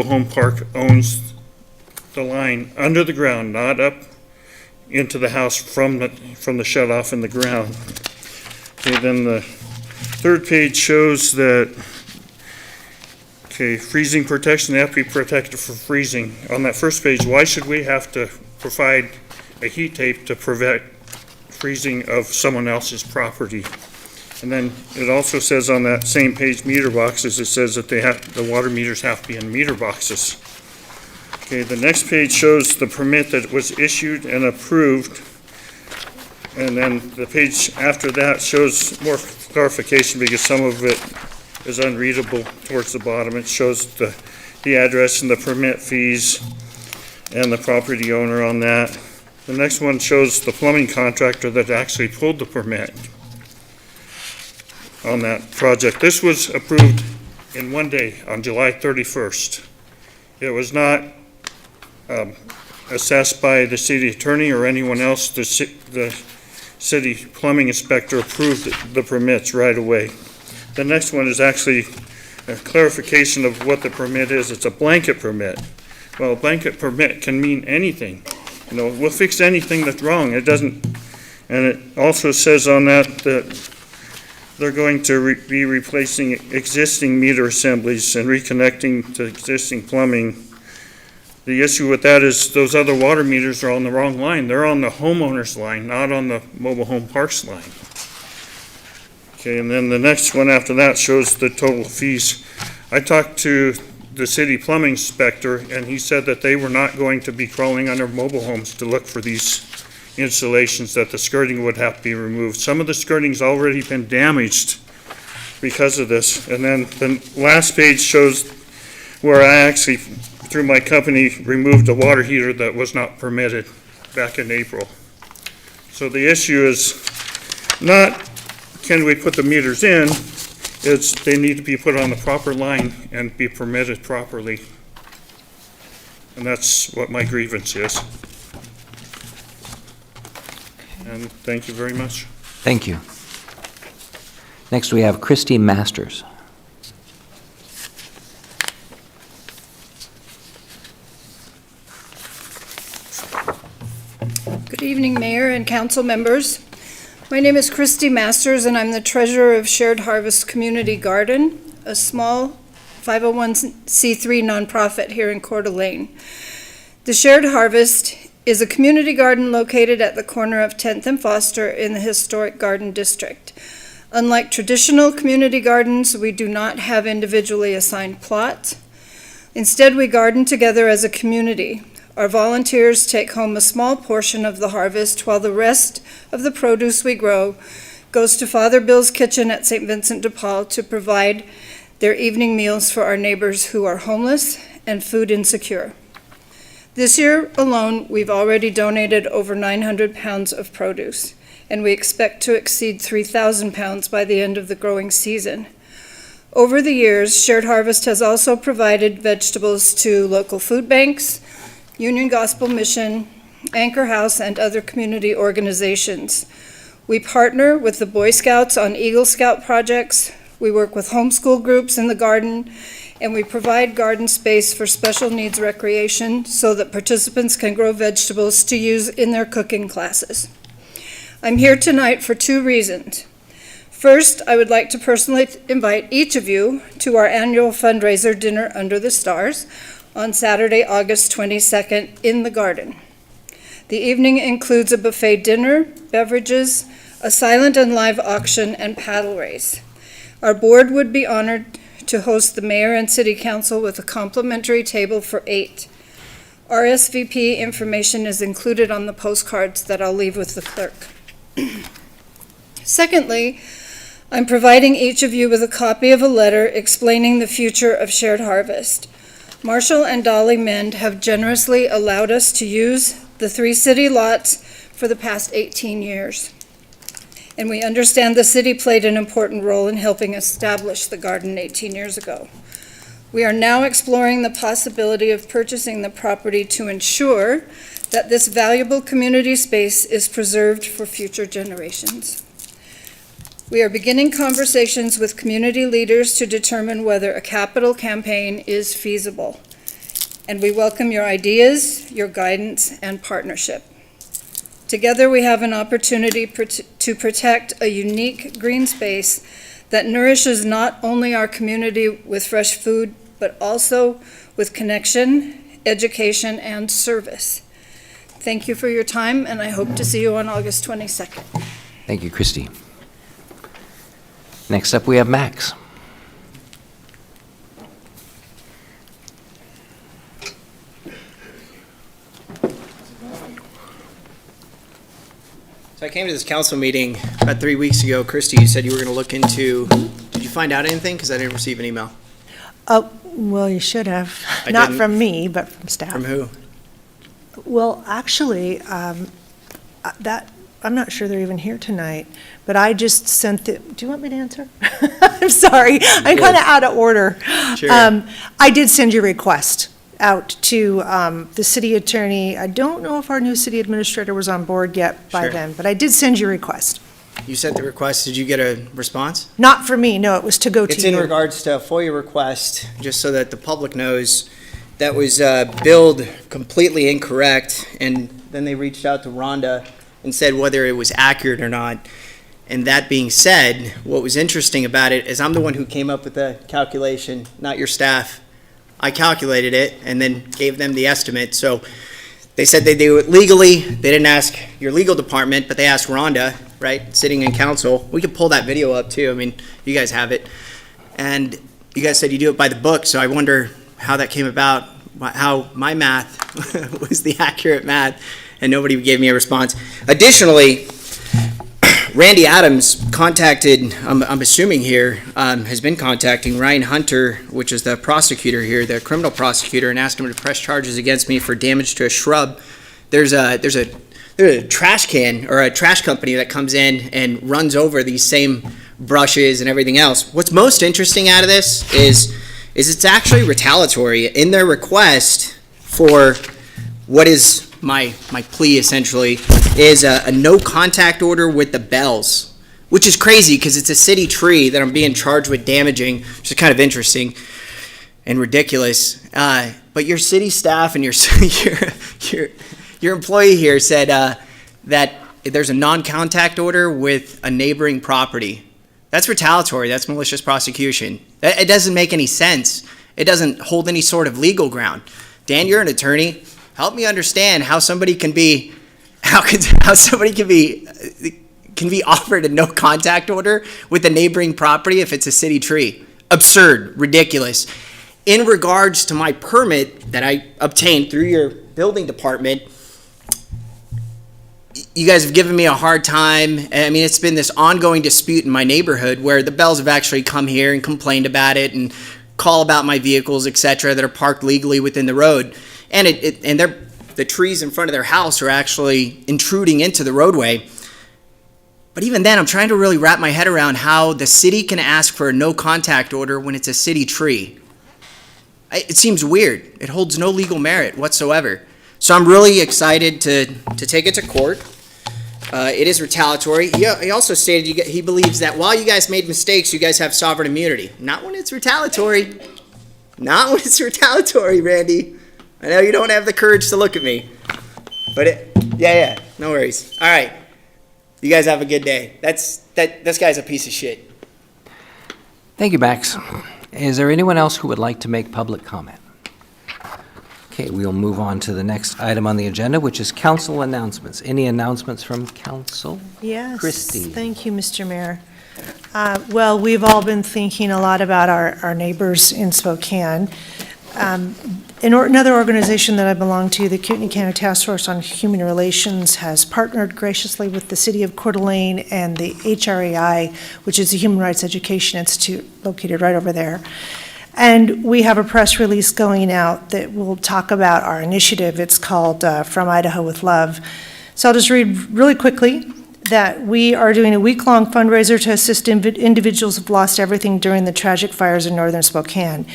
home park owns the line under the ground, not up into the house from the shut off in the ground. Okay, then the third page shows that, okay, freezing protection, they have to be protected from freezing. On that first page, why should we have to provide a heat tape to prevent freezing of someone else's property? And then it also says on that same page, meter boxes, it says that the water meters have to be in meter boxes. Okay, the next page shows the permit that was issued and approved. And then the page after that shows more clarification because some of it is unreadable towards the bottom. It shows the address and the permit fees and the property owner on that. The next one shows the plumbing contractor that actually pulled the permit on that project. This was approved in one day on July 31st. It was not assessed by the city attorney or anyone else. The city plumbing inspector approved the permits right away. The next one is actually a clarification of what the permit is. It's a blanket permit. Well, a blanket permit can mean anything. You know, we'll fix anything that's wrong. It doesn't, and it also says on that they're going to be replacing existing meter assemblies and reconnecting to existing plumbing. The issue with that is those other water meters are on the wrong line. They're on the homeowner's line, not on the mobile home parks line. Okay, and then the next one after that shows the total fees. I talked to the city plumbing inspector, and he said that they were not going to be crawling under mobile homes to look for these installations, that the skirting would have to be removed. Some of the skirting's already been damaged because of this. And then the last page shows where I actually, through my company, removed a water heater that was not permitted back in April. So the issue is not can we put the meters in, it's they need to be put on the proper line and be permitted properly. And that's what my grievance is. And thank you very much. Thank you. Next we have Christy Masters. Good evening, Mayor and council members. My name is Christy Masters, and I'm the treasurer of Shared Harvest Community Garden, a small 501c3 nonprofit here in Coeur d'Alene. The Shared Harvest is a community garden located at the corner of 10th and Foster in the historic Garden District. Unlike traditional community gardens, we do not have individually assigned plots. Instead, we garden together as a community. Our volunteers take home a small portion of the harvest, while the rest of the produce we grow goes to Father Bill's Kitchen at St. Vincent de Paul to provide their evening meals for our neighbors who are homeless and food insecure. This year alone, we've already donated over 900 pounds of produce, and we expect to exceed 3,000 pounds by the end of the growing season. Over the years, Shared Harvest has also provided vegetables to local food banks, Union Gospel Mission, Anchor House, and other community organizations. We partner with the Boy Scouts on Eagle Scout projects. We work with homeschool groups in the garden, and we provide garden space for special needs recreation so that participants can grow vegetables to use in their cooking classes. I'm here tonight for two reasons. First, I would like to personally invite each of you to our annual fundraiser Dinner Under the Stars on Saturday, August 22nd in the garden. The evening includes a buffet dinner, beverages, a silent and live auction, and paddle race. Our board would be honored to host the mayor and city council with a complimentary table for 8. RSVP information is included on the postcards that I'll leave with the clerk. Secondly, I'm providing each of you with a copy of a letter explaining the future of Shared Harvest. Marshall and Dolly Mend have generously allowed us to use the 3 city lots for the past 18 years. And we understand the city played an important role in helping establish the garden 18 years ago. We are now exploring the possibility of purchasing the property to ensure that this valuable community space is preserved for future generations. We are beginning conversations with community leaders to determine whether a capital campaign is feasible. and we welcome your ideas, your guidance, and partnership. Together, we have an opportunity to protect a unique green space that nourishes not only our community with fresh food, but also with connection, education, and service. Thank you for your time, and I hope to see you on August 22nd. Thank you, Christy. Next up, we have Max. So I came to this council meeting about 3 weeks ago. Christy, you said you were going to look into, did you find out anything? Because I didn't receive an email. Oh, well, you should have. I Not didn't. from me, but from staff. From who? Well, actually, I'm not sure they're even here tonight, but I just sent do you want me to answer? I'm sorry, I'm kind of out of order. Sure. I did send your request out to the city attorney. I don't know if our new city administrator was on board yet by Sure. then, but I did send your request. You sent the request. Did you get a response? Not for me, no, it was to go to you. It's in regards to a FOIA request, just so that the public knows, that was billed completely incorrect, and then they reached out to Rhonda and said whether it was accurate or not. And that being said, what was interesting about it is I'm the one who came up with the calculation, not your staff. I calculated it and then gave them the estimate. So they said they do it legally. They didn't ask your legal department, but they asked Rhonda, right, sitting in council. We could pull that video up too. I mean, you guys have it. And you guys said you do it by the book, so I wonder how that came about, how my math was the accurate math, and nobody gave me a response. Additionally, Randy Adams contacted, I'm assuming here, has been contacting Ryan Hunter, which is the prosecutor here, the criminal prosecutor, and asked him to press charges against me for damage to a shrub. There's a trash can or a trash company that comes in and runs over these same brushes and everything else. What's most interesting out of this is it's actually retaliatory. In their request for what is my plea essentially is a no contact order with the bells, which is crazy because it's a city tree that I'm being charged with damaging, which is kind of interesting and ridiculous. But your city staff and your employee here said that there's a non-contact order with a neighboring property. That's retaliatory. That's malicious prosecution. It doesn't make any sense. It doesn't hold any sort of legal ground. Dan, you're an attorney. Help me understand how somebody can be offered a no contact order with a neighboring property if it's a city tree. Absurd, ridiculous. In regards to my permit that I obtained through your building department, you guys have given me a hard time. I mean, it's been this ongoing dispute in my neighborhood where the Bells have actually come here and complained about it and call about my vehicles, etc., that are parked legally within the road. And the trees in front of their house are actually intruding into the roadway. But even then, I'm trying to really wrap my head around how the city can ask for a no contact order when it's a city tree. It seems weird. It holds no legal merit whatsoever. So I'm really excited to take it to court. It is retaliatory. He also stated he believes that while you guys made mistakes, you guys have sovereign immunity. Not when it's retaliatory. Not when it's retaliatory, Randy. I know you don't have the courage to look at me. But yeah, no worries. All right. You guys have a good day. This guy's a piece of shit. Thank you, Max. Is there anyone else who would like to make public comment? Okay, we'll move on to the next item on the agenda, which is council announcements. Any announcements from council? Yes. Christy. Thank you, Mr. Mayor. Well, we've all been thinking a lot about our neighbors in Spokane. Another organization that I belong to, the Kootenai County Task Force on Human Relations, has partnered graciously with the City of Coeur d'Alene and the HRAI, which is the Human Rights Education Institute located right over there. And we have a press release going out that will talk about our initiative. It's called From Idaho with Love. So I'll just read really quickly that we are doing a week-long fundraiser to assist individuals who've lost everything during the tragic fires in northern Spokane.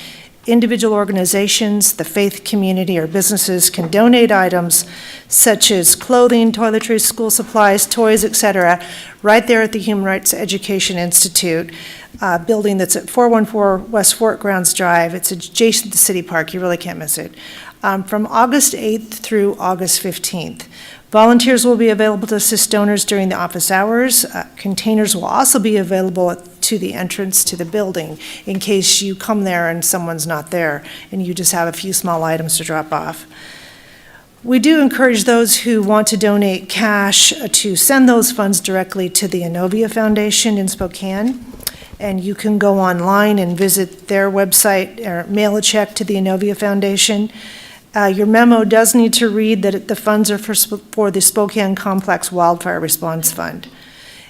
Individual organizations, the faith community, or businesses can donate items such as clothing, toiletries, school supplies, toys, etc., right there at the Human Rights Education Institute, building that's at 414 West Fort Grounds Drive. It's adjacent to City Park. You really can't miss it. From August 8th through August 15th. Volunteers will be available to assist donors during the office hours. Containers will also be available to the entrance to the building in case you come there and someone's not there and you just have a few small items to drop off. We do encourage those who want to donate cash to send those funds directly to the Inovia Foundation in Spokane. And you can go online and visit their website or mail a check to the Inovia Foundation. Your memo does need to read that the funds are for the Spokane Complex Wildfire Response Fund.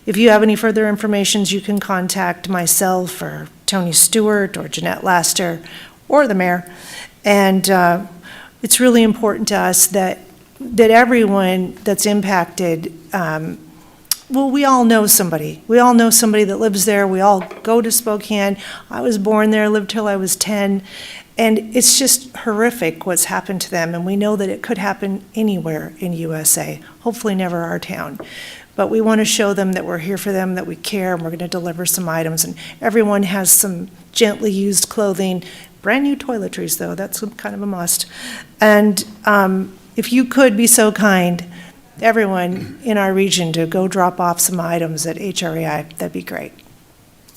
If you have any further information, you can contact myself or Tony Stewart or Jeanette Laster or the mayor. And it's really important to us that everyone that's impacted, well, we all know somebody. We all know somebody that lives there. We all go to Spokane. I was born there, lived till I was 10. And it's just horrific what's happened to them, and we know that it could happen anywhere in USA, hopefully never our town. But we want to show them that we're here for them, that we care, and we're going to deliver some items. And everyone has some gently used clothing, brand new toiletries though, that's kind of a must. And if you could be so kind, everyone in our region, to go drop off some items at HREI, that'd be great.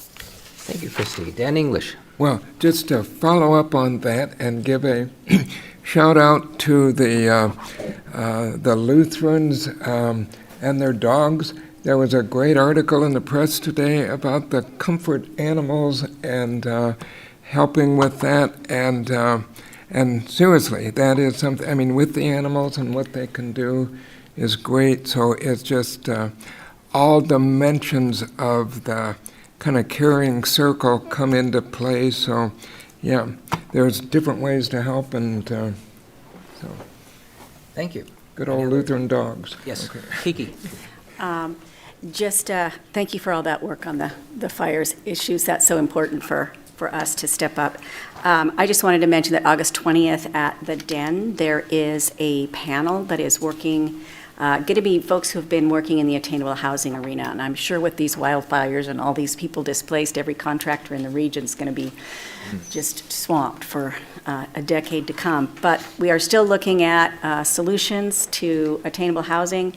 Thank you, Christy. Dan English. Well, just to follow up on that and give a shout out to the Lutherans and their dogs. There was a great article in the press today about the comfort animals and helping with that. And seriously, that is something, I mean, with the animals and what they can do is great. So it's just all dimensions of the kind of caring circle come into play. So, yeah, there's different ways to help, and so. Thank you. Good old Lutheran dogs. Yes, Okay. Kiki. Just thank you for all that work on the fires issues. That's so important for us to step up. I just wanted to mention that August 20th at the Den, there is a panel that is working, going to be folks who have been working in the attainable housing arena. And I'm sure with these wildfires and all these people displaced, every contractor in the region is going to be just swamped for a decade to come. But we are still looking at solutions to attainable housing.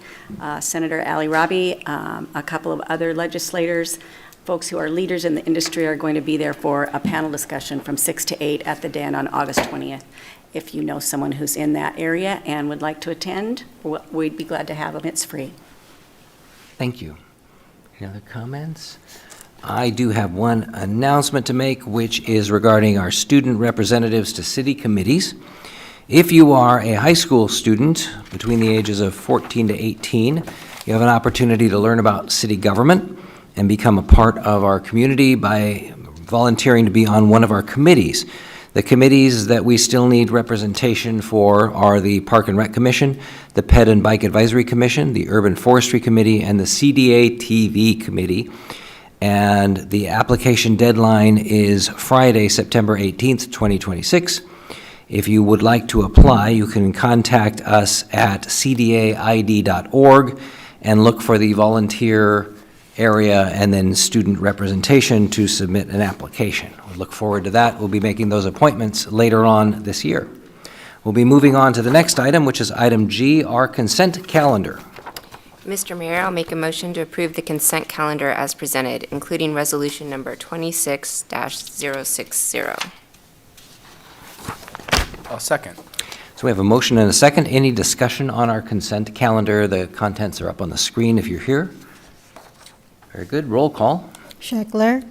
Senator Ali Rabi, a couple of other legislators, folks who are leaders in the industry are going to be there for a panel discussion from 6 to 8 at the Den on August 20th. If you know someone who's in that area and would like to attend, we'd be glad to have them. It's free. Thank you. Any other comments? I do have one announcement to make, which is regarding our student representatives to city committees. If you are a high school student between the ages of 14 to 18, you have an opportunity to learn about city government and become a part of our community by volunteering to be on one of our committees. The committees that we still need representation for are the Park and Rec Commission, the Ped and Bike Advisory Commission, the Urban Forestry Committee, and the CDA TV Committee. And the application deadline is Friday, September 18th, 2026. If you would like to apply, you can contact us at cdaid.org and look for the volunteer area and then student representation to submit an application. We look forward to that. We'll be making those appointments later on this year. We'll be moving on to the next item, which is item G, our consent calendar. Mr. Mayor, I'll make a motion to approve the consent calendar as presented, including resolution number 26-060. I'll second. So we have a motion and a second. Any discussion on our consent calendar? The contents are up on the screen if you're here. Very good. Roll call. Scheckler,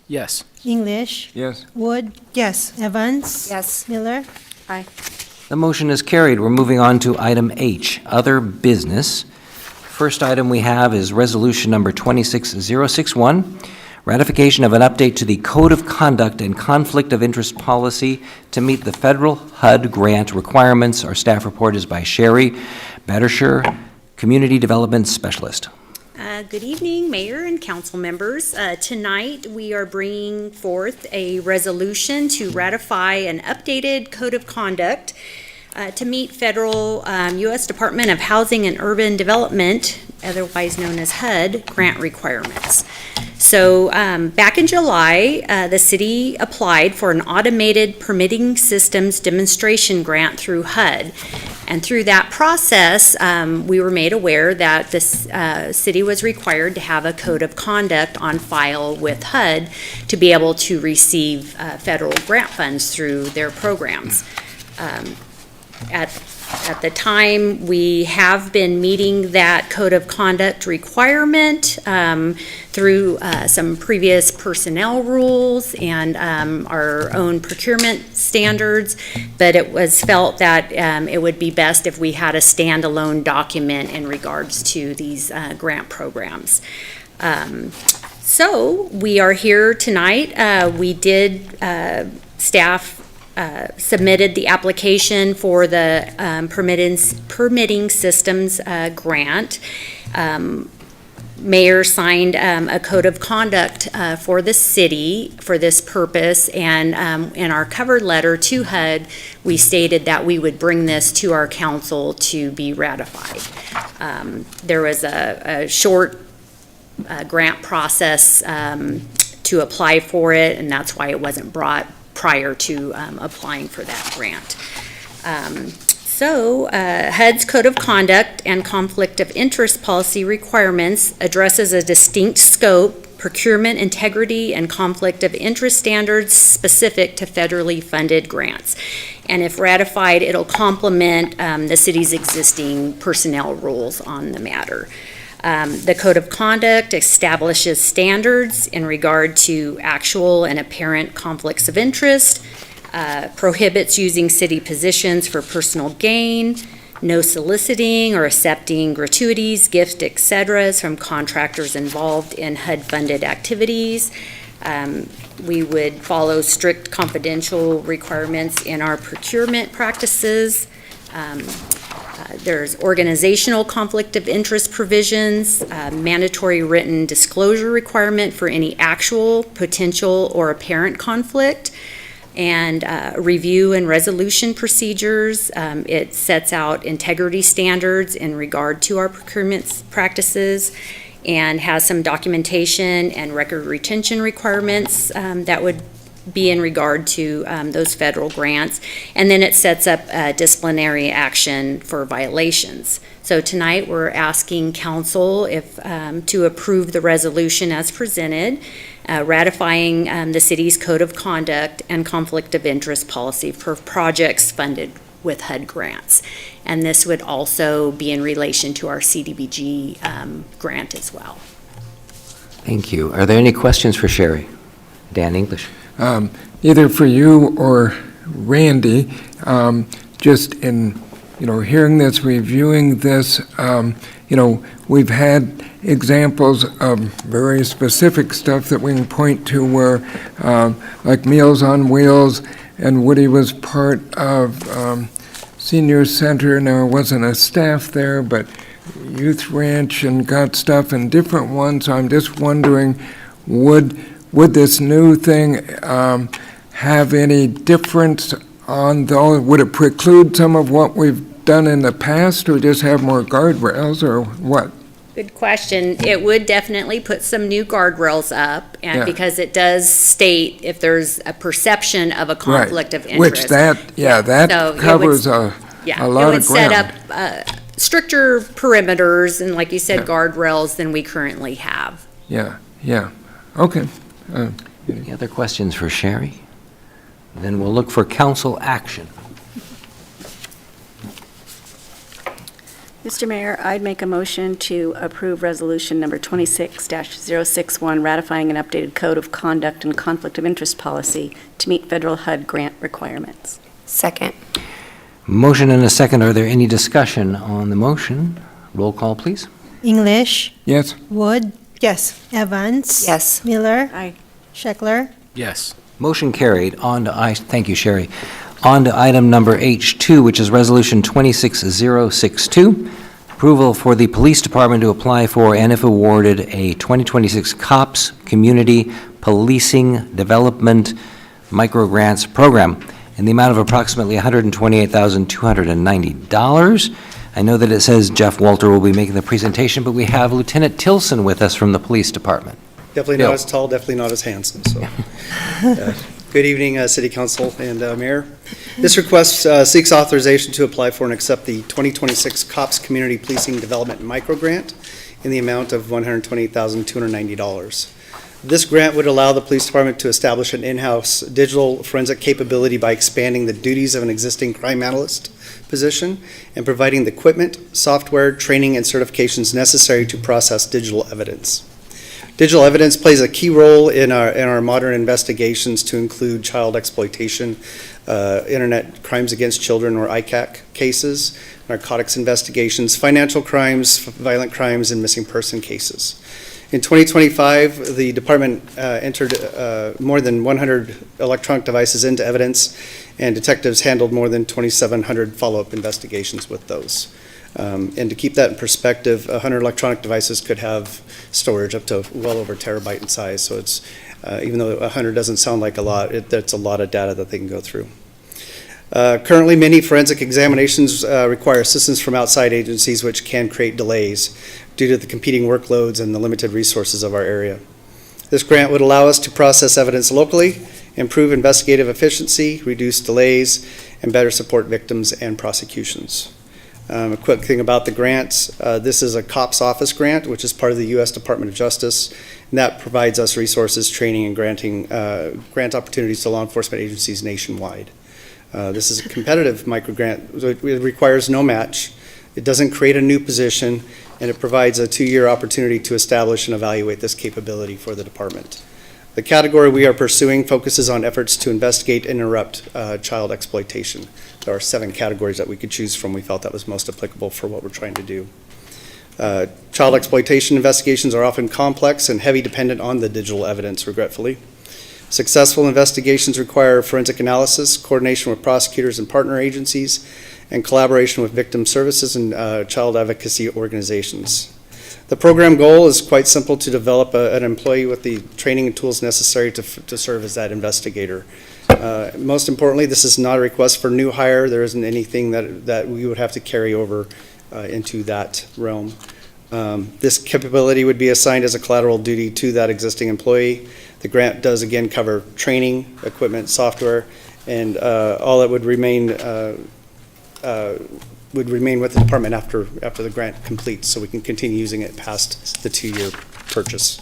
Yes. English, Yes. Wood, Yes. Evans. Yes. Miller. Aye. The motion is carried. We're moving on to item H, other business. First item we have is resolution number 26061, ratification of an update to the Code of Conduct and Conflict of Interest Policy to meet the federal HUD grant requirements. Our staff report is by Sherry Battersher, Community Development Specialist. Good evening, Mayor and council members. Tonight, we are bringing forth a resolution to ratify an updated code of conduct to meet federal U.S. Department of Housing and Urban Development, otherwise known as HUD, grant requirements. So back in July, the city applied for an automated permitting systems demonstration grant through HUD. And through that process, we were made aware that this city was required to have a code of conduct on file with HUD to be able to receive federal grant funds through their programs. At the time, we have been meeting that code of conduct requirement through some previous personnel rules and our own procurement standards, but it was felt that it would be best if we had a standalone document in regards to these grant programs. So we are here tonight. We did, staff submitted the application for the permitting systems grant. Mayor signed a code of conduct for the city for this purpose, and in our cover letter to HUD, we stated that we would bring this to our council to be ratified. There was a short grant process to apply for it, and that's why it wasn't brought prior to applying for that grant. HUD's Code of Conduct and Conflict of Interest Policy requirements addresses a distinct scope, procurement integrity, and conflict of interest standards specific to federally funded grants. And if ratified, it'll complement the city's existing personnel rules on the matter. The Code of Conduct establishes standards in regard to actual and apparent conflicts of interest, prohibits using city positions for personal gain, no soliciting or accepting gratuities, gifts, etc. from contractors involved in HUD-funded activities. We would follow strict confidential requirements in our procurement practices. There's organizational conflict of interest provisions, mandatory written disclosure requirement for any actual, potential, or apparent conflict, and review and resolution procedures. It sets out integrity standards in regard to our procurement practices, and has some documentation and record retention requirements that would be in regard to those federal grants. And then it sets up disciplinary action for violations. So tonight we're asking council to approve the resolution as presented, ratifying the city's code of conduct and conflict of interest policy for projects funded with HUD grants. And this would also be in relation to our CDBG grant as well. Thank you. Are there any questions for Sherry? Dan English. Either for you or Randy, just in, hearing this, reviewing this, we've had examples of very specific stuff that we can point to where, like Meals on Wheels, and Woody was part of Senior Center. Now, it wasn't a staff there, but Youth Ranch and got stuff in different ones. I'm just wondering, would this new thing have any difference on those? Would it preclude some of what we've done in the past, or just have more guardrails, or what? Good question. It would definitely put some new guardrails up, and Yeah. because it does state if there's a perception of a conflict of interest. Which that So it would- covers a lot of ground. It would set up stricter perimeters and, like you said, guardrails than we currently have. Yeah, okay. Any other questions for Sherry? Then we'll look for council action. Mr. Mayor, I'd make a motion to approve resolution number 26-061, ratifying an updated code of conduct and conflict of interest policy to meet federal HUD grant requirements. Second. Motion and a second. Are there any discussion on the motion? Roll call, please. English, Yes? Wood, Yes. Evans. Yes. Miller, Aye. Scheckler. Yes. Motion carried. Thank you, Sherry. On to item number H2, which is resolution 26062, approval for the police department to apply for and if awarded a 2026 COPS Community Policing Development Microgrants Program in the amount of approximately $128,290. I know that it says Jeff Walter will be making the presentation, but we have Lieutenant Tilson with us from the police department. Definitely Bill. not as tall, definitely not as handsome, so. Good evening, City Council and Mayor. This request seeks authorization to apply for and accept the 2026 COPS Community Policing Development Microgrant in the amount of $128,290. This grant would allow the police department to establish an in-house digital forensic capability by expanding the duties of an existing crime analyst position and providing the equipment, software, training, and certifications necessary to process digital evidence. Digital evidence plays a key role in our modern investigations to include child exploitation, internet crimes against children or ICAC cases, narcotics investigations, financial crimes, violent crimes, and missing person cases. In 2025, the department entered more than 100 electronic devices into evidence, and detectives handled more than 2,700 follow-up investigations with those. And to keep that in perspective, 100 electronic devices could have storage up to well over a terabyte in size. So it's, even though 100 doesn't sound like a lot, that's a lot of data that they can go through. Currently, many forensic examinations require assistance from outside agencies, which can create delays due to the competing workloads and the limited resources of our area. This grant would allow us to process evidence locally, improve investigative efficiency, reduce delays, and better support victims and prosecutions. A quick thing about the grants, this is a COPS office grant, which is part of the U.S. Department of Justice, and that provides us resources, training, and granting grant opportunities to law enforcement agencies nationwide. This is a competitive microgrant. It requires no match. It doesn't create a new position, and it provides a 2-year opportunity to establish and evaluate this capability for the department. The category we are pursuing focuses on efforts to investigate and interrupt child exploitation. There are 7 categories that we could choose from. We felt that was most applicable for what we're trying to do. Child exploitation investigations are often complex and heavy dependent on the digital evidence, regretfully. Successful investigations require forensic analysis, coordination with prosecutors and partner agencies, and collaboration with victim services and child advocacy organizations. The program goal is quite simple: to develop an employee with the training and tools necessary to serve as that investigator. Most importantly, this is not a request for new hire. There isn't anything that we would have to carry over into that realm. This capability would be assigned as a collateral duty to that existing employee. The grant does again cover training, equipment, software, and all that would remain with the department after the grant completes, so we can continue using it past the 2-year purchase.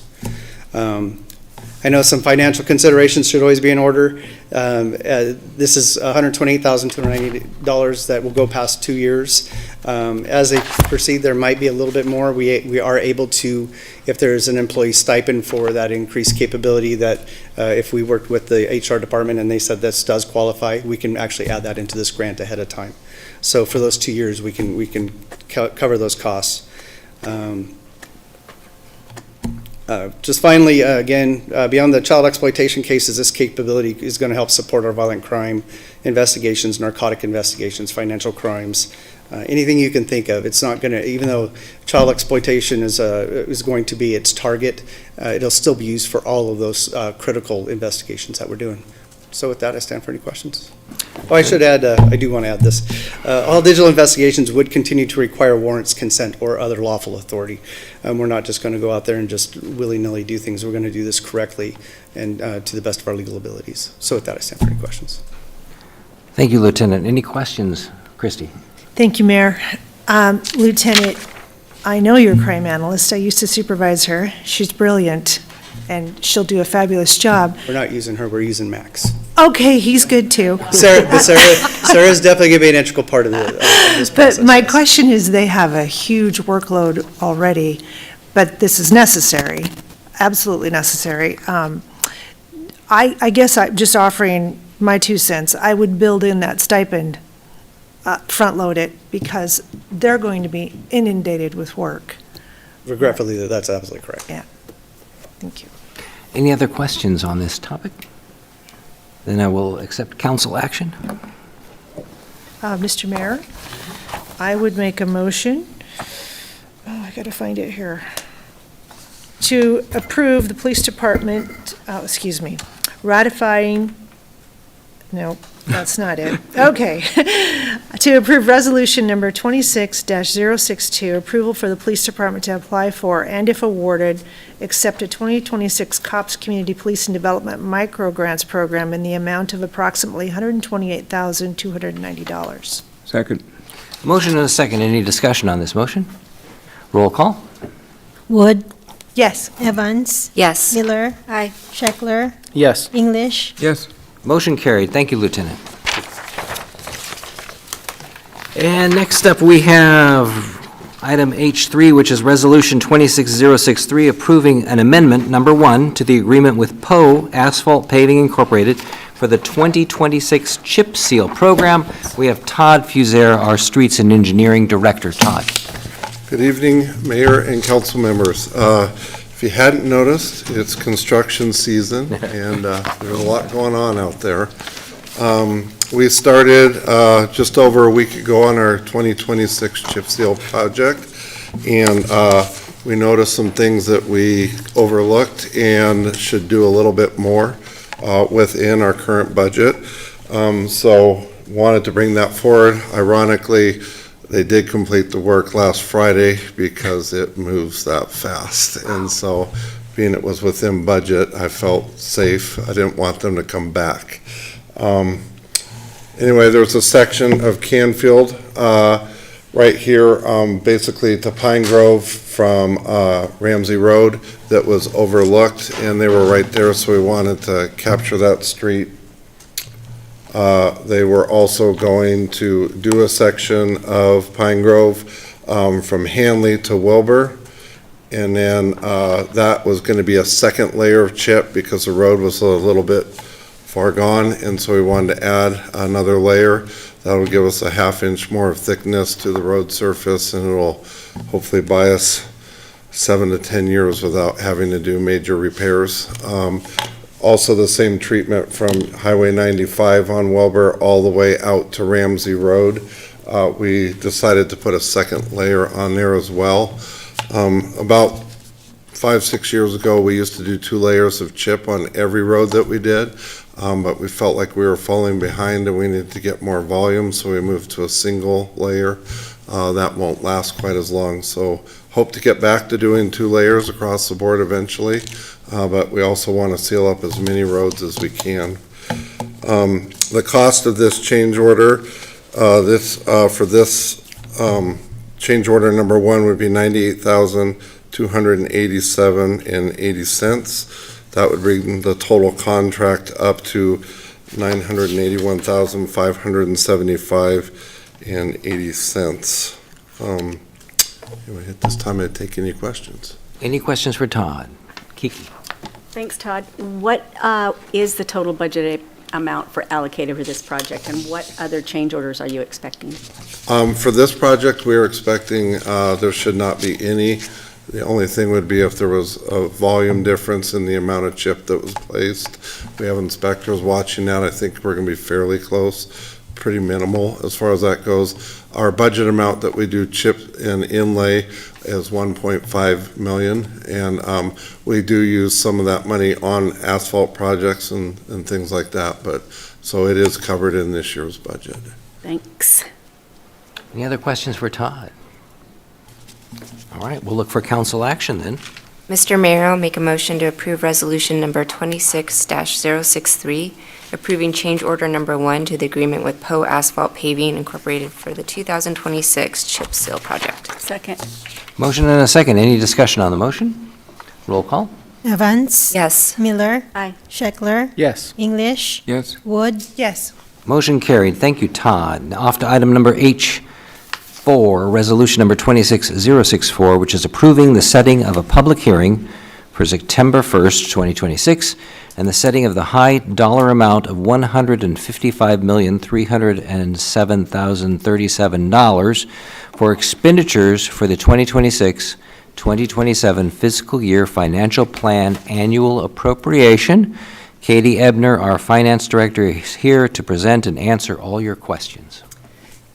I know some financial considerations should always be in order. This is $128,290 that will go past 2 years. As they proceed, there might be a little bit more. We are able to, if there's an employee stipend for that increased capability, that if we worked with the HR department and they said this does qualify, we can actually add that into this grant ahead of time. So for those 2 years, we can cover those costs. Just finally, again, beyond the child exploitation cases, this capability is going to help support our violent crime investigations, narcotic investigations, financial crimes, anything you can think of. It's not going to, even though child exploitation is going to be its target, it'll still be used for all of those critical investigations that we're doing. So with that, I stand for any questions. Oh, I should add, I do want to add this. All digital investigations would continue to require warrants, consent, or other lawful authority. We're not just going to go out there and just willy-nilly do things. We're going to do this correctly and to the best of our legal abilities. So with that, I stand for any questions. Thank you, Lieutenant. Any questions? Christy? Thank you, Mayor. Lieutenant, I know you're a crime analyst. I used to supervise her. She's brilliant, and she'll do a fabulous job. We're not using her, we're using Max. Okay, he's good too. Sarah's definitely going to be an integral part of this process. But my question is, they have a huge workload already, but this is necessary, absolutely necessary. I guess I'm just offering my 2 cents. I would build in that stipend, front load it, because they're going to be inundated with work. Regretfully, that's absolutely correct. Yeah. Thank you. Any other questions on this topic? Then I will accept council action. Mr. Mayor, I would make a motion gotta find it here. To approve the police department, ratifying, no, that's not it. Okay. To approve resolution number 26-062, approval for the police department to apply for, and if awarded, accept a 2026 COPS Community Policing Development Micro Grants Program in the amount of approximately $128,290. Second. Motion and a second. Any discussion on this motion? Roll call. Wood, Yes. Evans, Yes. Miller, Aye. Scheckler, Yes. English. Yes. Motion carried. Thank you, Lieutenant. And next up, we have item H3, which is Resolution 26063, approving an amendment, number 1, to the agreement with Poe Asphalt Paving Incorporated for the 2026 Chip Seal Program. We have Todd Fuser, our Streets and Engineering Director. Todd. Good evening, Mayor and council members. If you hadn't noticed, it's construction season, and there's a lot going on out there. We started just over a week ago on our 2026 chip seal project, and we noticed some things that we overlooked and should do a little bit more within our current budget. So wanted to bring that forward. Ironically, they did complete the work last Friday because it moves that fast. And so, being it was within budget, I felt safe. I didn't want them to come back. Anyway, there's a section of Canfield right here, basically to Pine Grove from Ramsey Road that was overlooked, and they were right there, so we wanted to capture that street. They were also going to do a section of Pine Grove from Hanley to Wilbur. And then that was going to be a second layer of chip because the road was a little bit far gone. And so we wanted to add another layer. That'll give us a ½ inch more of thickness to the road surface, and it'll hopefully buy us 7 to 10 years without having to do major repairs. Also, the same treatment from Highway 95 on Wilbur all the way out to Ramsey Road. We decided to put a second layer on there as well. About 5-6 years ago, we used to do 2 layers of chip on every road that we did, but we felt like we were falling behind and we needed to get more volume, so we moved to a single layer. That won't last quite as long, so hope to get back to doing 2 layers across the board eventually. But we also want to seal up as many roads as we can. The cost of this change order, for this change order number 1 would be $98,287.80. That would bring the total contract up to $981,575.80. Anyway, at this time, I'd take any questions. Any questions for Todd? Kiki. Thanks, Todd. What is the total budget amount for allocated for this project, and what other change orders are you expecting? For this project, we're expecting there should not be any. The only thing would be if there was a volume difference in the amount of chip that was placed. We have inspectors watching that. I think we're going to be fairly close, pretty minimal as far as that goes. Our budget amount that we do chip and inlay is $1.5 million, and we do use some of that money on asphalt projects and things like that, but so it is covered in this year's budget. Thanks. Any other questions for Todd? All right, we'll look for council action then. Mr. Mayor, I'll make a motion to approve resolution number 26-063, approving change order number 1 to the agreement with Poe Asphalt Paving Incorporated for the 2026 chip seal project. Second. Motion and a second. Any discussion on the motion? Roll call. Evans, Yes. Miller, Aye. Scheckler, Yes. English, Yes. Wood. Yes. Motion carried. Thank you, Todd. Now off to item number H4, resolution number 26064, which is approving the setting of a public hearing for September 1st, 2026, and the setting of the high dollar amount of $155,307,037 for expenditures for the 2026-2027 fiscal year financial plan annual appropriation. Katie Ebner, our finance director, is here to present and answer all your questions.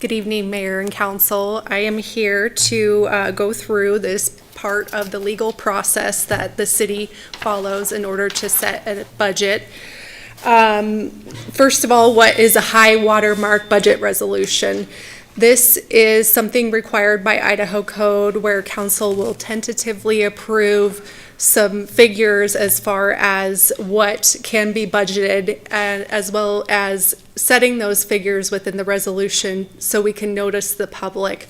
Good evening, Mayor and Council. I am here to go through this part of the legal process that the city follows in order to set a budget. First of all, what is a high watermark budget resolution? This is something required by Idaho Code where council will tentatively approve some figures as far as what can be budgeted, and as well as setting those figures within the resolution so we can notice the public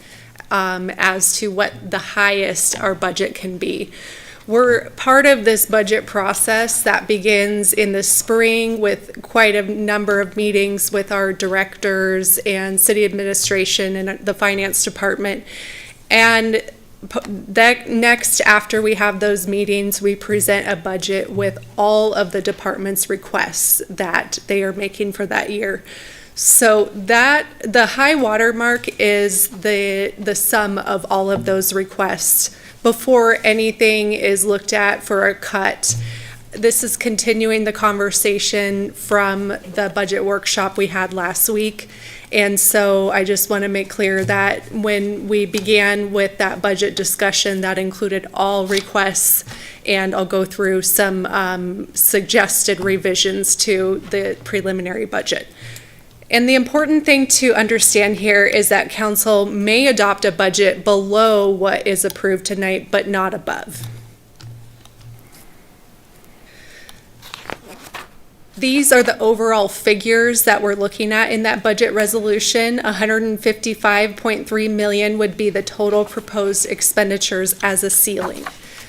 as to what the highest our budget can be. We're part of this budget process that begins in the spring with quite a number of meetings with our directors and city administration and the finance department. And that next, after we have those meetings, we present a budget with all of the department's requests that they are making for that year. So that the high water mark is the sum of all of those requests before anything is looked at for a cut. This is continuing the conversation from the budget workshop we had last week. And so I just want to make clear that when we began with that budget discussion, that included all requests, and I'll go through some suggested revisions to the preliminary budget. And the important thing to understand here is that council may adopt a budget below what is approved tonight, but not above. These are the overall figures that we're looking at in that budget resolution. 155.3 million would be the total proposed expenditures as a ceiling.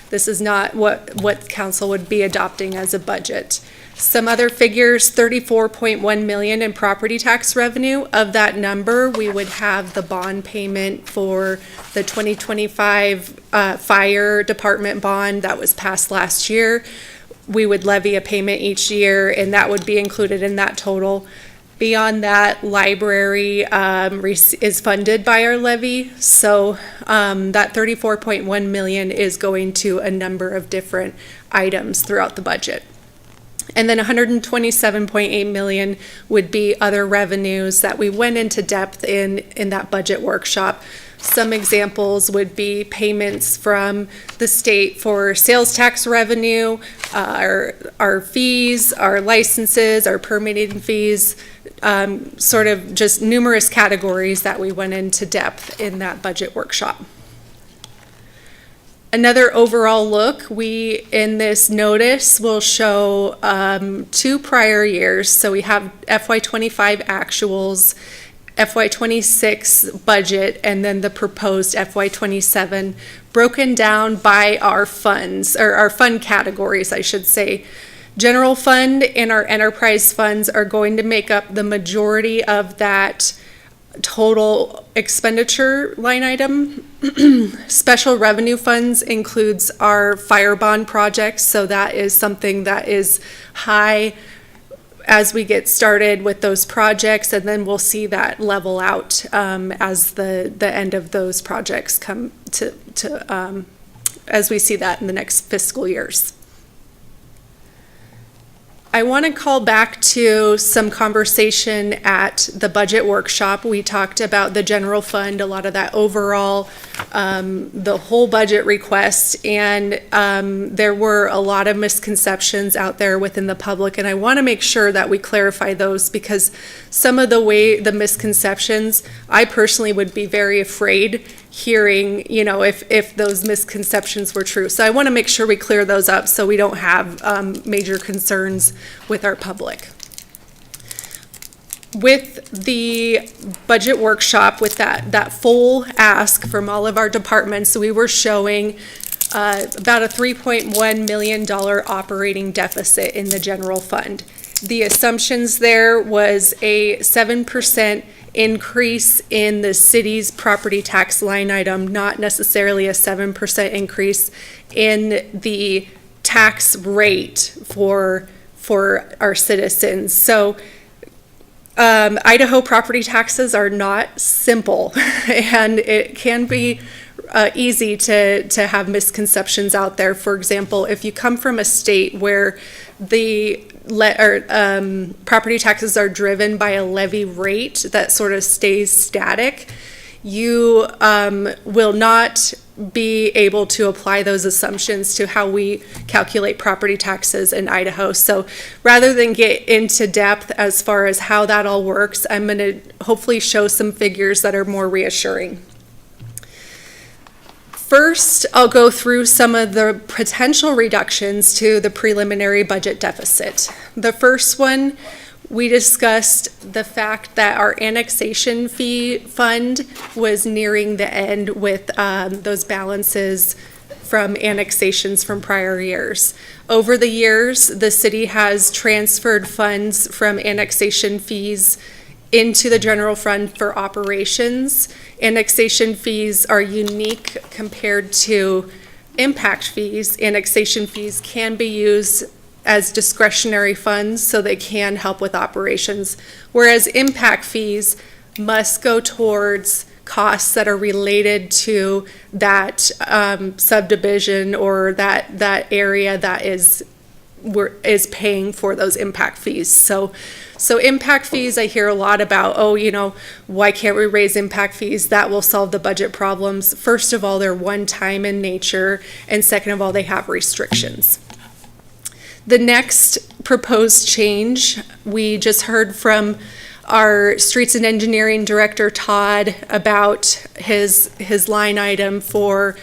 This is not what council would be adopting as a budget. Some other figures, 34.1 million in property tax revenue. Of that number, we would have the bond payment for the 2025 fire department bond that was passed last year. We would levy a payment each year, and that would be included in that total. Beyond that, library is funded by our levy, so that 34.1 million is going to a number of different items throughout the budget. And then 127.8 million would be other revenues that we went into depth in that budget workshop. Some examples would be payments from the state for sales tax revenue, our fees, our licenses, our permitting fees, sort of just numerous categories that we went into depth in that budget workshop. Another overall look, we in this notice will show 2 prior years. So we have FY25 actuals, FY26 budget, and then the proposed FY27 broken down by our funds, or our fund categories, I should say. General fund and our enterprise funds are going to make up the majority of that total expenditure line item. Special revenue funds includes our fire bond projects, so that is something that is high as we get started with those projects, and then we'll see that level out as the end of those projects come to as we see that in the next fiscal years. I want to call back to some conversation at the budget workshop. We talked about the general fund, a lot of that overall, the whole budget request, and there were a lot of misconceptions out there within the public, and I want to make sure that we clarify those, because some of the misconceptions, I personally would be very afraid hearing, if those misconceptions were true. So I want to make sure we clear those up so we don't have major concerns with our public. With the budget workshop, with that full ask from all of our departments, we were showing about a $3.1 million operating deficit in the general fund. The assumptions there was a 7% increase in the city's property tax line item, not necessarily a 7% increase in the tax rate for our citizens. So Idaho property taxes are not simple, and it can be easy to have misconceptions out there. For example, if you come from a state where the property taxes are driven by a levy rate that sort of stays static, you will not be able to apply those assumptions to how we calculate property taxes in Idaho. So rather than get into depth as far as how that all works, I'm going to hopefully show some figures that are more reassuring. First, I'll go through some of the potential reductions to the preliminary budget deficit. The first one, we discussed the fact that our annexation fee fund was nearing the end with those balances from annexations from prior years. Over the years, the city has transferred funds from annexation fees into the general fund for operations. Annexation fees are unique compared to impact fees. Annexation fees can be used as discretionary funds, so they can help with operations, whereas impact fees must go towards costs that are related to that subdivision or that area that is paying for those impact fees. So impact fees, I hear a lot about, why can't we raise impact fees? That will solve the budget problems. First of all, they're one time in nature, and second of all, they have restrictions. The next proposed change, we just heard from our Streets and Engineering Director, Todd, about his line item for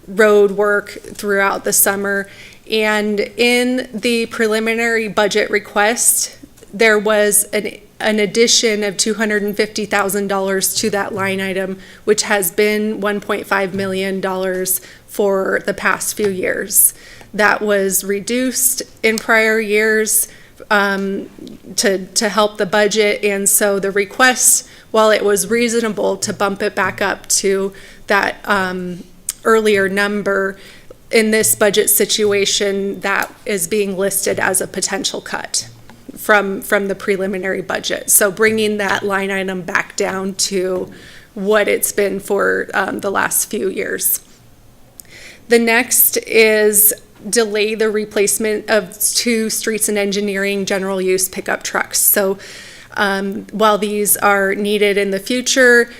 road work throughout the summer. And in the preliminary budget request, there was an addition of $250,000 to that line item, which has been $1.5 million for the past few years. That was reduced in prior years to help the budget, and so the request, while it was reasonable to bump it back up to that earlier number, in this budget situation, that is being listed as a potential cut from the preliminary budget. So bringing that line item back down to what it's been for the last few years. The next is delay the replacement of 2 Streets and Engineering general use pickup trucks. So while these are needed in the future,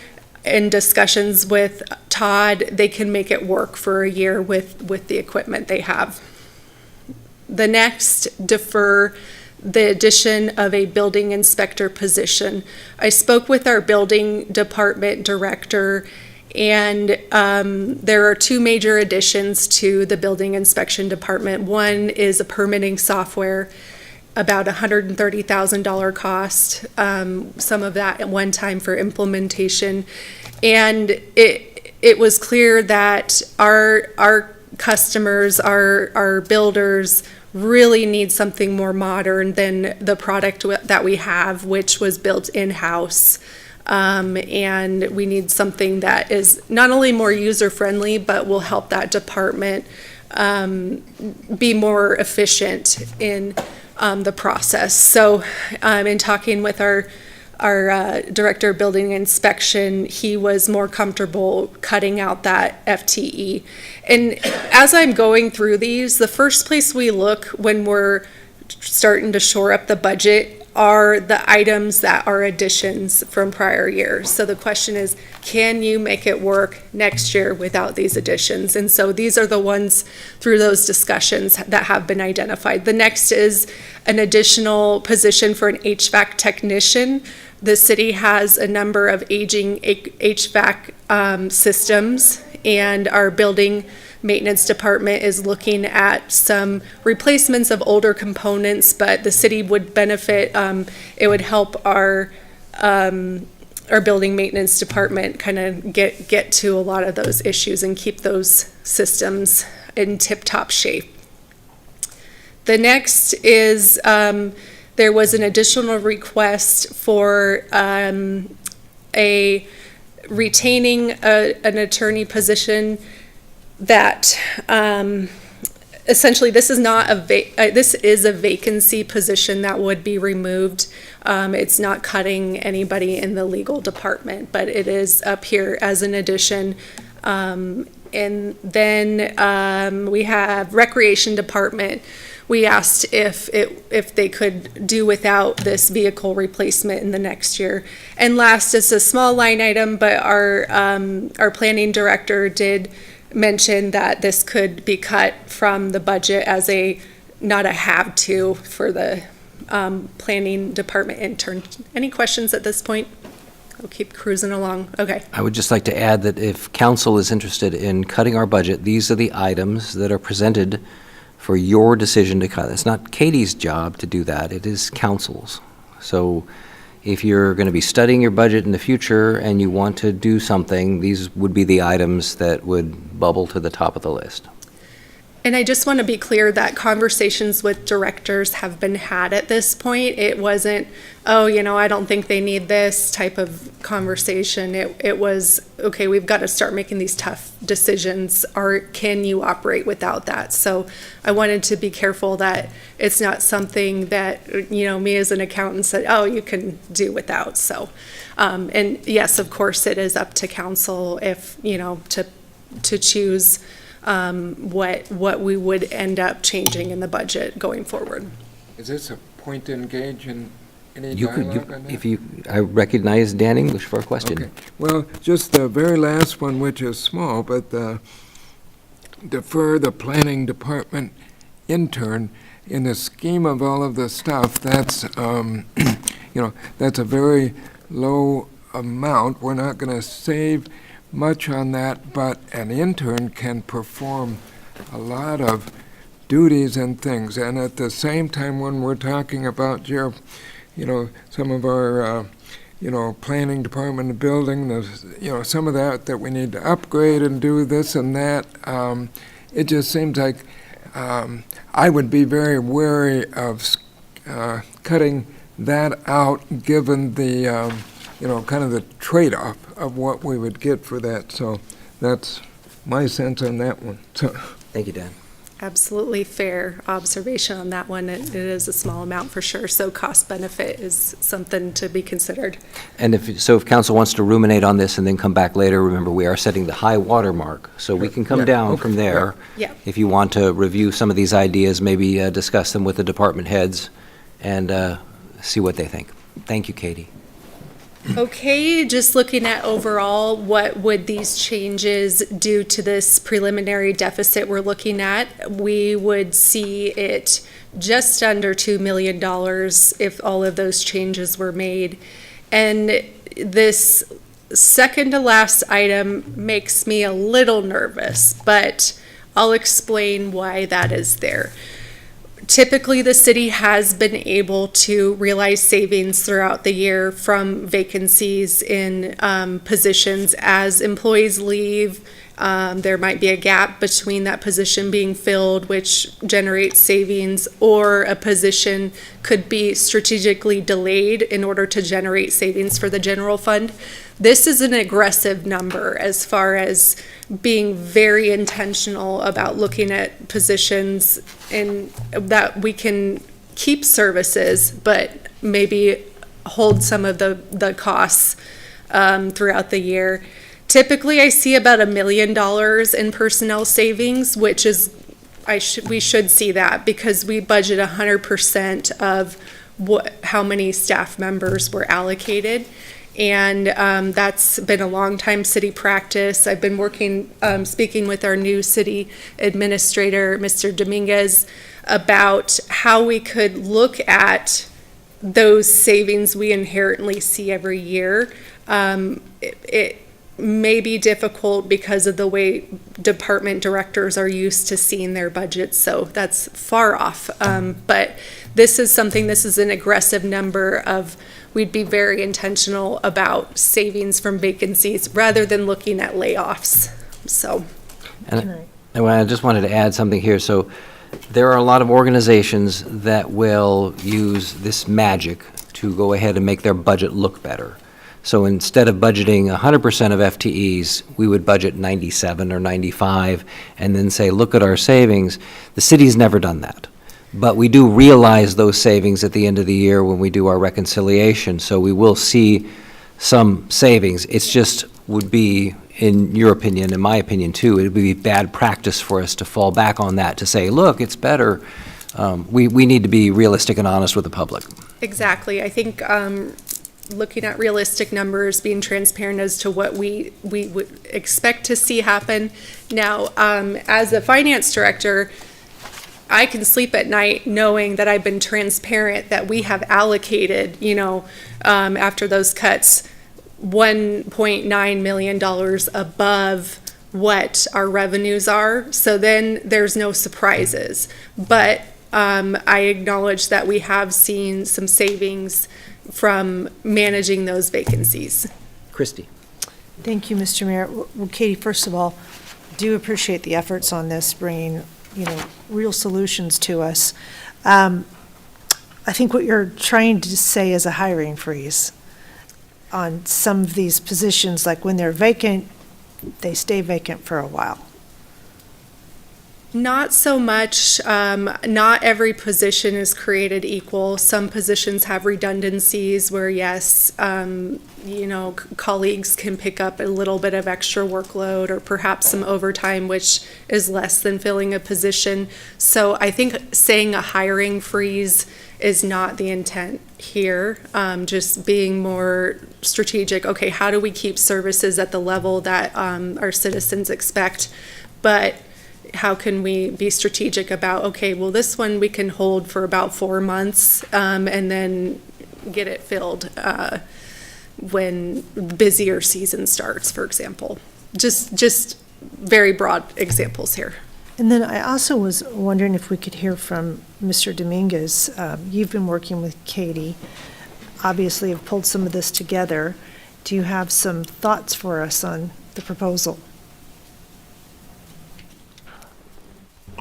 in discussions with Todd, they can make it work for a year with the equipment they have. The next, defer the addition of a building inspector position. I spoke with our building department director, and there are 2 major additions to the building inspection department. One is a permitting software, about $130,000 cost, some of that at one time for implementation. And it was clear that our customers, our builders, really need something more modern than the product that we have, which was built in-house. And we need something that is not only more user-friendly, but will help that department be more efficient in the process. So in talking with our director of building inspection, he was more comfortable cutting out that FTE. And as I'm going through these, the first place we look when we're starting to shore up the budget are the items that are additions from prior years. So the question is, can you make it work next year without these additions? And so these are the ones through those discussions that have been identified. The next is an additional position for an HVAC technician. The city has a number of aging HVAC systems, and our building maintenance department is looking at some replacements of older components, but the city would benefit. It would help our building maintenance department kind of get to a lot of those issues and keep those systems in tip-top shape. The next is there was an additional request for retaining an attorney position that essentially this is not this is a vacancy position that would be removed. It's not cutting anybody in the legal department, but it is up here as an addition. And then we have recreation department. we asked if they could do without this vehicle replacement in the next year. And last, it's a small line item, but our planning director did mention that this could be cut from the budget as not a have to for the planning department intern. Any questions at this point? We'll keep cruising along. Okay. I would just like to add that if council is interested in cutting our budget, these are the items that are presented for your decision to cut. It's not Katie's job to do that, it is council's. So if you're going to be studying your budget in the future and you want to do something, these would be the items that would bubble to the top of the list. And I just want to be clear that conversations with directors have been had at this point. It wasn't, oh, I don't think they need this type of conversation. It was, okay, we've got to start making these tough decisions, or can you operate without that? So I wanted to be careful that it's not something that, me as an accountant said, oh, you can do without. So, and yes, of course, it is up to council if, to choose what we would end up changing in the budget going forward. Is this a point to engage in any dialogue on that? I recognize Dan English for a question. Okay. Well, just the very last one, which is small, but defer the planning department intern in the scheme of all of the stuff. That's that's a very low amount. We're not going to save much on that, but an intern can perform a lot of duties and things. And at the same time, when we're talking about some of our planning department building, some of that we need to upgrade and do this and that, it just seems like I would be very wary of cutting that out, given the kind of the trade-off of what we would get for that. So that's my sense on that one. So. Thank you, Dan. Absolutely fair observation on that one. It is a small amount for sure, so cost benefit is something to be considered. And if council wants to ruminate on this and then come back later, remember we are setting the high water mark, so we can come down from there. Yeah. If you want to review some of these ideas, maybe discuss them with the department heads and see what they think. Thank you, Katie. Okay, just looking at overall, what would these changes do to this preliminary deficit we're looking at? We would see it just under $2 million if all of those changes were made. And this second to last item makes me a little nervous, but I'll explain why that is there. Typically, the city has been able to realize savings throughout the year from vacancies in positions as employees leave. There might be a gap between that position being filled, which generates savings, or a position could be strategically delayed in order to generate savings for the general fund. This is an aggressive number as far as being very intentional about looking at positions and that we can keep services, but maybe hold some of the costs throughout the year. Typically, I see about $1 million in personnel savings, which is, we should see that because we budget 100% of how many staff members were allocated. And that's been a long time city practice. I've been working, speaking with our new city administrator, Mr. Dominguez, about how we could look at those savings we inherently see every year. It may be difficult because of the way department directors are used to seeing their budgets, so that's far off. But this is an aggressive number of, we'd be very intentional about savings from vacancies rather than looking at layoffs, so. And I just wanted to add something here. So there are a lot of organizations that will use this magic to go ahead and make their budget look better. So instead of budgeting 100% of FTEs, we would budget 97 or 95 and then say, look at our savings. The city's never done that. But we do realize those savings at the end of the year when we do our reconciliation. So we will see some savings. It's just would be, in your opinion, in my opinion too, it would be bad practice for us to fall back on that to say, look, it's better. we need to be realistic and honest with the public. Exactly. I think looking at realistic numbers, being transparent as to what we would expect to see happen. Now, as a finance director, I can sleep at night knowing that I've been transparent, that we have allocated, after those cuts, $1.9 million above what our revenues are. So then there's no surprises. But I acknowledge that we have seen some savings from managing those vacancies. Christie. Thank you, Mr. Mayor. Well, Katie, first of all, do appreciate the efforts on this, bringing, real solutions to us. I think what you're trying to say is a hiring freeze on some of these positions, like when they're vacant, they stay vacant for a while. Not so much. Not every position is created equal. Some positions have redundancies where, yes, colleagues can pick up a little bit of extra workload or perhaps some overtime, which is less than filling a position. So I think saying a hiring freeze is not the intent here. Just being more strategic. Okay, how do we keep services at the level that our citizens expect? But how can we be strategic about, okay, well, this one we can hold for about 4 months and then get it filled when busier season starts, for example. Just very broad examples here. And then I also was wondering if we could hear from Mr. Dominguez. You've been working with Katie, obviously have pulled some of this together. Do you have some thoughts for us on the proposal?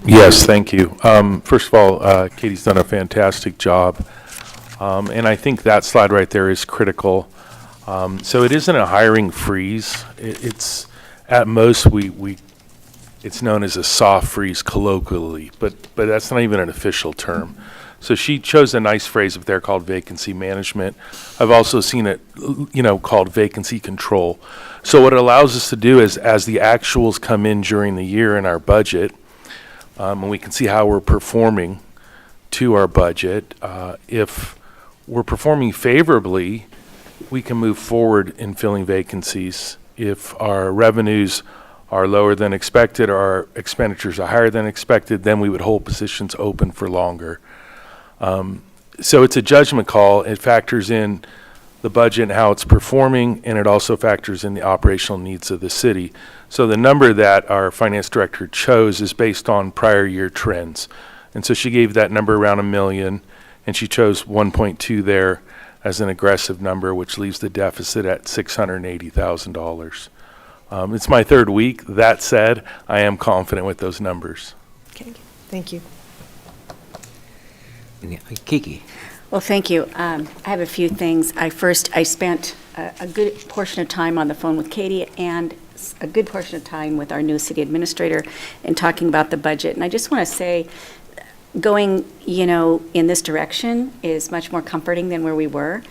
Yes, thank you. First of all, Katie's done a fantastic job, and I think that slide right there is critical. So it isn't a hiring freeze. It's at most it's known as a soft freeze colloquially, but that's not even an official term. So she chose a nice phrase up there called vacancy management. I've also seen it, called vacancy control. So what it allows us to do is, as the actuals come in during the year in our budget, and we can see how we're performing to our budget. If we're performing favorably, we can move forward in filling vacancies. If our revenues are lower than expected or our expenditures are higher than expected, then we would hold positions open for longer. So it's a judgment call. It factors in the budget and how it's performing, and it also factors in the operational needs of the city. So the number that our finance director chose is based on prior year trends. And so she gave that number around $1 million, and she chose 1.2 there as an aggressive number, which leaves the deficit at $680,000. It's my third week. That said, I am confident with those numbers. Okay, thank you. Kiki. Well, thank you. I have a few things. I spent a good portion of time on the phone with Katie and a good portion of time with our new city administrator and talking about the budget. And I just want to say, going, in this direction is much more comforting than where we were.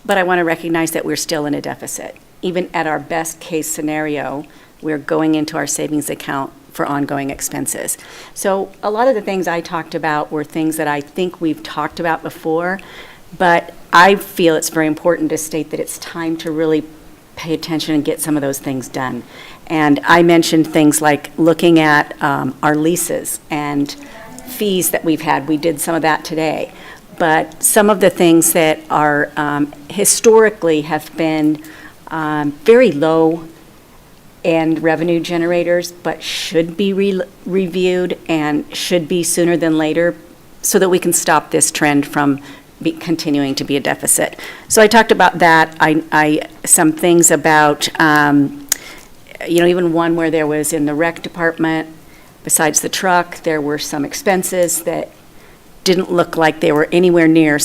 But I want to recognize that we're still in a deficit. Even at our best case scenario, we're going into our savings account for ongoing expenses. So a lot of the things I talked about were things that I think we've talked about before, but I feel it's very important to state that it's time to really pay attention and get some of those things done. And I mentioned things like looking at our leases and fees that we've had. We did some of that today. But some of the things that are historically have been very low and revenue generators, but should be reviewed and should be sooner than later so that we can stop this trend from continuing to be a deficit. So I talked about that. Some things about, even one where there was in the rec department, besides the truck, there were some expenses that didn't look like they were anywhere near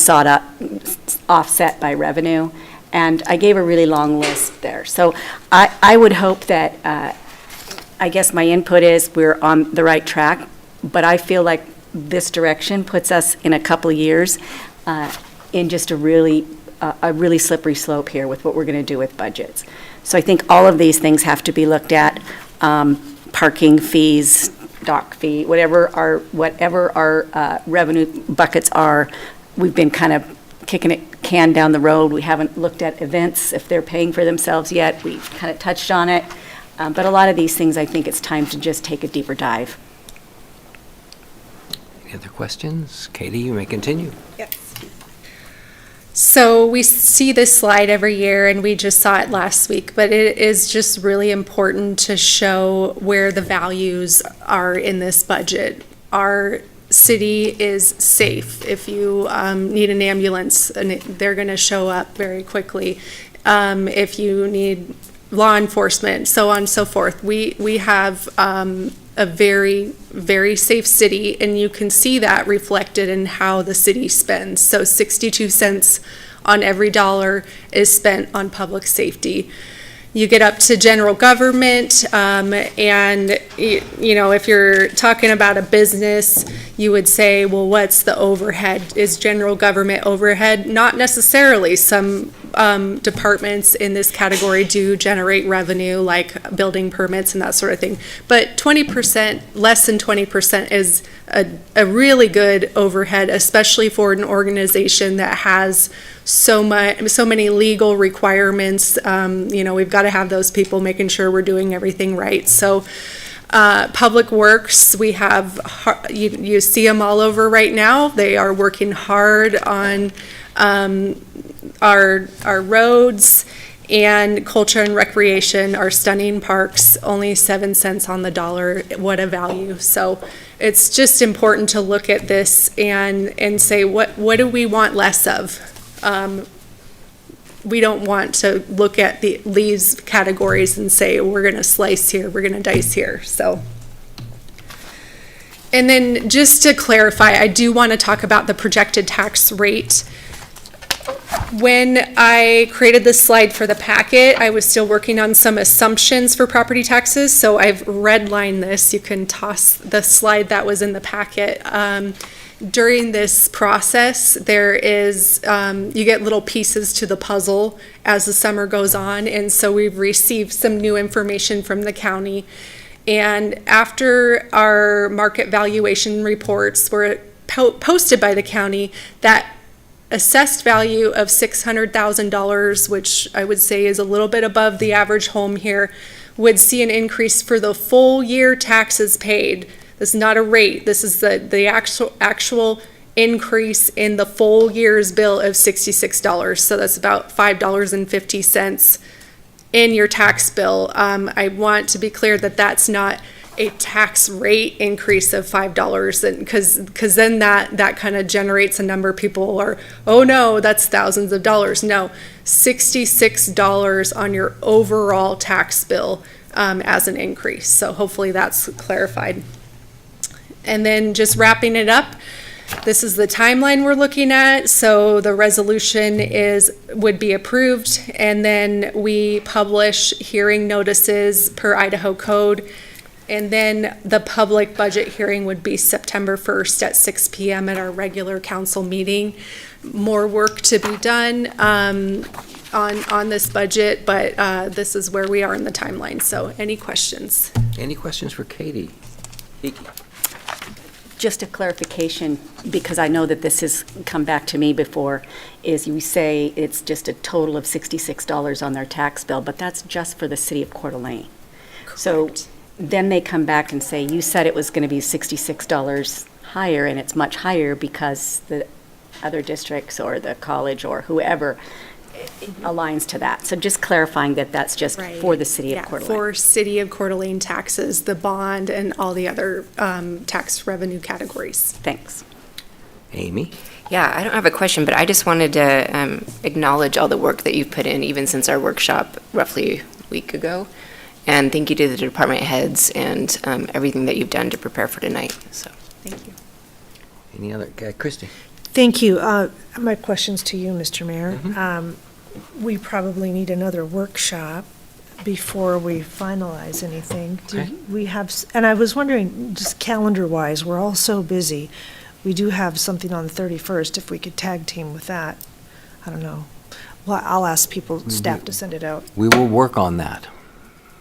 offset by revenue. And I gave a really long list there. So I would hope that, I guess my input is we're on the right track, but I feel like this direction puts us in a couple of years in just a really slippery slope here with what we're going to do with budgets. So I think all of these things have to be looked at, parking fees, dock fee, whatever our revenue buckets are, we've been kind of kicking it can down the road. We haven't looked at events, if they're paying for themselves yet. We've kind of touched on it. But a lot of these things, I think it's time to just take a deeper dive. Any other questions? Katie, you may continue. Yes. So we see this slide every year, and we just saw it last week, but it is just really important to show where the values are in this budget. Our city is safe. If you need an ambulance, and they're going to show up very quickly. If you need law enforcement, so on and so forth. We have a very, very safe city, and you can see that reflected in how the city spends. So 62 cents on every dollar is spent on public safety. You get up to general government, and you know, if you're talking about a business, you would say, well, what's the overhead? Is general government overhead? Not necessarily. Some departments in this category do generate revenue, like building permits and that sort of thing. But 20%, less than 20% is a really good overhead, especially for an organization that has so many legal requirements. You know, we've got to have those people making sure we're doing everything right. So Public Works, we have, you see them all over right now. They are working hard on our roads, and culture and recreation, our stunning parks, only 7 cents on the dollar. What a value. So it's just important to look at this and say, what do we want less of? We don't want to look at these categories and say, we're going to slice here, we're going to dice here. So, and then just to clarify, I do want to talk about the projected tax rate. When I created this slide for the packet, I was still working on some assumptions for property taxes, so I've redlined this. You can toss the slide that was in the packet. During this process, there is, you get little pieces to the puzzle as the summer goes on, and so we've received some new information from the county. And after our market valuation reports were posted by the county, that assessed value of $600,000, which I would say is a little bit above the average home here, would see an increase for the full year taxes paid. This is not a rate. This is the actual increase in the full year's bill of $66. So that's about $5.50 in your tax bill. I want to be clear that that's not a tax rate increase of $5, because then that kind of generates a number of people are, oh no, that's thousands of dollars. No, $66 on your overall tax bill as an increase. So hopefully that's clarified. And then just wrapping it up, this is the timeline we're looking at. So the resolution would be approved, and then we publish hearing notices per Idaho code. And then the public budget hearing would be September 1st at 6 p.m. at our regular council meeting. More work to be done on this budget, but this is where we are in the timeline. So any questions? Any questions for Katie? Just a clarification, because I know that this has come back to me before, is you say it's just a total of $66 on their tax bill, but that's just for the city of Coeur d'Alene. So then they come back and say, you said it was going to be $66 higher, and it's much higher because the other districts or the college or whoever aligns to that. So just clarifying that that's just for the city of Coeur d'Alene. For city of Coeur d'Alene taxes, the bond, and all the other tax revenue categories. Thanks. Amy? Yeah, I don't have a question, but I just wanted to acknowledge all the work that you've put in, even since our workshop roughly a week ago. And thank you to the department heads and everything that you've done to prepare for tonight. So, thank you. Any other? Christie? Thank you. My question's to you, Mr. Mayor. Mm-hmm. We probably need another workshop before we finalize anything. Okay. We have, and I was wondering, just calendar-wise, we're all so busy. We do have something on the 31st, if we could tag team with that. I don't know. Well, I'll ask people, staff to send it out. We will work on that.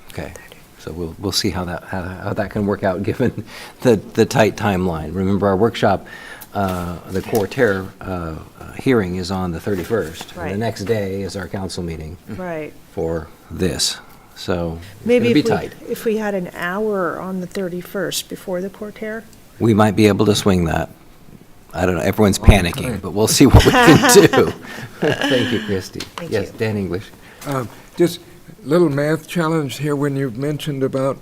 Okay. So we'll see how that can work out, given the tight timeline. Remember, our workshop, the Coeur hearing is on the 31st. And Right. the next day is our council meeting Right. for this. So it's Maybe going to be if tight. if we had an hour on the 31st before the Coeur. We might be able to swing that. I don't know, everyone's panicking, but we'll see what we can do. Thank you, Christie. Thank Yes, you. Dan English. Just a little math challenge here when you've mentioned about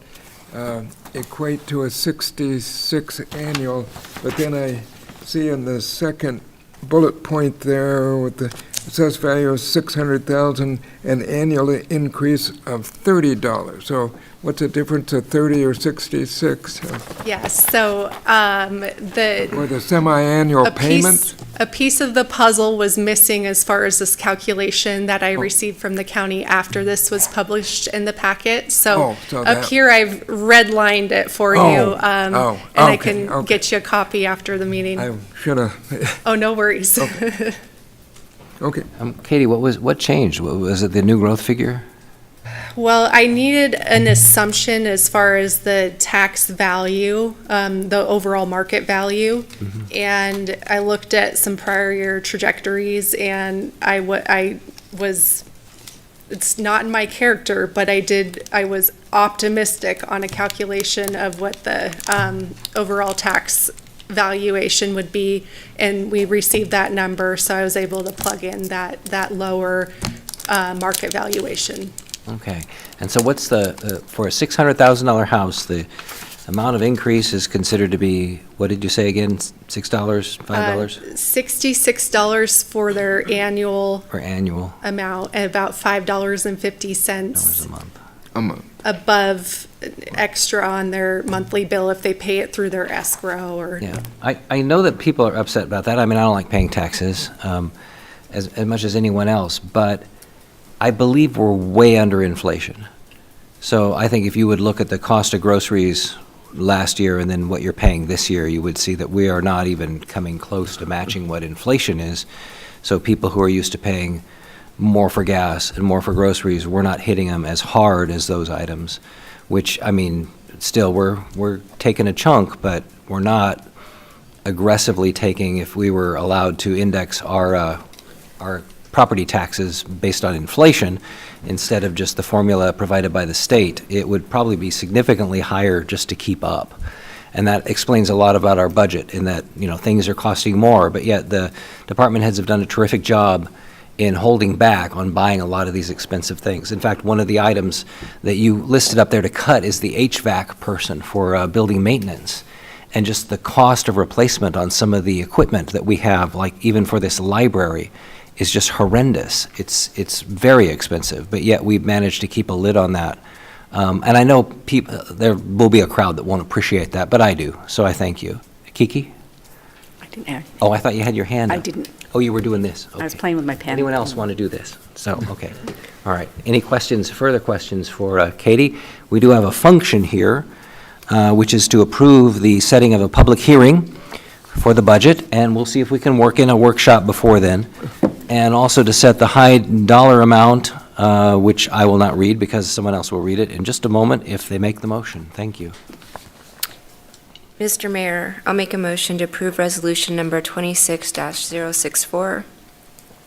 equate to a 66 annual, but then I see in the second bullet point there with the assessed value of $600,000, an annual increase of $30. So what's the difference of 30 or 66? Yes, so Or the semi-annual payments? A piece of the puzzle was missing as far as this calculation that I received from the county after this was published in the packet. So so up that- here, I've redlined it for you. And I can get you a copy after the meeting. I should have, Oh, no worries. okay. Katie, what changed? Was it the new growth figure? Well, I needed an assumption as far as the tax value, the overall market value. And I looked at some prior year trajectories, and I was, it's not in my character, but I was optimistic on a calculation of what the overall tax valuation would be, and we received that number, so I was able to plug in that lower market valuation. Okay, and so what's for a $600,000 house, the amount of increase is considered to be, what did you say again, $6, $5? $66 for their annual Or annual, amount, and about dollars $5.50 a month? A month. above extra on their monthly bill if they pay it through their escrow or. Yeah, I know that people are upset about that. I mean, I don't like paying taxes as much as anyone else, but I believe we're way under inflation. So I think if you would look at the cost of groceries last year and then what you're paying this year, you would see that we are not even coming close to matching what inflation is. So people who are used to paying more for gas and more for groceries, we're not hitting them as hard as those items, which, I mean, still, we're taking a chunk, but we're not aggressively taking, if we were allowed to index our property taxes based on inflation instead of just the formula provided by the state, it would probably be significantly higher just to keep up. And that explains a lot about our budget, in that, things are costing more, but yet the department heads have done a terrific job in holding back on buying a lot of these expensive things. In fact, one of the items that you listed up there to cut is the HVAC person for building maintenance. And just the cost of replacement on some of the equipment that we have, like even for this library, is just horrendous. It's very expensive, but yet we've managed to keep a lid on that. And I know there will be a crowd that won't appreciate that, but I do, so I thank you. Kiki? I didn't have, Oh, I thought you had your hand up. I didn't. Oh, you were doing this? I was Okay. playing with my pen. Anyone else want to do this? So, okay. All right. Any further questions for Katie? We do have a function here, which is to approve the setting of a public hearing for the budget, and we'll see if we can work in a workshop before then. And also to set the high dollar amount, which I will not read because someone else will read it in just a moment if they make the motion. Thank you. Mr. Mayor, I'll make a motion to approve resolution number 26-064,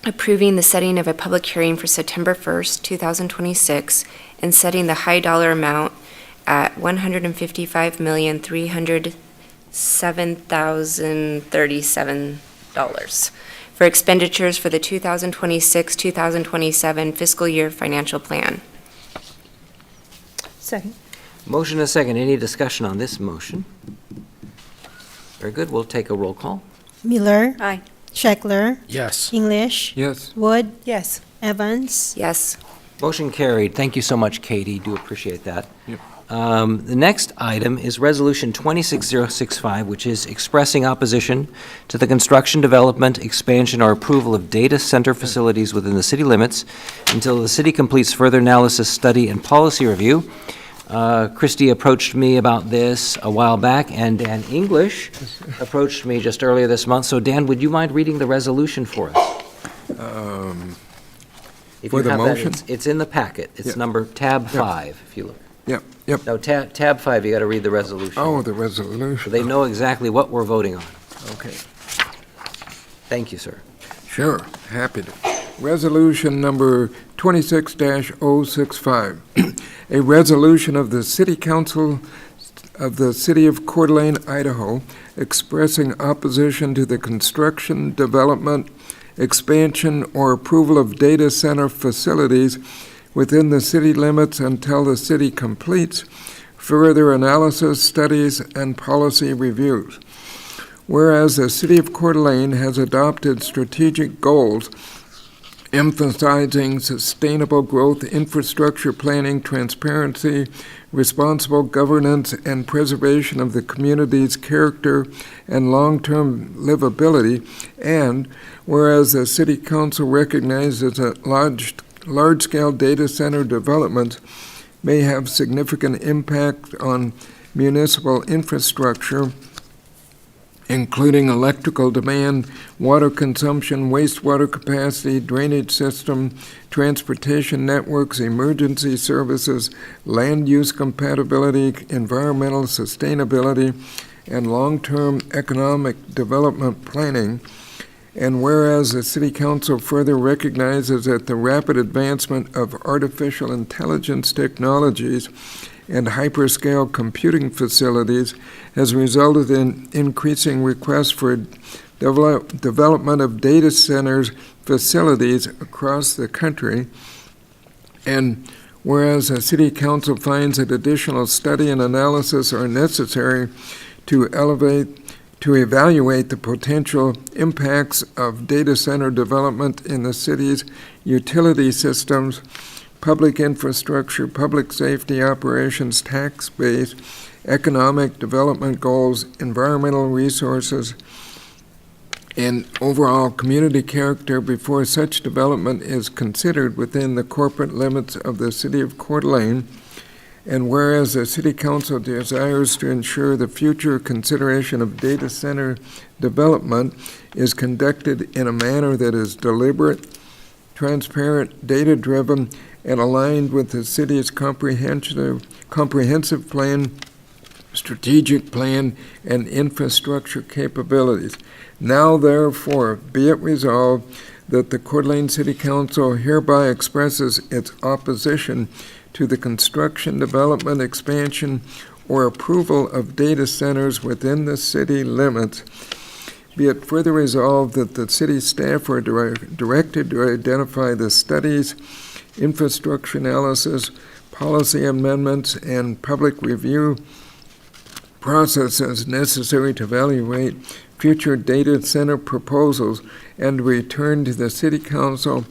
approving the setting of a public hearing for September 1st, 2026, and setting the high dollar amount at $155,307,037 for expenditures for the 2026-2027 fiscal year financial plan. Second. Motion and a second. Any discussion on this motion? Very good. We'll take a roll call. Miller, Aye. Scheckler, Yes. English, Yes. Wood, Yes. Evans. Yes. Motion carried. Thank you so much, Katie. Do appreciate that. Yep. The next item is Resolution 26065, which is expressing opposition to the construction, development, expansion, or approval of data center facilities within the city limits until the city completes further analysis, study, and policy review. Christie approached me about this a while back, and Dan English approached me just earlier this month. So, Dan, would you mind reading the resolution for us? If For you the have that, motion? it's in the packet. It's Yeah. number tab Yeah. 5, if you look. Yep. No, tab 5, you got to read the resolution. Oh, the So resolution. they know exactly what we're voting on. Okay. Thank you, sir. Sure, happy to. Resolution number 26-065, a resolution of the City Council of the City of Coeur d'Alene, Idaho, expressing opposition to the construction, development, expansion, or approval of data center facilities within the city limits until the city completes further analysis, studies, and policy reviews. Whereas the City of Coeur d'Alene has adopted strategic goals emphasizing sustainable growth, infrastructure planning, transparency, responsible governance, and preservation of the community's character and long-term livability, and whereas the City Council recognizes that large-scale data center developments may have significant impact on municipal infrastructure, including electrical demand, water consumption, wastewater capacity, drainage system, transportation networks, emergency services, land use compatibility, environmental sustainability, and long-term economic development planning. And whereas the City Council further recognizes that the rapid advancement of artificial intelligence technologies and hyperscale computing facilities has resulted in increasing requests for development of data centers facilities across the country. And whereas the City Council finds that additional study and analysis are necessary to evaluate the potential impacts of data center development in the city's utility systems, public infrastructure, public safety operations, tax base, economic development goals, environmental resources, and overall community character before such development is considered within the corporate limits of the City of Coeur d'Alene. And whereas the City Council desires to ensure the future consideration of data center development is conducted in a manner that is deliberate, transparent, data-driven, and aligned with the city's comprehensive plan, strategic plan, and infrastructure capabilities. Now, therefore, be it resolved that the Coeur d'Alene City Council hereby expresses its opposition to the construction, development, expansion, or approval of data centers within the city limits. Be it further resolved that the city staff are directed to identify the studies, infrastructure analysis, policy amendments, and public review processes necessary to evaluate future data center proposals and return to the City Council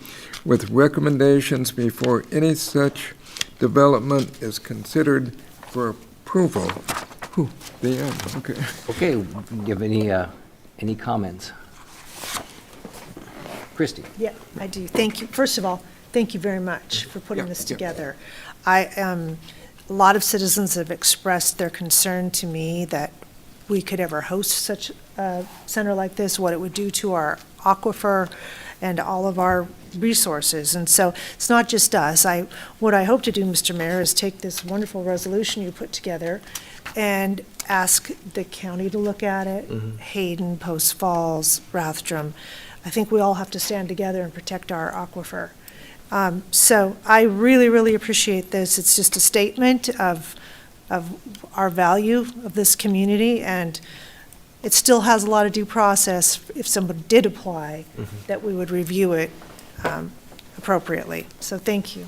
with recommendations before any such development is considered for approval. The end, okay. Okay, do you have any comments? Christie? Yeah, I do. Thank you. First of all, thank you very much for putting this together. A lot of citizens have expressed their concern to me that we could ever host such a center like this, what it would do to our aquifer and all of our resources. And so it's not just us. What I hope to do, Mr. Mayor, is take this wonderful resolution you put together and ask the county to look at it, Hayden, Post Falls, Rathdrum. I think we all have to stand together and protect our aquifer. So I really, really appreciate this. It's just a statement of our value of this community, and it still has a lot of due process if somebody did apply, that we would review it appropriately. So thank you.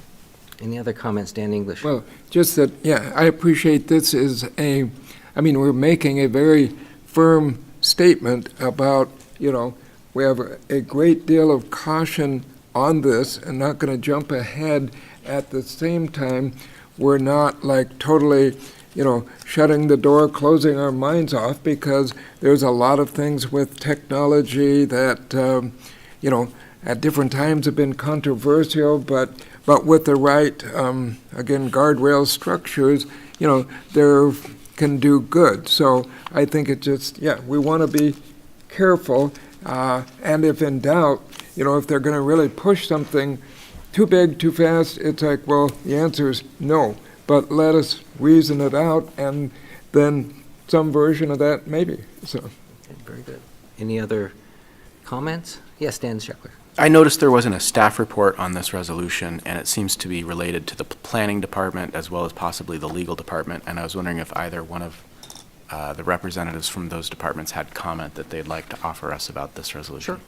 Any other comments, Dan English? Well, just that, yeah, I appreciate this is we're making a very firm statement about, we have a great deal of caution on this and not going to jump ahead. At the same time, we're not like totally, shutting the door, closing our minds off, because there's a lot of things with technology that, at different times have been controversial, but with the right, again, guardrail structures, they can do good. So I think it just, we want to be careful, and if in doubt, if they're going to really push something too big, too fast, it's like, well, the answer is no. but let us reason it out, and then some version of that maybe, so. Okay, very good. Any other comments? Yes, Dan Scheckler. I noticed there wasn't a staff report on this resolution, and it seems to be related to the planning department as well as possibly the legal department, and I was wondering if either one of the representatives from those departments had comment that they'd like to offer us about this resolution. Sure.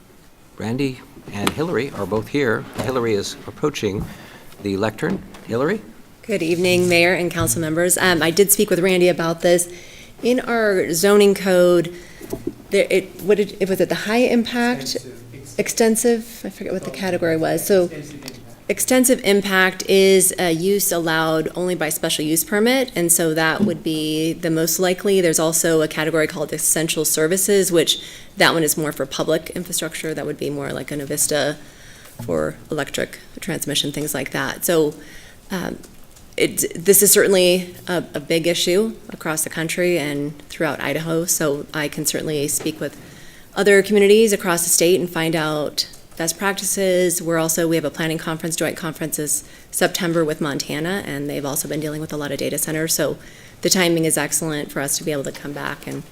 Randy and Hillary are both here. Hillary is approaching the lectern. Hillary? Good evening, Mayor and council members. I did speak with Randy about this. In our zoning code, was it the high impact? Extensive, I forget what the category was. So extensive impact is a use allowed only by special use permit, and so that would be the most likely. There's also a category called essential services, which that one is more for public infrastructure. That would be more like an Avista for electric transmission, things like that. So this is certainly a big issue across the country and throughout Idaho, so I can certainly speak with other communities across the state and find out best practices. We have a planning conference, joint conferences September with Montana, and they've also been dealing with a lot of data centers, so the timing is excellent for us to be able to come back and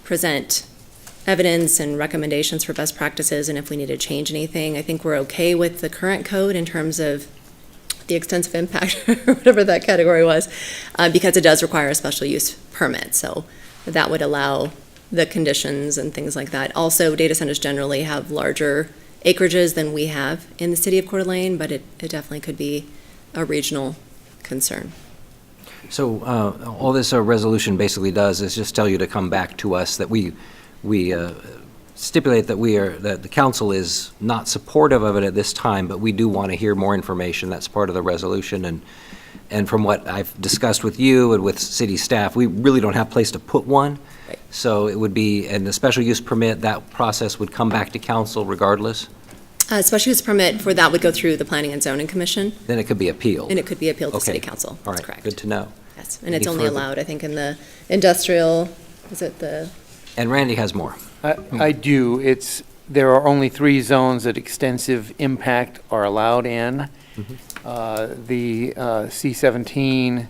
present evidence and recommendations for best practices, and if we need to change anything. I think we're okay with the current code in terms of the extensive impact, or whatever that category was, because it does require a special use permit, so that would allow the conditions and things like that. Also, data centers generally have larger acreages than we have in the city of Coeur d'Alene, but it definitely could be a regional concern. So all this resolution basically does is just tell you to come back to us, that we stipulate that the council is not supportive of it at this time, but we do want to hear more information. That's part of the resolution, and from what I've discussed with you and with city staff, we really don't have a place to put one. Right. So it would be, and the special use permit, that process would come back to council regardless? Special use permit for that would go through the Planning and Zoning Commission. Then it could be appealed? And it could be appealed to Okay. City Council. All That's right, correct. good to know. Yes, and it's Any only further- allowed, I think, in the industrial, is it the? And Randy has more. I do. There are only 3 zones that extensive impact are allowed in. The C-17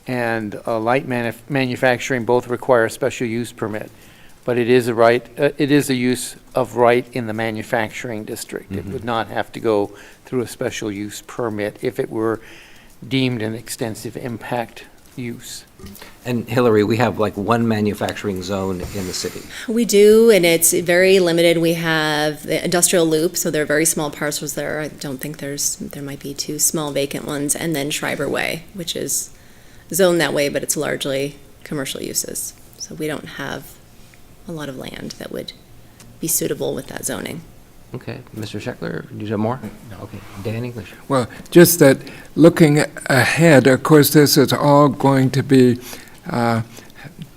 and light manufacturing both require a special use permit, but it is a use of right in the manufacturing district. It would not have to go through a special use permit if it were deemed an extensive impact use. And Hillary, we have like one manufacturing zone in the city. We do, and it's very limited. We have the industrial loop, so there are very small parcels there. I don't think there might be 2 small vacant ones, and then Schreiber Way, which is zoned that way, but it's largely commercial uses. So we don't have a lot of land that would be suitable with that zoning. Okay, Mr. Scheckler, do you have more? No. Okay, Dan English. Well, just that looking ahead, of course, this is all going to be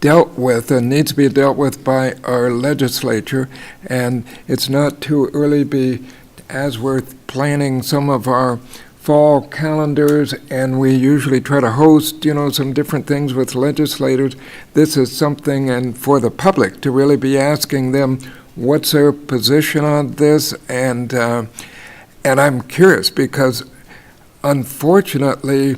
dealt with and needs to be dealt with by our legislature, and it's not too early as we're planning some of our fall calendars, and we usually try to host, some different things with legislators. This is something, and for the public to really be asking them what's their position on this, and I'm curious because unfortunately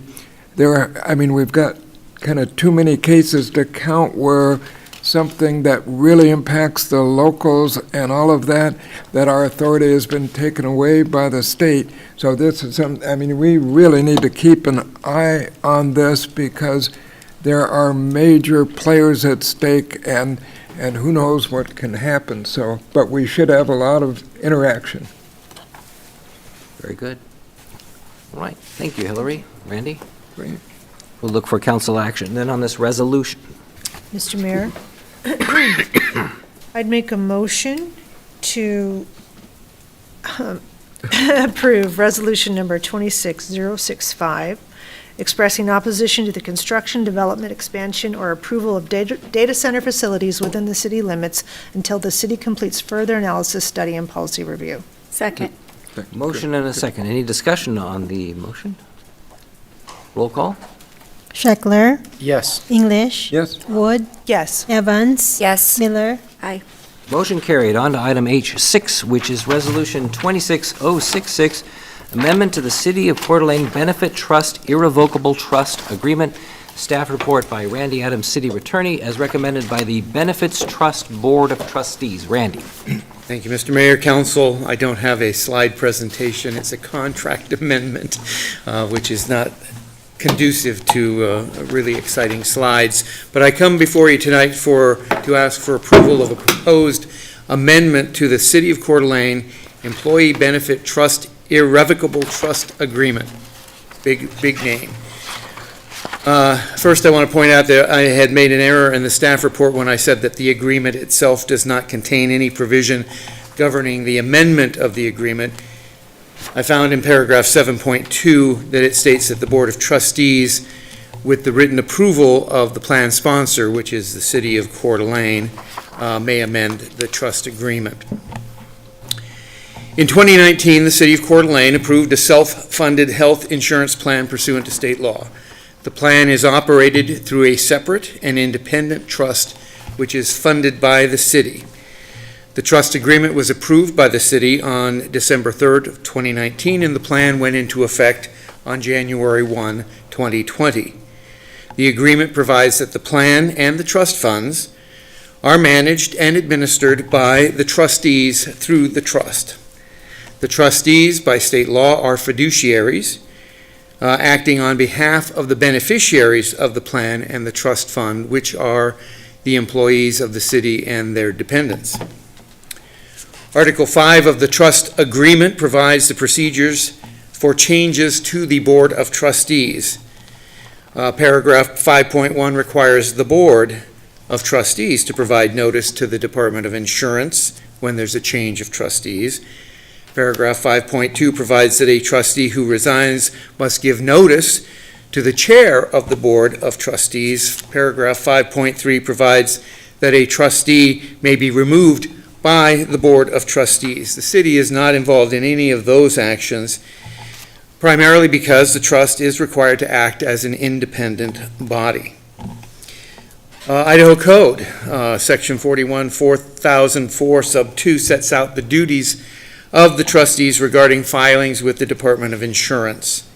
we've got kind of too many cases to count where something that really impacts the locals and all of that our authority has been taken away by the state. So this is we really need to keep an eye on this because there are major players at stake, and who knows what can happen. So, but we should have a lot of interaction. Very good. All right, thank you, Hillary. Randy? Great. We'll look for council action. Then on this resolution. Mr. Mayor, I'd make a motion to approve resolution number 26065, expressing opposition to the construction, development, expansion, or approval of data center facilities within the city limits until the city completes further analysis, study, and policy review. Second. Motion and a second. Any discussion on the motion? Roll call? Scheckler, Yes. English, Yes? Wood, Yes. Evans, Yes. Miller, Aye. Motion carried. On to item H6, which is Resolution 26066, amendment to the City of Coeur d'Alene Benefit Trust Irrevocable Trust Agreement. Staff report by Randy Adams, City Attorney, as recommended by the Benefits Trust Board of Trustees. Randy. Thank you, Mr. Mayor, Council. I don't have a slide presentation. It's a contract amendment, which is not conducive to really exciting slides. But I come before you tonight to ask for approval of a proposed amendment to the City of Coeur d'Alene Employee Benefit Trust Irrevocable Trust Agreement. Big name. First, I want to point out that I had made an error in the staff report when I said that the agreement itself does not contain any provision governing the amendment of the agreement. I found in paragraph 7.2 that it states that the Board of Trustees, with the written approval of the plan sponsor, which is the City of Coeur d'Alene, may amend the trust agreement. In 2019, the City of Coeur d'Alene approved a self-funded health insurance plan pursuant to state law. The plan is operated through a separate and independent trust, which is funded by the city. The trust agreement was approved by the city on December 3rd, 2019, and the plan went into effect on January 1, 2020. The agreement provides that the plan and the trust funds are managed and administered by the trustees through the trust. The trustees, by state law, are fiduciaries, acting on behalf of the beneficiaries of the plan and the trust fund, which are the employees of the city and their dependents. Article 5 of the trust agreement provides the procedures for changes to the Board of Trustees. Paragraph 5.1 requires the Board of Trustees to provide notice to the Department of Insurance when there's a change of trustees. Paragraph 5.2 provides that a trustee who resigns must give notice to the chair of the Board of Trustees. Paragraph 5.3 provides that a trustee may be removed by the Board of Trustees. The city is not involved in any of those actions, primarily because the trust is required to act as an independent body. Idaho Code, Section 41, 4004, Sub 2, sets out the duties of the trustees regarding filings with the Department of Insurance.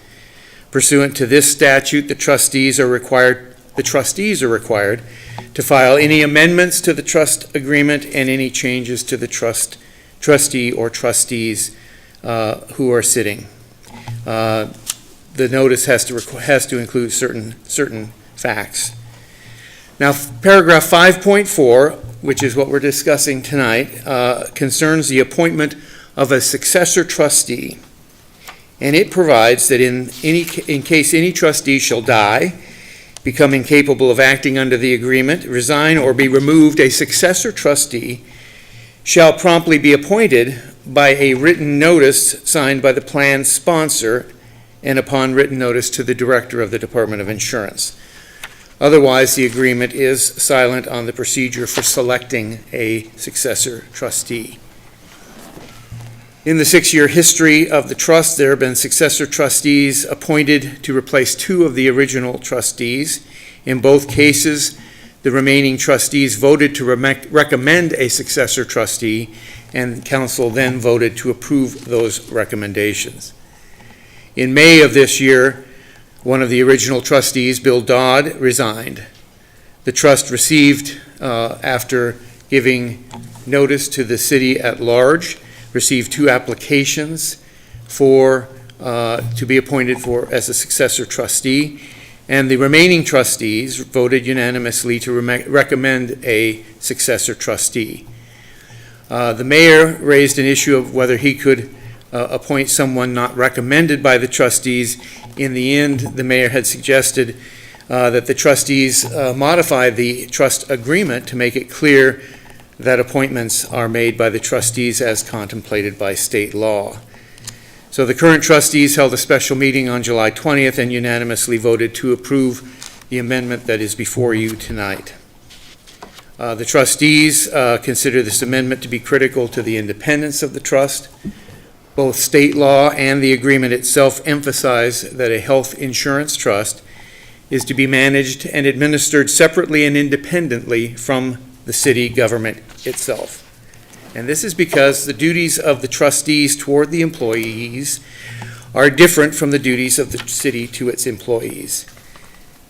Pursuant to this statute, the trustees are required to file any amendments to the trust agreement and any changes to the trustee or trustees who are sitting. The notice has to include certain facts. Now, paragraph 5.4, which is what we're discussing tonight, concerns the appointment of a successor trustee, and it provides that in case any trustee shall die, become incapable of acting under the agreement, resign, or be removed, a successor trustee shall promptly be appointed by a written notice signed by the plan sponsor and upon written notice to the Director of the Department of Insurance. Otherwise, the agreement is silent on the procedure for selecting a successor trustee. In the 6-year history of the trust, there have been successor trustees appointed to replace 2 of the original trustees. In both cases, the remaining trustees voted to recommend a successor trustee, and council then voted to approve those recommendations. In May of this year, one of the original trustees, Bill Dodd, resigned. The trust received, after giving notice to the city at large, received 2 applications to be appointed as a successor trustee, and the remaining trustees voted unanimously to recommend a successor trustee. The mayor raised an issue of whether he could appoint someone not recommended by the trustees. In the end, the mayor had suggested that the trustees modify the trust agreement to make it clear that appointments are made by the trustees as contemplated by state law. So the current trustees held a special meeting on July 20th and unanimously voted to approve the amendment that is before you tonight. The trustees consider this amendment to be critical to the independence of the trust. Both state law and the agreement itself emphasize that a health insurance trust is to be managed and administered separately and independently from the city government itself. And this is because the duties of the trustees toward the employees are different from the duties of the city to its employees.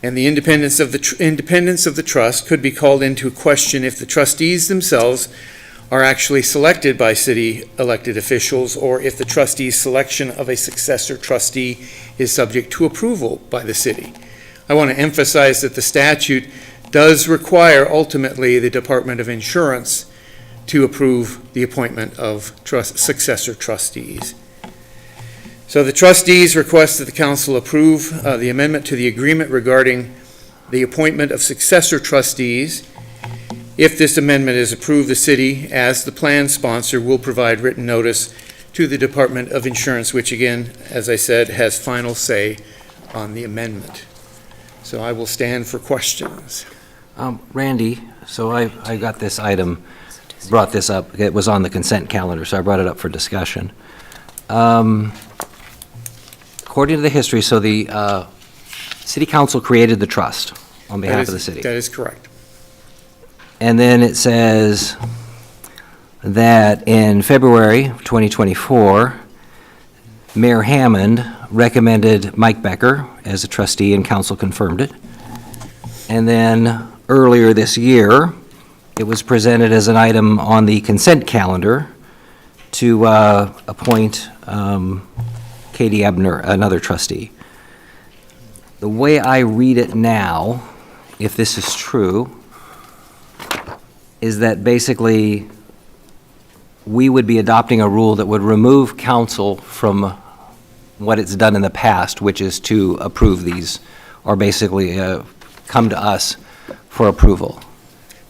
And the independence of the trust could be called into question if the trustees themselves are actually selected by city elected officials, or if the trustees' selection of a successor trustee is subject to approval by the city. I want to emphasize that the statute does require ultimately the Department of Insurance to approve the appointment of successor trustees. So the trustees request that the council approve the amendment to the agreement regarding the appointment of successor trustees. If this amendment is approved, the city, as the plan sponsor, will provide written notice to the Department of Insurance, which again, as I said, has final say on the amendment. So I will stand for questions. Randy, so I got this item, brought this up, it was on the consent calendar, so I brought it up for discussion. According to the history, so the city council created the trust on behalf of the city. That is correct. And then it says that in February 2024, Mayor Hammond recommended Mike Becker as a trustee, and council confirmed it. And then earlier this year, it was presented as an item on the consent calendar to appoint Katie Ebner, another trustee. The way I read it now, if this is true, is that basically we would be adopting a rule that would remove council from what it's done in the past, which is to approve these, or basically come to us for approval.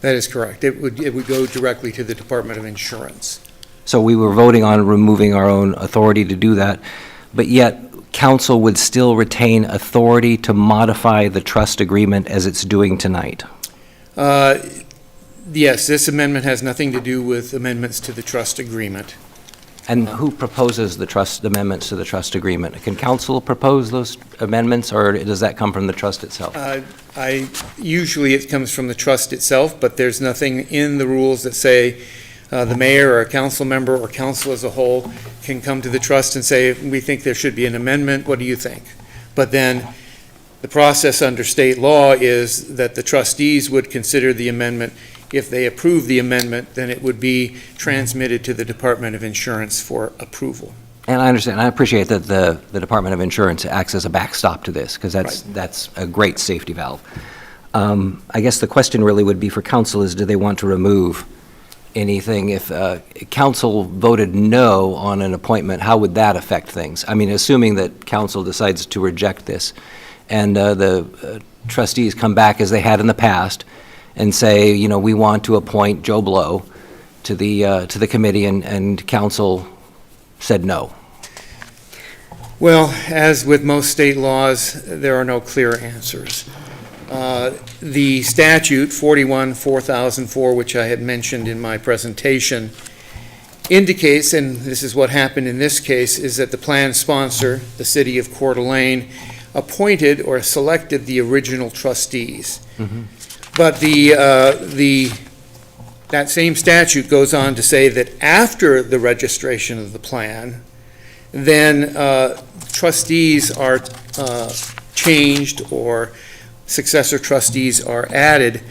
That is correct. It would go directly to the Department of Insurance. So we were voting on removing our own authority to do that, but yet council would still retain authority to modify the trust agreement as it's doing tonight. Yes, this amendment has nothing to do with amendments to the trust agreement. And who proposes the trust amendments to the trust agreement? Can council propose those amendments, or does that come from the trust itself? Usually it comes from the trust itself, but there's nothing in the rules that say the mayor or a council member or council as a whole can come to the trust and say, we think there should be an amendment, what do you think? But then the process under state law is that the trustees would consider the amendment. If they approve the amendment, then it would be transmitted to the Department of Insurance for approval. And I understand, I appreciate that the Department of Insurance acts as a backstop to this, because that's a great safety valve. I guess the question really would be for council is, do they want to remove anything? If council voted no on an appointment, how would that affect things? I mean, assuming that council decides to reject this, and the trustees come back as they had in the past, and say, you know, we want to appoint Joe Blow to the committee, and council said no. Well, as with most state laws, there are no clear answers. The statute 41-4004, which I had mentioned in my presentation, indicates, and this is what happened in this case, is that the plan sponsor, the City of Coeur d'Alene, appointed or selected the original trustees. Mm-hmm. But that same statute goes on to say that after the registration of the plan, then trustees are changed or successor trustees are added,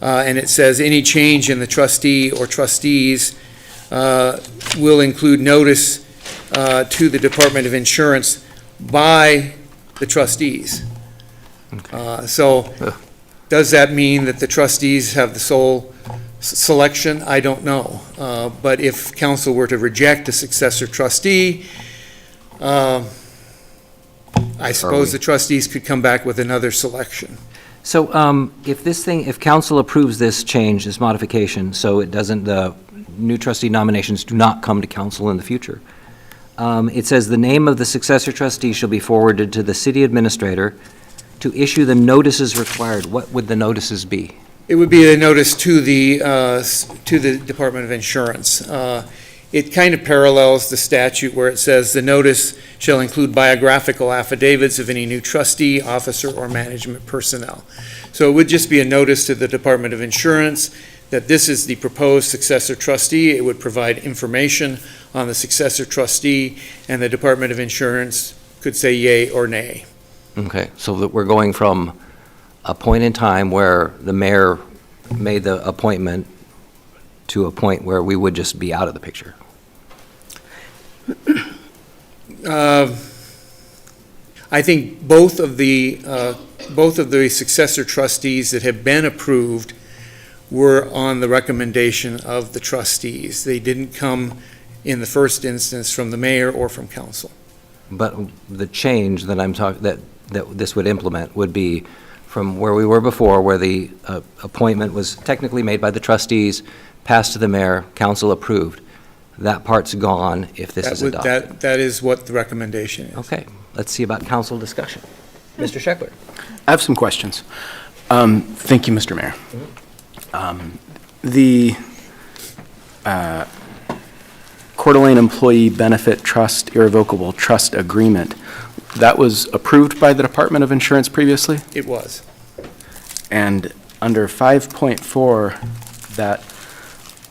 and it says any change in the trustee or trustees will include notice to the Department of Insurance by the trustees. Does that mean that the trustees have the sole selection? I don't know. But if council were to reject a successor trustee, I suppose the trustees could come back with another selection. So if council approves this change, this modification, so it doesn't, the new trustee nominations do not come to council in the future. It says the name of the successor trustee shall be forwarded to the city administrator to issue the notices required. What would the notices be? It would be a notice to the Department of Insurance. It kind of parallels the statute where it says the notice shall include biographical affidavits of any new trustee, officer, or management personnel. So it would just be a notice to the Department of Insurance that this is the proposed successor trustee. It would provide information on the successor trustee, and the Department of Insurance could say yay or nay. Okay, so that we're going from a point in time where the mayor made the appointment to a point where we would just be out of the picture. I think both of the successor trustees that have been approved were on the recommendation of the trustees. They didn't come in the first instance from the mayor or from council. But the change that I'm talking, that this would implement would be from where we were before, where the appointment was technically made by the trustees, passed to the mayor, council approved. That part's gone if this is adopted. That is what the recommendation is. Okay, let's see about council discussion. Mr. Scheckler. I have some questions. Thank you, Mr. Mayor. The Coeur d'Alene Employee Benefit Trust Irrevocable Trust Agreement, that was approved by the Department of Insurance previously? It was. And under 5.4,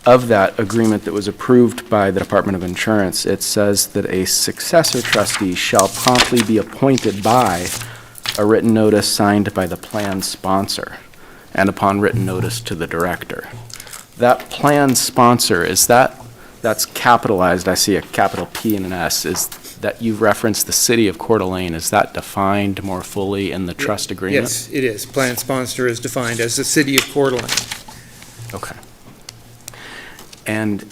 of that agreement that was approved by the Department of Insurance, it says that a successor trustee shall promptly be appointed by a written notice signed by the plan sponsor and upon written notice to the director. That plan sponsor, that's capitalized, I see a capital P and an S, is that you've referenced the City of Coeur d'Alene. Is that defined more fully in the trust agreement? Yes, it is. Plan sponsor is defined as the City of Coeur d'Alene. Okay. And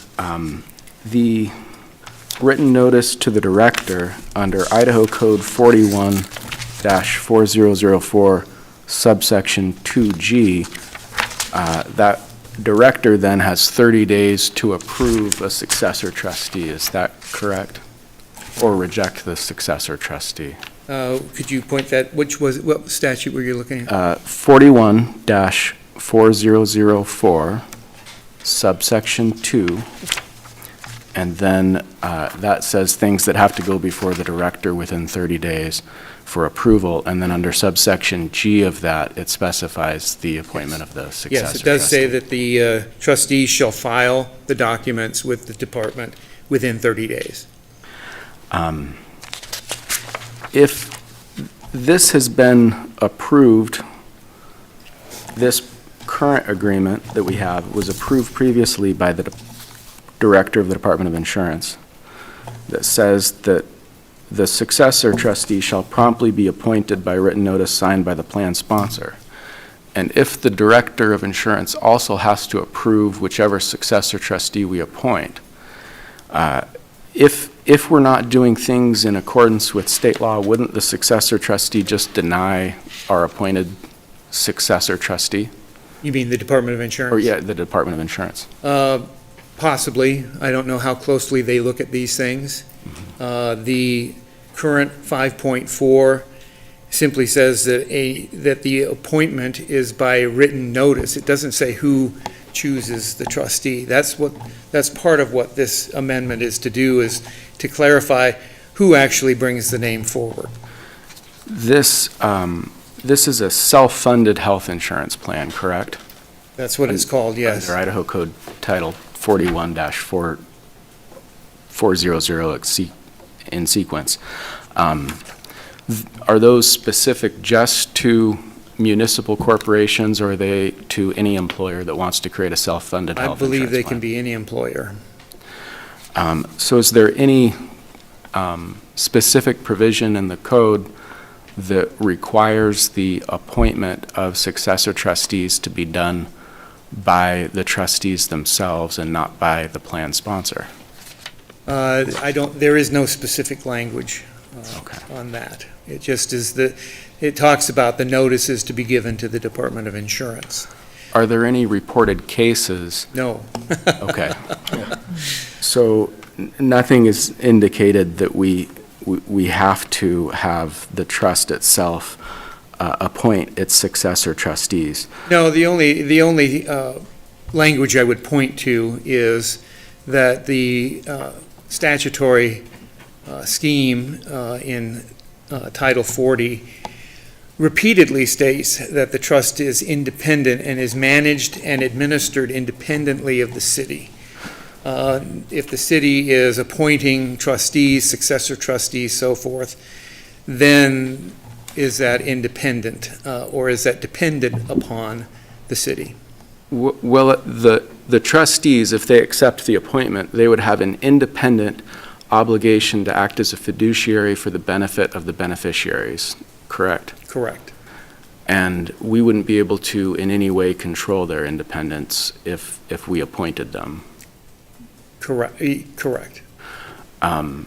the written notice to the director under Idaho Code 41-4004 subsection 2G, that director then has 30 days to approve a successor trustee. Is that correct? Or reject the successor trustee? Could you point that, what statute were you looking at? 41-4004 subsection 2, and then that says things that have to go before the director within 30 days for approval, and then under subsection G of that, it specifies the appointment of the successor Yes, it does trustee. say that the trustees shall file the documents with the department within 30 days. If this has been approved, this current agreement that we have was approved previously by the director of the Department of Insurance, that says that the successor trustee shall promptly be appointed by written notice signed by the plan sponsor. And if the director of insurance also has to approve whichever successor trustee we appoint, if we're not doing things in accordance with state law, wouldn't the successor trustee just deny our appointed successor trustee? You mean the Department of Insurance? Or, yeah, the Department of Insurance. Possibly. I don't know how closely they look at these things. The current 5.4 simply says that the appointment is by written notice. It doesn't say who chooses the trustee. That's part of what this amendment is to do, is to clarify who actually brings the name forward. This is a self-funded health insurance plan, correct? That's what it's called, yes. Under Idaho Code Title 41-400 in sequence. Are those specific just to municipal corporations, or are they to any employer that wants to create a self-funded health insurance plan? I believe they can be any employer. So is there any specific provision in the code that requires the appointment of successor trustees to be done by the trustees themselves and not by the plan sponsor? There is no specific language on that. It just is it talks about the notices to be given to the Department of Insurance. Are there any reported cases? No. Okay. So nothing is indicated that we have to have the trust itself appoint its successor trustees. No, the only language I would point to is that the statutory scheme in Title 40 repeatedly states that the trust is independent and is managed and administered independently of the city. If the city is appointing trustees, successor trustees, so forth, then is that independent, or is that dependent upon the city? Well, the trustees, if they accept the appointment, they would have an independent obligation to act as a fiduciary for the benefit of the beneficiaries, correct? Correct. And we wouldn't be able to in any way control their independence if we appointed them. Correct. I'm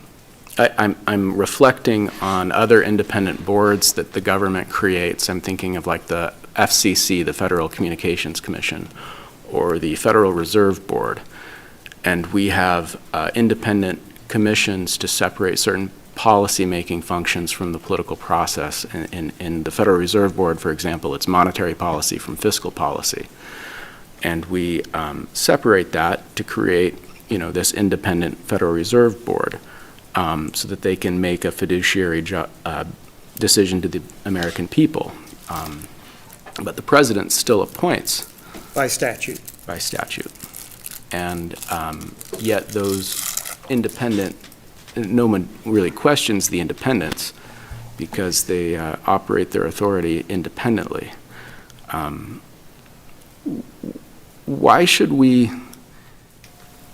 reflecting on other independent boards that the government creates. I'm thinking of like the FCC, the Federal Communications Commission, or the Federal Reserve Board. And we have independent commissions to separate certain policy-making functions from the political process. In the Federal Reserve Board, for example, it's monetary policy from fiscal policy. And we separate that to create, this independent Federal Reserve Board so that they can make a fiduciary decision to the American people. But the president still appoints. By statute. By statute. And yet those independent, no one really questions the independence because they operate their authority independently. Why should we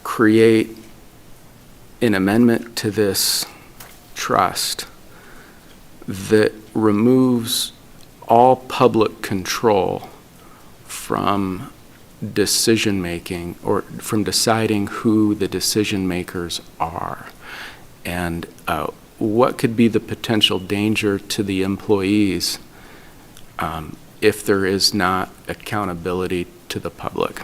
create an amendment to this trust that removes all public control from decision-making or from deciding who the decision makers are? And what could be the potential danger to the employees if there is not accountability to the public?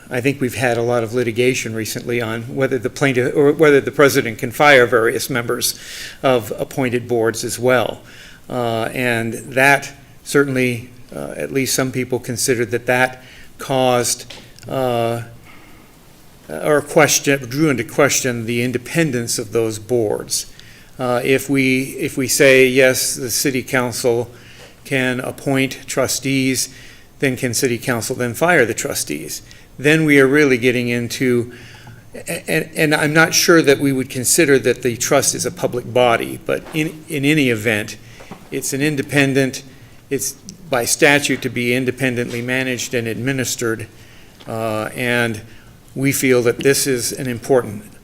I think we've had a lot of litigation recently on whether the plaintiff or whether the president can fire various members of appointed boards as well. And that certainly, at least some people consider that caused or drew into question the independence of those boards. If we say, yes, the city council can appoint trustees, then can city council then fire the trustees? Then we are really getting into, and I'm not sure that we would consider that the trust is a public body, but in any event, it's an independent, it's by statute to be independently managed and administered, and we feel that this is an important step.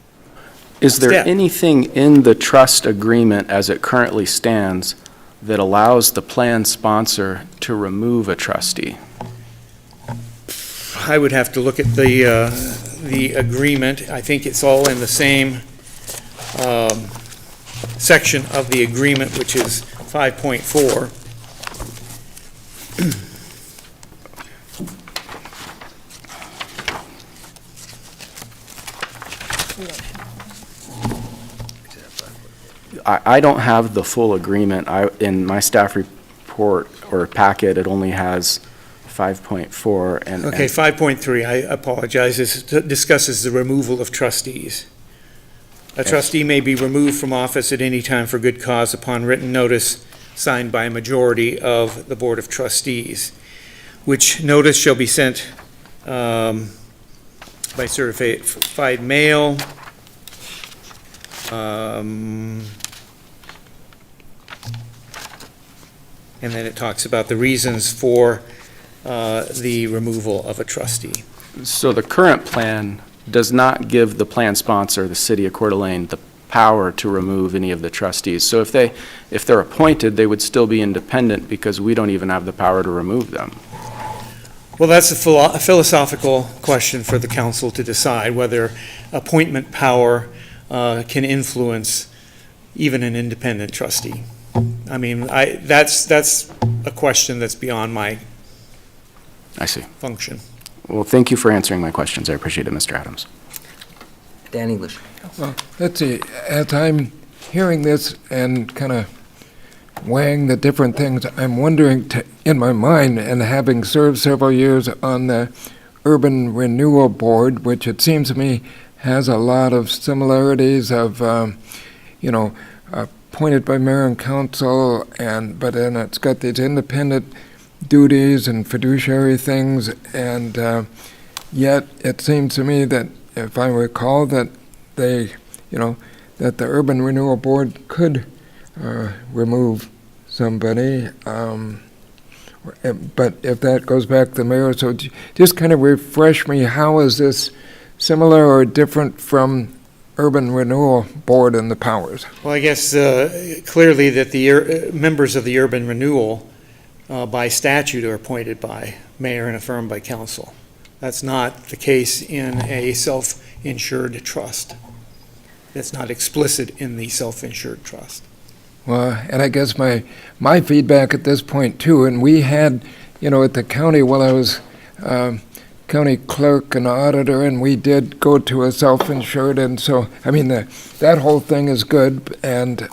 Is there anything in the trust agreement as it currently stands that allows the plan sponsor to remove a trustee? I would have to look at the agreement. I think it's all in the same section of the agreement, which is 5.4. I don't have the full agreement. In my staff report or packet, it only has 5.4. Okay, 5.3, I apologize. This discusses the removal of trustees. A trustee may be removed from office at any time for good cause upon written notice signed by a majority of the Board of Trustees, which notice shall be sent by certified mail. And then it talks about the reasons for the removal of a trustee. So the current plan does not give the plan sponsor, the city of Coeur d'Alene, the power to remove any of the trustees. So if they're appointed, they would still be independent because we don't even have the power to remove them. Well, that's a philosophical question for the council to decide whether appointment power can influence even an independent trustee. I mean, that's a question that's beyond my function. Well, thank you for answering my questions. I appreciate it, Mr. Adams. Dan English. Well, let's see. As I'm hearing this and kind of weighing the different things, I'm wondering, in my mind, and having served several years on the Urban Renewal Board, which it seems to me has a lot of similarities of, appointed by mayor and council, but then it's got these independent duties and fiduciary things, and yet it seems to me that if I recall that they that the Urban Renewal Board could remove somebody. But if that goes back to the mayor, so just kind of refresh me, how is this similar or different from Urban Renewal Board and the powers? Well, I guess clearly that the members of the Urban Renewal by statute are appointed by mayor and affirmed by council. That's not the case in a self-insured trust. That's not explicit in the self-insured trust. Well, and I guess my feedback at this point too, and we had, at the county while I was county clerk and auditor, and we did go to a self-insured, and so, I mean, that whole thing is good, and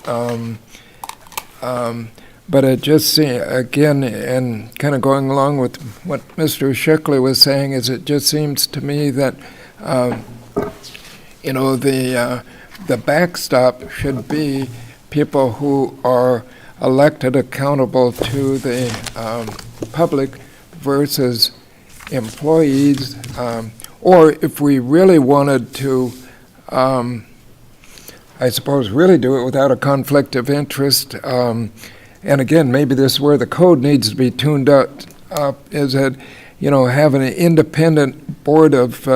but it just again, and kind of going along with what Mr. Schickley was saying, is it just seems to me that the backstop should be people who are elected accountable to the public versus employees, or if we really wanted to, I suppose, really do it without a conflict of interest, and again, maybe this is where the code needs to be tuned up, is that, have an independent board of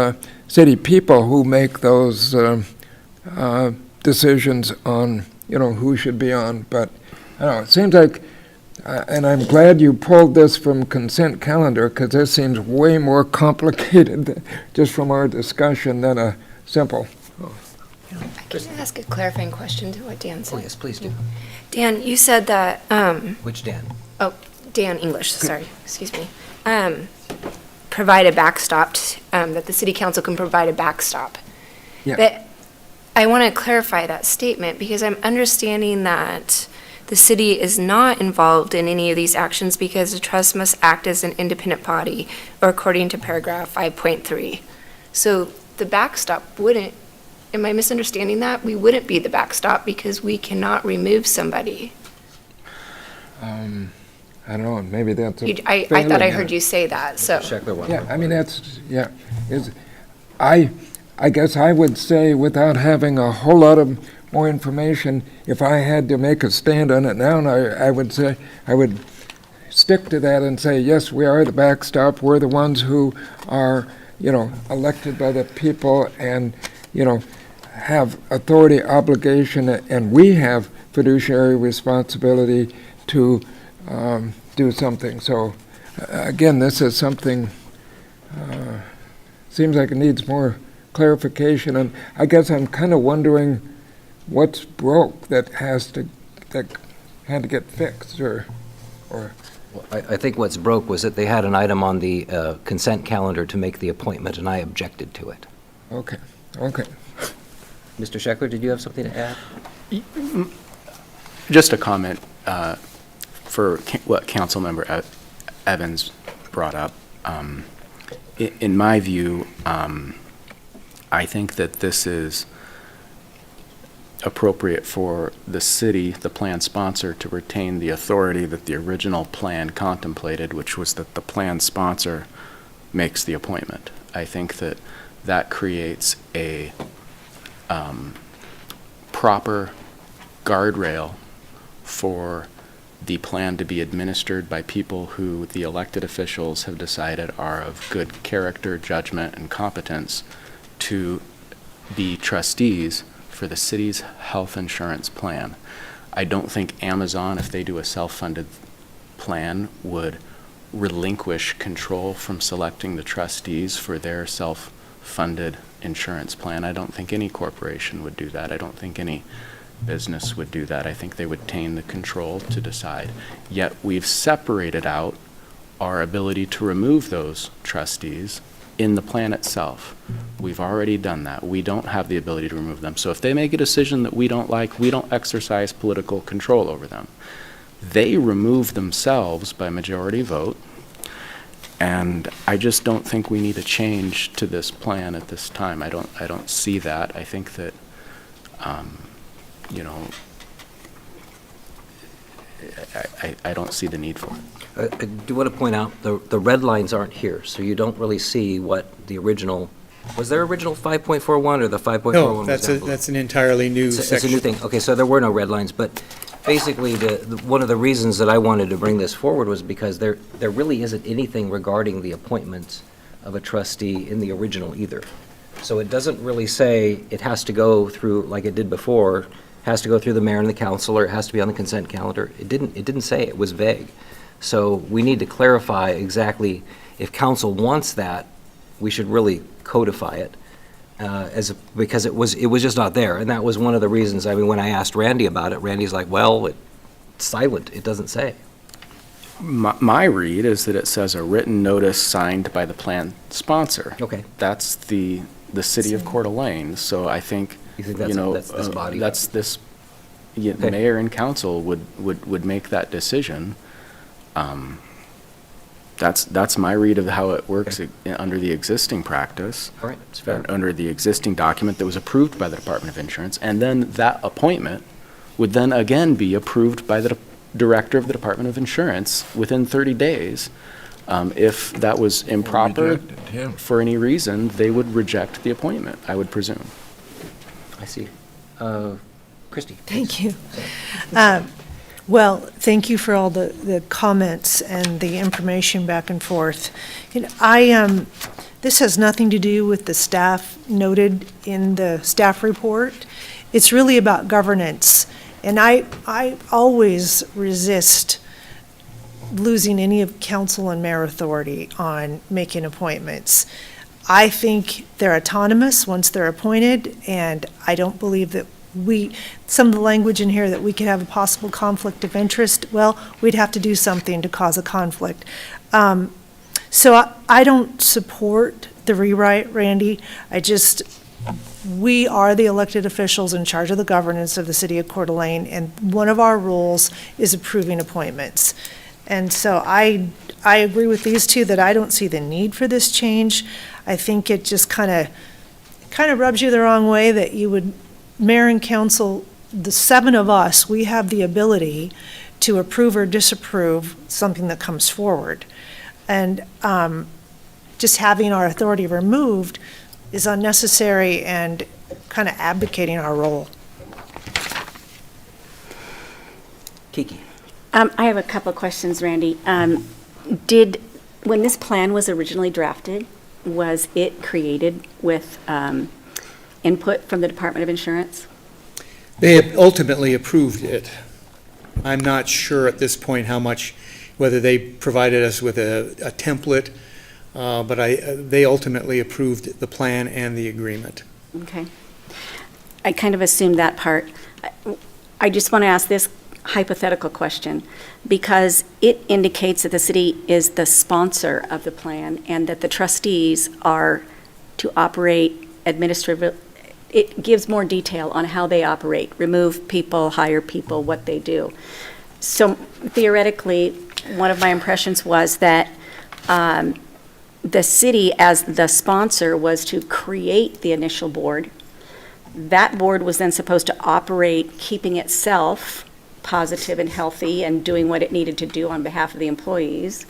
city people who make those decisions on, who should be on. But I don't know, it seems like, and I'm glad you pulled this from consent calendar, because this seems way more complicated just from our discussion than a simple. Can I ask a clarifying question to what Dan said? Oh, yes, please do. Dan, you said that, Which Dan? oh, Dan English, sorry, excuse me. Provide a backstop, that the city council can provide a backstop. Yeah. But I want to clarify that statement, because I'm understanding that the city is not involved in any of these actions because the trust must act as an independent body, or according to paragraph 5.3. So the backstop wouldn't, am I misunderstanding that? We wouldn't be the backstop because we cannot remove somebody. I don't know, maybe that's a I thought I heard you say that, so. Yeah, I mean, that's, yeah. I guess I would say, without having a whole lot of more information, if I had to make a stand on it now, I would say, I would stick to that and say, yes, we are the backstop. We're the ones who are, elected by the people and, have authority, obligation, and we have fiduciary responsibility to do something. So, again, this is something, seems like it needs more clarification, and I guess I'm kind of wondering what's broke that had to get fixed, or. Well, I think what's broke was that they had an item on the consent calendar to make the appointment, and I objected to it. Okay. Mr. Scheckler, did you have something to add? Just a comment for what Councilmember Evans brought up. In my view, I think that this is appropriate for the city, the plan sponsor, to retain the authority that the original plan contemplated, which was that the plan sponsor makes the appointment. I think that that creates a proper guardrail for the plan to be administered by people who the elected officials have decided are of good character, judgment, and competence to be trustees for the city's health insurance plan. I don't think Amazon, if they do a self-funded plan, would relinquish control from selecting the trustees for their self-funded insurance plan. I don't think any corporation would do that. I don't think any business would do that. I think they would retain the control to decide. Yet we've separated out our ability to remove those trustees in the plan itself. We've already done that. We don't have the ability to remove them. So if they make a decision that we don't like, we don't exercise political control over them. They remove themselves by majority vote, and I just don't think we need a change to this plan at this time. I don't see that. I think that, I don't see the need for it. I do want to point out, the red lines aren't here, so you don't really see what the original Was there original 5.41 or the 5.41? No, was that's down? that's an entirely new It's section. a new thing. Okay, so there were no red lines, but basically, one of the reasons that I wanted to bring this forward was because there really isn't anything regarding the appointment of a trustee in the original either. So it doesn't really say it has to go through, like it did before, has to go through the mayor and the council, or it has to be on the consent calendar. It didn't say, it was vague. So we need to clarify exactly, if council wants that, we should really codify it. Because it was just not there, and that was one of the reasons. I mean, when I asked Randy about it, Randy's like, well, it's silent, it doesn't say. My read is that it says a written notice signed by the plan sponsor. Okay. That's the City of Coeur d'Alene, so I think, You think that's this body? that's this, Okay. mayor and council would make that decision. That's my read of how it works under the existing practice. All right, it's fair. Under the existing document that was approved by the Department of Insurance, and then that appointment would then again be approved by the director of the Department of Insurance within 30 days. If that was improper rejected him. for any reason, they would reject the appointment, I would presume. I see. Christie? Thank you. Well, thank you for all the comments and the information back and forth. You know, this has nothing to do with the staff noted in the staff report. It's really about governance. And I always resist losing any of council and mayor authority on making appointments. I think they're autonomous once they're appointed, and I don't believe that some of the language in here that we could have a possible conflict of interest, well, we'd have to do something to cause a conflict. So I don't support the rewrite, Randy. We are the elected officials in charge of the governance of the City of Coeur d'Alene, and one of our roles is approving appointments. And so I agree with these two that I don't see the need for this change. I think it just kind of rubs you the wrong way that you would, mayor and council, the seven of us, we have the ability to approve or disapprove something that comes forward. And just having our authority removed is unnecessary and kind of abdicating our role. Kiki? I have a couple of questions, Randy. When this plan was originally drafted, was it created with input from the Department of Insurance? They have ultimately approved it. I'm not sure at this point whether they provided us with a template, but they ultimately approved the plan and the agreement. Okay. I kind of assumed that part. I just want to ask this hypothetical question, because it indicates that the city is the sponsor of the plan and that the trustees are to operate administratively. It gives more detail on how they operate, remove people, hire people, what they do. So theoretically, one of my impressions was that the city, as the sponsor, was to create the initial board. That board was then supposed to operate, keeping itself positive and healthy and doing what it needed to do on behalf of the employees.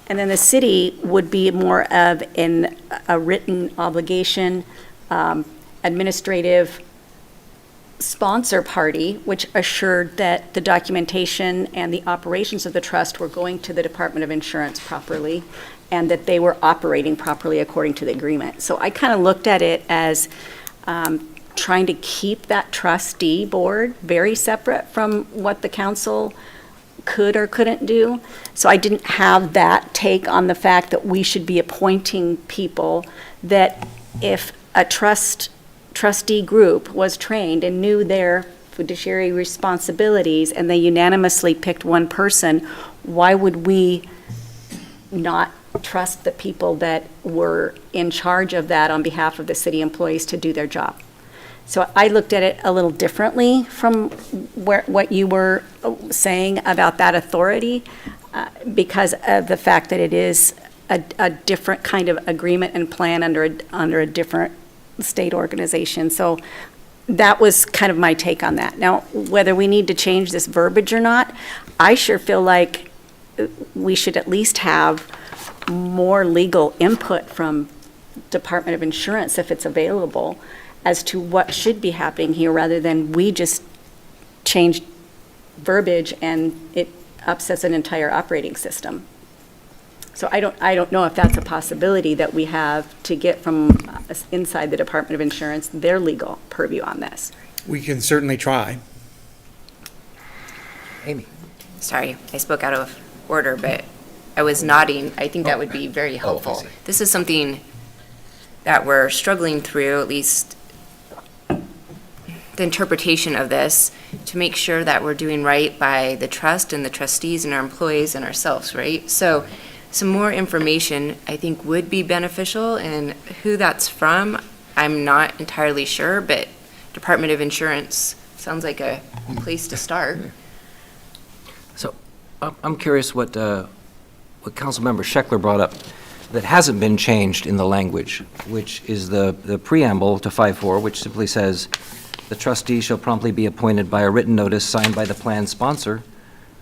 And then the city would be more of a written obligation, administrative sponsor party, which assured that the documentation and the operations of the trust were going to the Department of Insurance properly and that they were operating properly according to the agreement. So I kind of looked at it as trying to keep that trustee board very separate from what the council could or couldn't do. So I didn't have that take on the fact that we should be appointing people, that if a trustee group was trained and knew their fiduciary responsibilities and they unanimously picked one person, why would we not trust the people that were in charge of that on behalf of the city employees to do their job? So I looked at it a little differently from what you were saying about that authority, because of the fact that it is a different kind of agreement and plan under a different state organization. So that was kind of my take on that. Now, whether we need to change this verbiage or not, I sure feel like we should at least have more legal input from Department of Insurance, if it's available, as to what should be happening here, rather than we just change verbiage and it upsets an entire operating system. So I don't know if that's a possibility that we have to get from inside the Department of Insurance, their legal purview on this. We can certainly try. Amy? Sorry, I spoke out of order, but I was nodding. I think that would be very helpful. This is something that we're struggling through, at least the interpretation of this, to make sure that we're doing right by the trust and the trustees and our employees and ourselves, right? So some more information, I think, would be beneficial, and who that's from, I'm not entirely sure, but Department of Insurance sounds like a place to start. So I'm curious what Councilmember Scheckler brought up that hasn't been changed in the language, which is the preamble to 5.4, which simply says, the trustee shall promptly be appointed by a written notice signed by the plan sponsor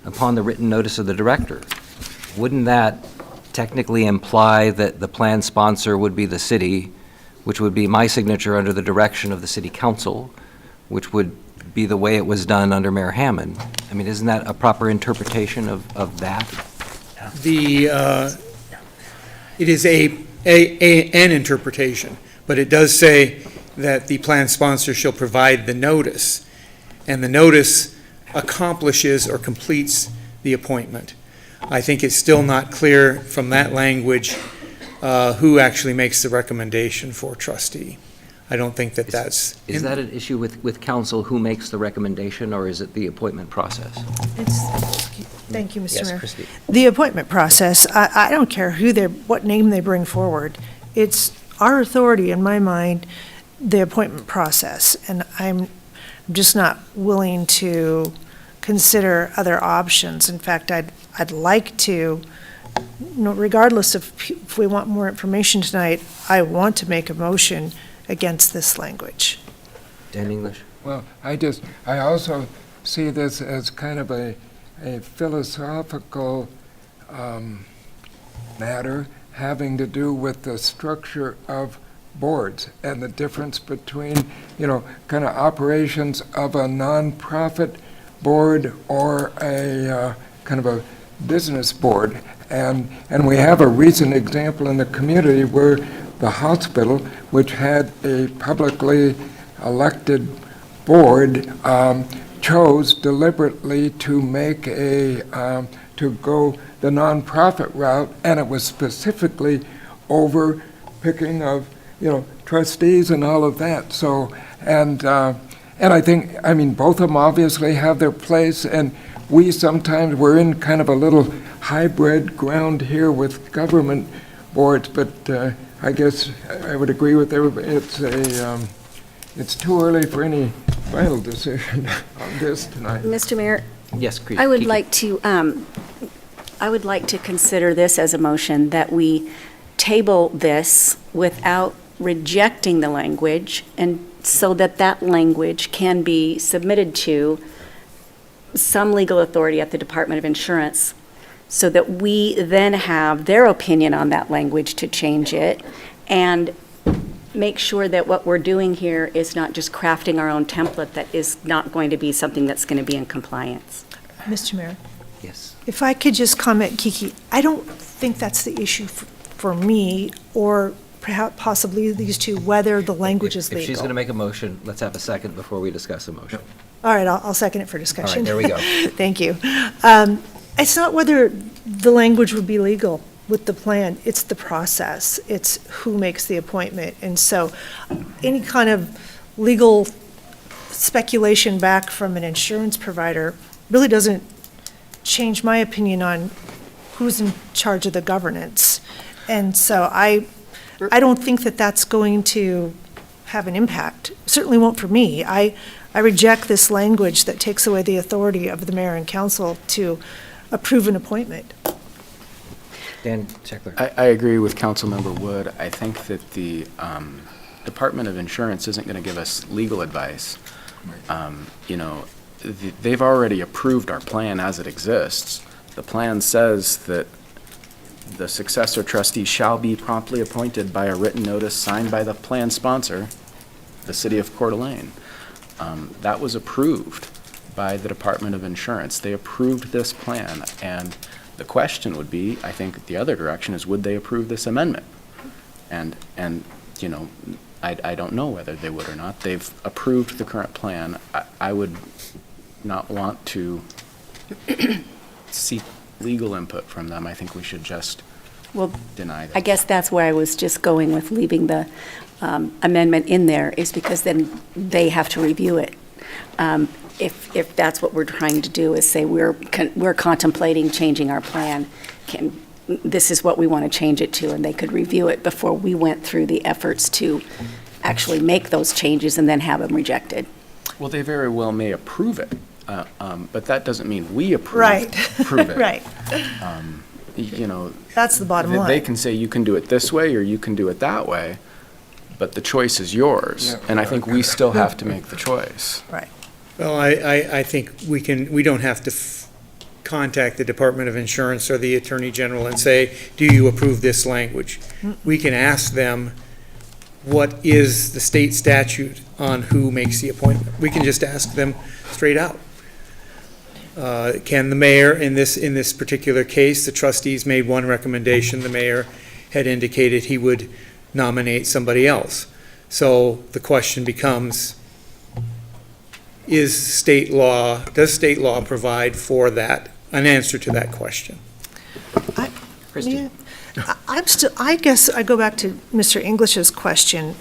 upon the written notice of the director. Wouldn't that technically imply that the plan sponsor would be the city, which would be my signature under the direction of the city council, which would be the way it was done under Mayor Hammond? I mean, isn't that a proper interpretation of that? It is an interpretation, but it does say that the plan sponsor shall provide the notice, and the notice accomplishes or completes the appointment. I think it's still not clear from that language who actually makes the recommendation for trustee. I don't think that that's... Is that an issue with council, who makes the recommendation, or is it the appointment process? Thank you, Mr. Yes, Mayor. Christie. The appointment process, I don't care what name they bring forward. It's our authority, in my mind, the appointment process, and I'm just not willing to consider other options. In fact, I'd like to, regardless of if we want more information tonight, I want to make a motion against this language. Dan English? Well, I also see this as kind of a philosophical matter having to do with the structure of boards and the difference between, kind of operations of a nonprofit board or a kind of a business board. And we have a recent example in the community where the hospital, which had a publicly elected board, chose deliberately to make to go the nonprofit route, and it was specifically over picking of trustees and all of that. So, and I think, both of them obviously have their place, and we're in kind of a little hybrid ground here with government boards, but I guess I would agree with everybody. It's too early for any final decision on this tonight. Mr. Mayor? Yes, I would like to consider this as a motion, that we table this without rejecting the language, and so that language can be submitted to some legal authority at the Department of Insurance, so that we then have their opinion on that language to change it, and make sure that what we're doing here is not just crafting our own template that is not going to be something that's going to be in compliance. Mr. Mayor? Yes. If I could just comment, Kiki, I don't think that's the issue for me, or perhaps possibly these two, whether the language is legal. If she's going to make a motion, let's have a second before we discuss the motion. All right, I'll second it for discussion. All right, there we go. Thank you. It's not whether the language would be legal with the plan, it's the process. It's who makes the appointment. And so any kind of legal speculation back from an insurance provider really doesn't change my opinion on who's in charge of the governance. And so I don't think that that's going to have an impact. Certainly won't for me. I reject this language that takes away the authority of the mayor and council to approve an appointment. Dan Scheckler. I agree with Councilmember Wood. I think that the Department of Insurance isn't going to give us legal advice. They've already approved our plan as it exists. The plan says that the successor trustee shall be promptly appointed by a written notice signed by the plan sponsor, the City of Coeur d'Alene. That was approved by the Department of Insurance. They approved this plan, and the question would be, I think the other direction is, would they approve this amendment? And you know, I don't know whether they would or not. They've approved the current plan. I would not want to seek legal input from them. I think we should just deny that. I guess that's where I was just going with leaving the amendment in there, is because then they have to review it. If that's what we're trying to do, is say we're contemplating changing our plan, this is what we want to change it to, and they could review it before we went through the efforts to actually make those changes and then have them rejected. Well, they very well may approve it, but that doesn't mean we approve it. Right. You know, That's the bottom line. they can say you can do it this way or you can do it that way, but the choice is yours. And I think we still have to make the choice. Right. Well, I think we don't have to contact the Department of Insurance or the Attorney General and say, do you approve this language? We can ask them, what is the state statute on who makes the appointment? We can just ask them straight out. Can the mayor, in this particular case, the trustees made one recommendation, the mayor had indicated he would nominate somebody else. So the question becomes, does state law provide for that, an answer to that question? Christie? I guess I go back to Mr. English's question.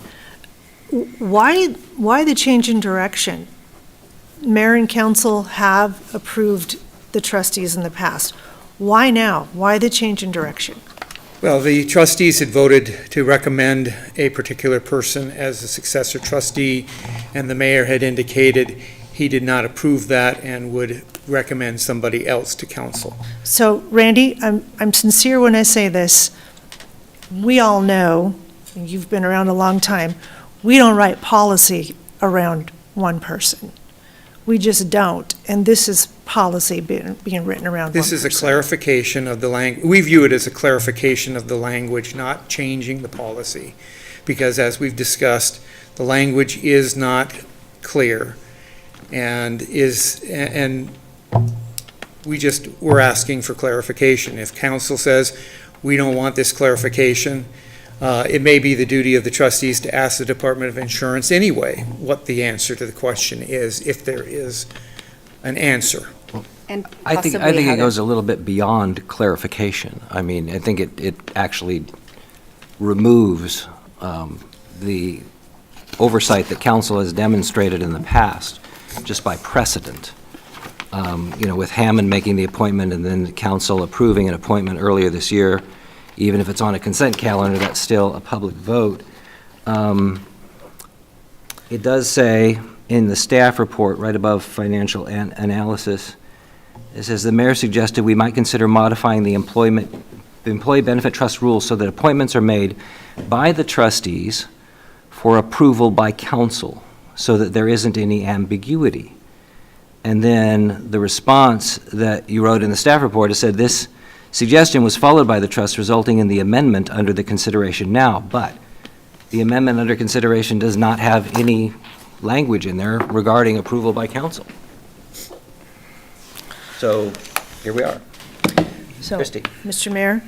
Why the change in direction? Mayor and council have approved the trustees in the past. Why now? Why the change in direction? Well, the trustees had voted to recommend a particular person as a successor trustee, and the mayor had indicated he did not approve that and would recommend somebody else to council. So, Randy, I'm sincere when I say this. We all know, and you've been around a long time, we don't write policy around one person. We just don't, and this is policy being written around one person. This is a clarification of the language. We view it as a clarification of the language, not changing the policy. Because as we've discussed, the language is not clear and we're asking for clarification. If council says we don't want this clarification, it may be the duty of the trustees to ask the Department of Insurance anyway what the answer to the question is, if there is an answer. And I think it goes a little bit beyond clarification. I mean, I think it actually removes the oversight that council has demonstrated in the past just by precedent. With Hammond making the appointment and then the council approving an appointment earlier this year, even if it's on a consent calendar, that's still a public vote. It does say in the staff report, right above financial analysis, it says the mayor suggested we might consider modifying the employee benefit trust rules so that appointments are made by the trustees for approval by council, so that there isn't any ambiguity. And then the response that you wrote in the staff report, it said this suggestion was followed by the trust, resulting in the amendment under the consideration now, but the amendment under consideration does not have any language in there regarding approval by council. So here we are. So, Christie. Mr. Mayor,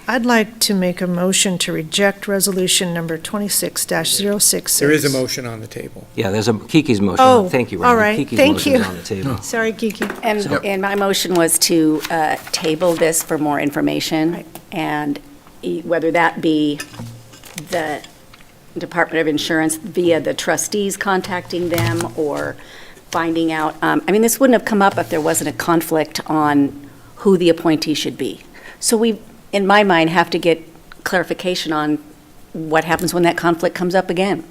I'd like to make a motion to reject resolution number 26-066. There is a motion on the table. Yeah, there's Kiki's motion. Oh, Thank you, Randy. all right. Kiki's Thank motion you. is on the table. Sorry, Kiki. And my motion was to table this for more information, Right. and whether that be the Department of Insurance via the trustees contacting them or finding out. This wouldn't have come up if there wasn't a conflict on who the appointee should be. So we, in my mind, have to get clarification on what happens when that conflict comes up again.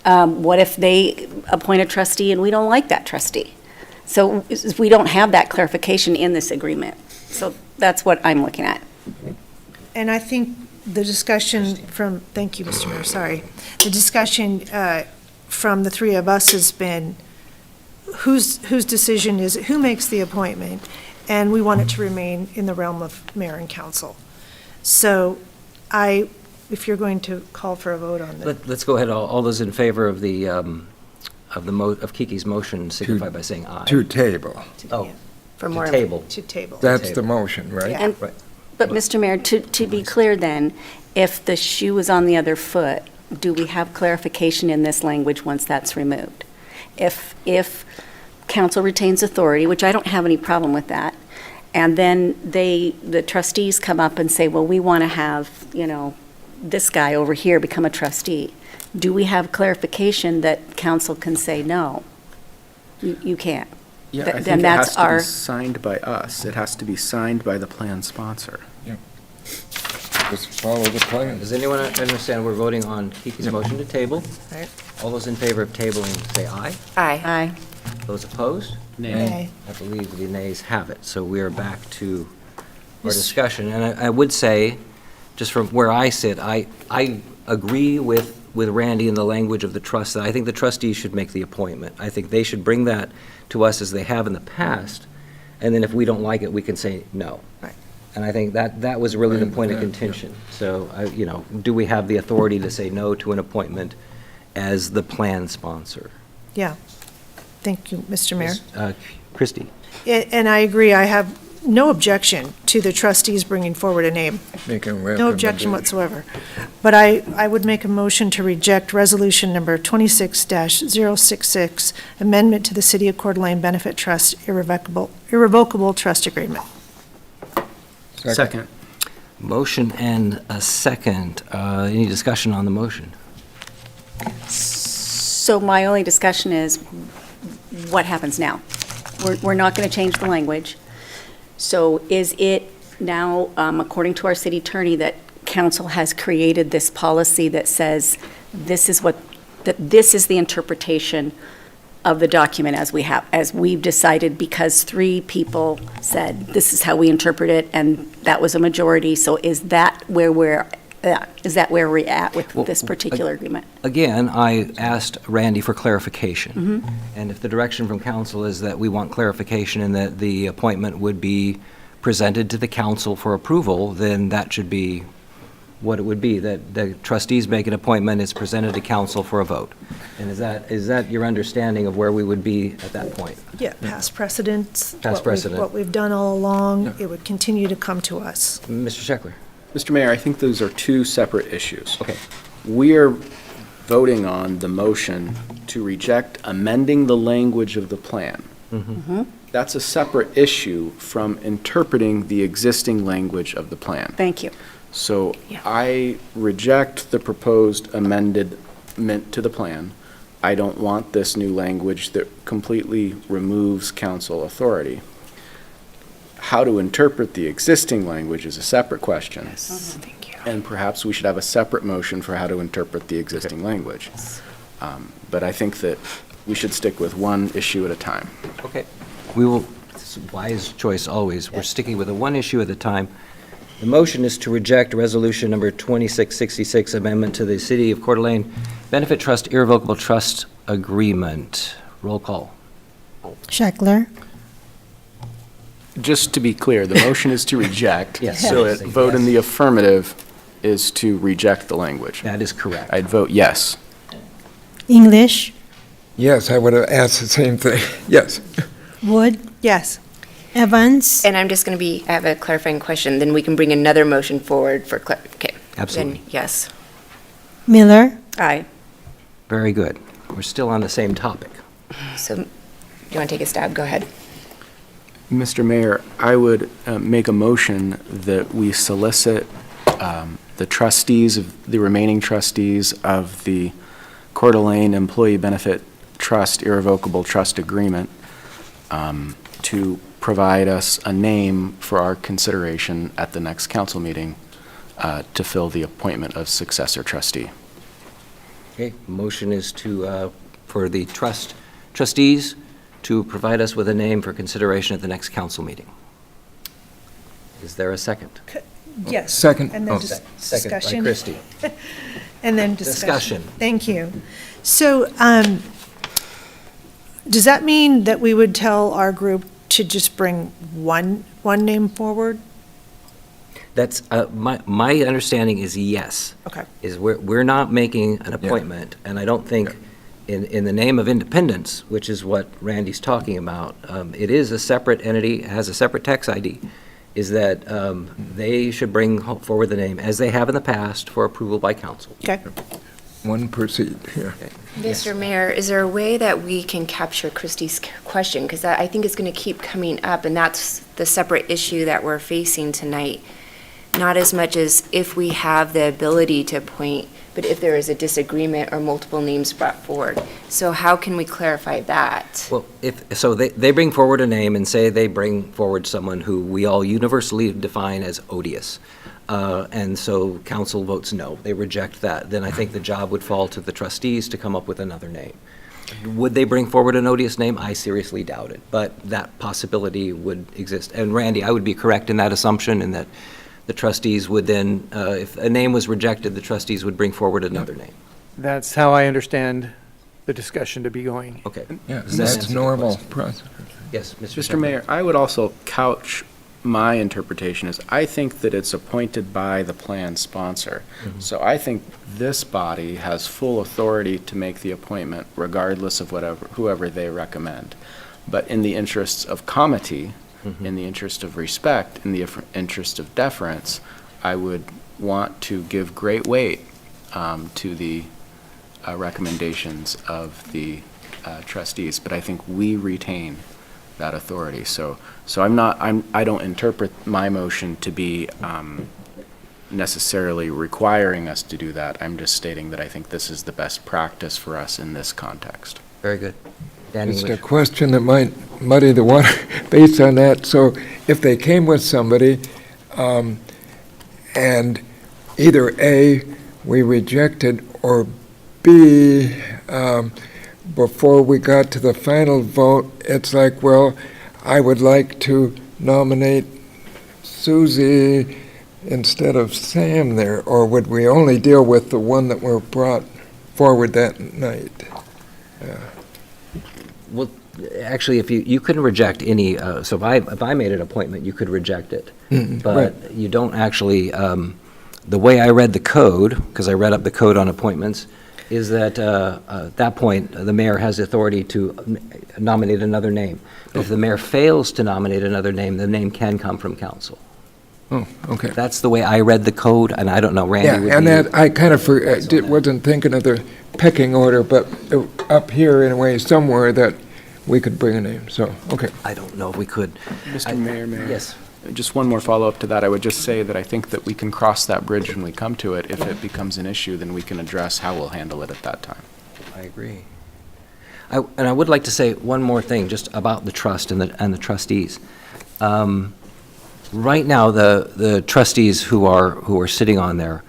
What if they appoint a trustee and we don't like that trustee? So we don't have that clarification in this agreement. So that's what I'm looking at. And I think the discussion from, thank you, Mr. Mayor, sorry. The discussion from the three of us has been whose decision is it, who makes the appointment, and we want it to remain in the realm of mayor and council. So if you're going to call for a vote on this. Let's go ahead. All those in favor of of Kiki's motion signify by saying aye. To table. Oh, For to more. table. To table. That's the motion, right? Yeah. And- Right. But, Mr. Mayor, to be clear then, if the shoe was on the other foot, do we have clarification in this language once that's removed? If council retains authority, which I don't have any problem with that, and then the trustees come up and say, well, we want to have, this guy over here become a trustee, do we have clarification that council can say no? You can't. Yeah, I Then think it that's has to our- be signed by us. It has to be signed by the plan sponsor. Just follow the plan. Does anyone understand we're voting on Kiki's motion to table? Right. All those in favor of tabling, say aye. Aye. Aye. Those opposed? Nay. I believe the nays have it, so we are back to our discussion. And I would say, just from where I sit, I agree with Randy in the language of the trust, that I think the trustees should make the appointment. I think they should bring that to us as they have in the past, and then if we don't like it, we can say no. Right. And I think that was really the point of contention. So, do we have the authority to say no to an appointment as the plan sponsor? Yeah. Thank you, Mr. Mayor. Christie? And I agree, I have no objection to the trustees bringing forward a name. No objection whatsoever. But I would make a motion to reject resolution number 26-066, amendment to the City of Coeur d'Alene Benefit Trust irrevocable trust agreement. Second. Motion and a second. Any discussion on the motion? So my only discussion is, what happens now? We're not going to change the language. So is it now, according to our city attorney, that council has created this policy that says this is the interpretation of the document as we've decided, because 3 people said this is how we interpret it, and that was a majority. So is that where we're at with this particular agreement? Again, I asked Randy for clarification. And if the direction from council is that we want clarification and that the appointment would be presented to the council for approval, then that should be what it would be, that the trustees make an appointment, it's presented to council for a vote. And is that your understanding of where we would be at that point? Yeah, past precedents. Past precedent. What we've done all along, it would continue to come to us. Mr. Sheckler? Mr. Mayor, I think those are 2 separate issues. Okay. We are voting on the motion to reject amending the language of the plan. That's a separate issue from interpreting the existing language of the plan. Thank you. So I reject the proposed amendment to the plan. I don't want this new language that completely removes council authority. How to interpret the existing language is a separate question. Thank you. And perhaps we should have a separate motion for how to interpret the existing language. But I think that we should stick with one issue at a time. Okay. We will, it's a wise choice always. We're sticking with one issue at a time. The motion is to reject resolution number 2666, amendment to the City of Coeur d'Alene Benefit Trust irrevocable trust agreement. Roll call. Sheckler. Just to be clear, the motion is to reject. Yes. So a vote in the affirmative is to reject the language. That is correct. I'd vote yes. English. Yes, I would have asked the same thing. Yes. Wood. Yes. Evans. And I'm just going to I have a clarifying question, then we can bring another motion forward for okay. Absolutely. Then yes. Miller. Aye. Very good. We're still on the same topic. So, do you want to take a stab? Go ahead. Mr. Mayor, I would make a motion that we solicit the trustees, the remaining trustees of the Coeur d'Alene Employee Benefit Trust Irrevocable Trust Agreement to provide us a name for our consideration at the next council meeting to fill the appointment of successor trustee. Okay, motion is to, for the trustees to provide us with a name for consideration at the next council meeting. Is there a second? Yes. Second. And then Oh. Second by discussion. Christie. And then discussion. Discussion. Thank you. So, does that mean that we would tell our group to just bring one name forward? That's, my understanding is yes. Okay. Is we're not making an appointment, and I don't think, in the name of independence, which is what Randy's talking about, it is a separate entity, has a separate tax ID, is that they should bring forward the name, as they have in the past, for approval by council. Okay. One proceed, yeah. Mr. Mayor, is there a way that we can capture Christie's question? Because I think it's going to keep coming up, and that's the separate issue that we're facing tonight. Not as much as if we have the ability to appoint, but if there is a disagreement or multiple names brought forward. So how can we clarify that? Well, so they bring forward a name and say they bring forward someone who we all universally define as odious. And so council votes no, they reject that. Then I think the job would fall to the trustees to come up with another name. Would they bring forward an odious name? I seriously doubt it, but that possibility would exist. And Randy, I would be correct in that assumption, in that the trustees would then, if a name was rejected, the trustees would bring forward another name. That's how I understand the discussion to be going. Okay. Yeah, that's normal process. Yes, Mr. Mayor, I would also couch my interpretation as, I think that it's appointed by the plan sponsor. So I think this body has full authority to make the appointment regardless of whoever they recommend. But in the interests of comity, in the interest of respect, in the interest of deference, I would want to give great weight to the recommendations of the trustees, but I think we retain that authority. So I don't interpret my motion to be necessarily requiring us to do that. I'm just stating that I think this is the best practice for us in this context. Very good. Danny, Just a question that might muddy the water based on that. So if they came with somebody, and either A, we rejected, or B, before we got to the final vote, it's like, well, I would like to nominate Susie instead of Sam there, or would we only deal with the one that were brought forward that night? Well, actually, if you couldn't reject any, so if I made an appointment, you could reject it. But right. You don't actually, the way I read the code, because I read up the code on appointments, is that at that point, the mayor has authority to nominate another name. But if the mayor fails to nominate another name, the name can come from council. Oh, okay. That's the way I read the code, and I don't know, Randy. Yeah, would and be- that, I kind of wasn't thinking of the pecking order, but up here in a way somewhere that we could bring a name, so, okay. I don't know if we could. Mr. Mayor. Yes. Just one more follow-up to that. I would just say that I think that we can cross that bridge when we come to it. If it becomes an issue, then we can address how we'll handle it at that time. I agree. And I would like to say one more thing, just about the trust and the trustees. Right now, the trustees who are sitting on there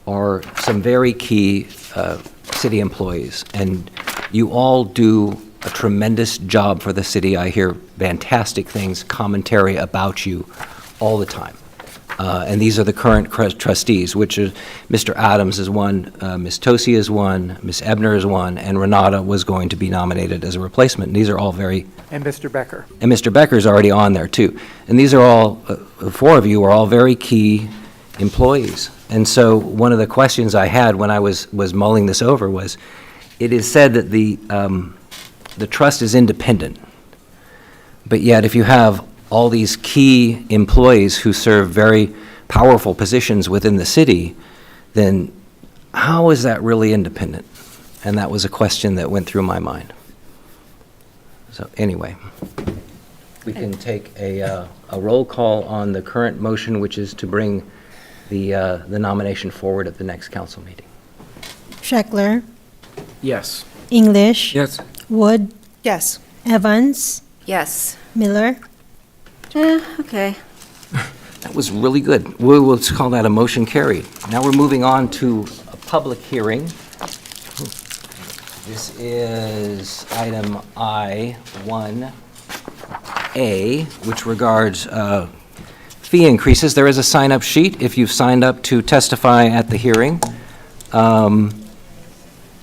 are some very key city employees, and you all do a tremendous job for the city. I hear fantastic things, commentary about you all the time. And these are the current trustees, which is Mr. Adams is one, Ms. Tosi is one, Ms. Ebner is one, and Renata was going to be nominated as a replacement. These are all very... And Mr. Becker. And Mr. Becker's already on there, too. And these are all, the four of you are all very key employees. And so one of the questions I had when I was mulling this over was, it is said that the trust is independent, but yet if you have all these key employees who serve very powerful positions within the city, then how is that really independent? And that was a question that went through my mind. So anyway, we can take a roll call on the current motion, which is to bring the nomination forward at the next council meeting. Scheckler, Yes. English. Yes. Wood, Yes. Evans, Yes. Miller. Okay. That was really good. We'll call that a motion carried. Now we're moving on to a public hearing. This is item I-1A, which regards fee increases. There is a sign-up sheet if you've signed up to testify at the hearing.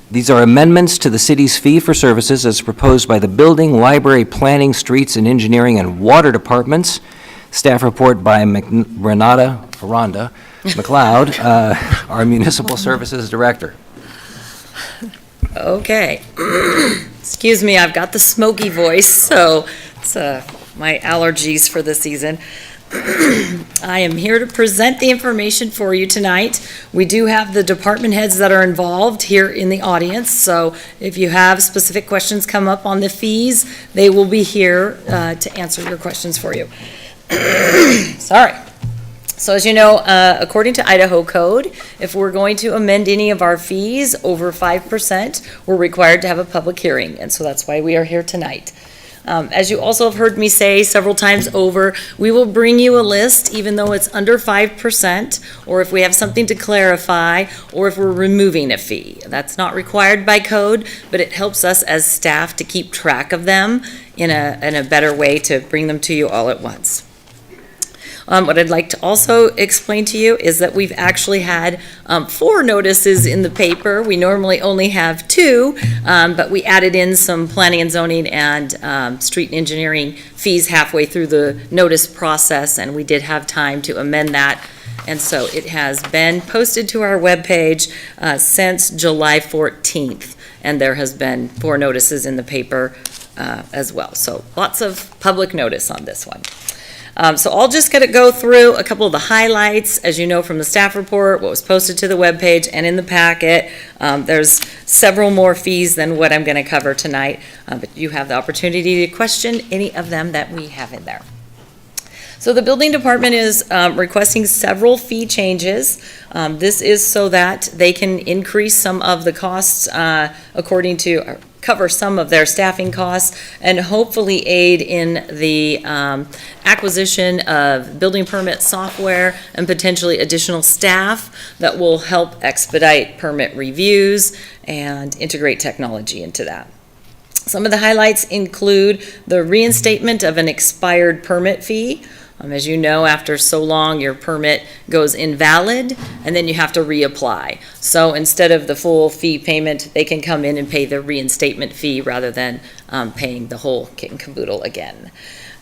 These are amendments to the city's fee for services as proposed by the Building, Library, Planning, Streets, and Engineering and Water Departments, Staff report by Rhonda McLeod, our Municipal Services Director. Okay. Excuse me, I've got the smoky voice, so it's my allergies for the season. I am here to present the information for you tonight. We do have the department heads that are involved here in the audience, so if you have specific questions come up on the fees, they will be here to answer your questions for you. Sorry. So as you know, according to Idaho code, if we're going to amend any of our fees over 5%, we're required to have a public hearing, and so that's why we are here tonight. As you also have heard me say several times over, we will bring you a list even though it's under 5%, or if we have something to clarify, or if we're removing a fee. That's not required by code, but it helps us as staff to keep track of them in a better way to bring them to you all at once. What I'd like to also explain to you is that we've actually had 4 notices in the paper. We normally only have 2, but we added in some planning and zoning and street engineering fees halfway through the notice process, and we did have time to amend that. And so it has been posted to our webpage since July 14th, and there has been 4 notices in the paper as well. So lots of public notice on this one. So I'll just go through a couple of the highlights. As you know from the staff report, what was posted to the webpage and in the packet. There's several more fees than what I'm going to cover tonight, but you have the opportunity to question any of them that we have in there. So the building department is requesting several fee changes. This is so that they can increase some of the costs according to cover some of their staffing costs and hopefully aid in the acquisition of building permit software and potentially additional staff that will help expedite permit reviews and integrate technology into that. Some of the highlights include the reinstatement of an expired permit fee. As you know, after so long, your permit goes invalid, and then you have to reapply. So instead of the full fee payment, they can come in and pay the reinstatement fee rather than paying the whole kit and caboodle again.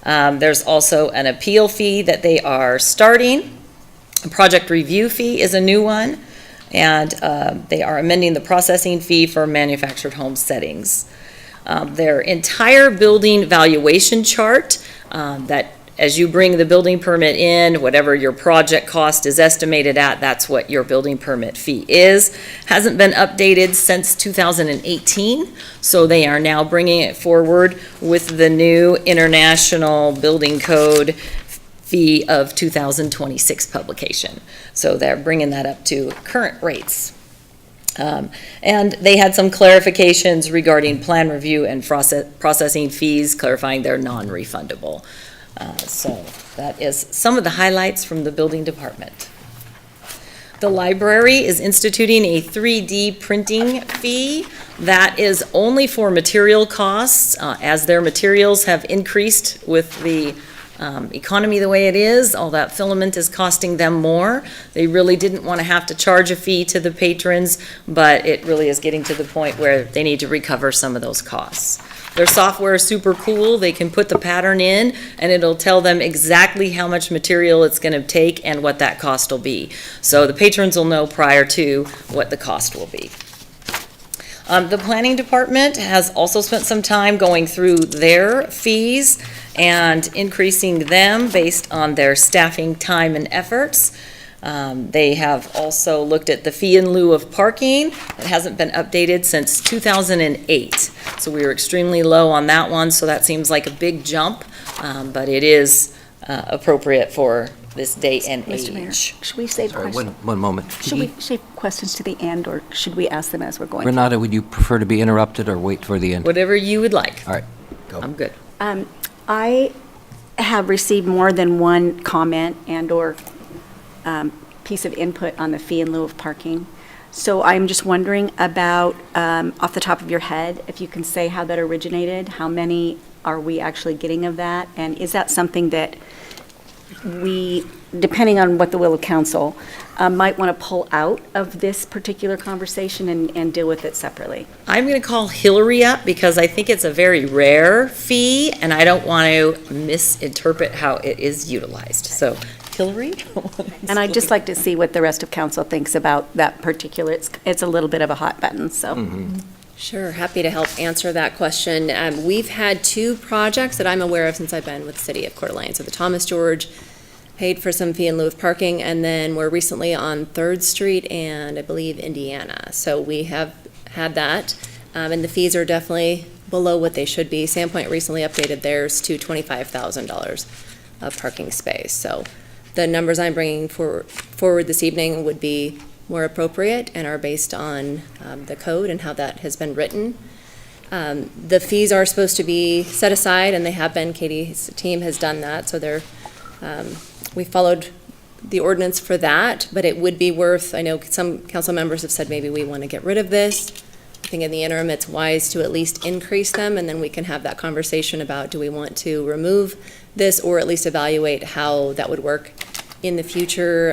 There's also an appeal fee that they are starting. A project review fee is a new one, and they are amending the processing fee for manufactured home settings. Their entire building valuation chart that as you bring the building permit in, whatever your project cost is estimated at, that's what your building permit fee is. Hasn't been updated since 2018, so they are now bringing it forward with the new International Building Code fee of 2026 publication. So they're bringing that up to current rates. And they had some clarifications regarding plan review and processing fees, clarifying they're non-refundable. So that is some of the highlights from the building department. The library is instituting a 3D printing fee that is only for material costs. As their materials have increased with the economy the way it is, all that filament is costing them more. They really didn't want to have to charge a fee to the patrons, but it really is getting to the point where they need to recover some of those costs. Their software is super cool. They can put the pattern in and it'll tell them exactly how much material it's going to take and what that cost will be. So the patrons will know prior to what the cost will be. The planning department has also spent some time going through their fees and increasing them based on their staffing time and efforts. They have also looked at the fee in lieu of parking. It hasn't been updated since 2008. So we were extremely low on that one, so that seems like a big jump, but it is appropriate for this day and age. Mr. Mayor, should we save questions? One moment. Should we save questions to the end, or should we ask them as we're going? Renata, would you prefer to be interrupted or wait for the end? Whatever you would like. All right, go. I'm good. I have received more than one comment and/or piece of input on the fee in lieu of parking. So I'm just wondering about, off the top of your head, if you can say how that originated, how many are we actually getting of that? And is that something that we depending on what the will of council, might want to pull out of this particular conversation and deal with it separately. I'm going to call Hillary up because I think it's a very rare fee, and I don't want to misinterpret how it is utilized. So, Hillary? And I'd just like to see what the rest of council thinks about that particular, it's a little bit of a hot button, so. Sure, happy to help answer that question. We've had two projects that I'm aware of since I've been with the City of Coeur d'Alene. So the Thomas George paid for some fee in lieu of parking, and then we're recently on 3rd Street and I believe Indiana. So we have had that, and the fees are definitely below what they should be. Sandpoint recently updated theirs to $25,000 of parking space. So the numbers I'm bringing forward this evening would be more appropriate and are based on the code and how that has been written. The fees are supposed to be set aside, and they have been. Katie's team has done that, so we followed the ordinance for that, but it would be worth, I know some council members have said maybe we want to get rid of this. I think in the interim, it's wise to at least increase them, and then we can have that conversation about, do we want to remove this or at least evaluate how that would work in the future.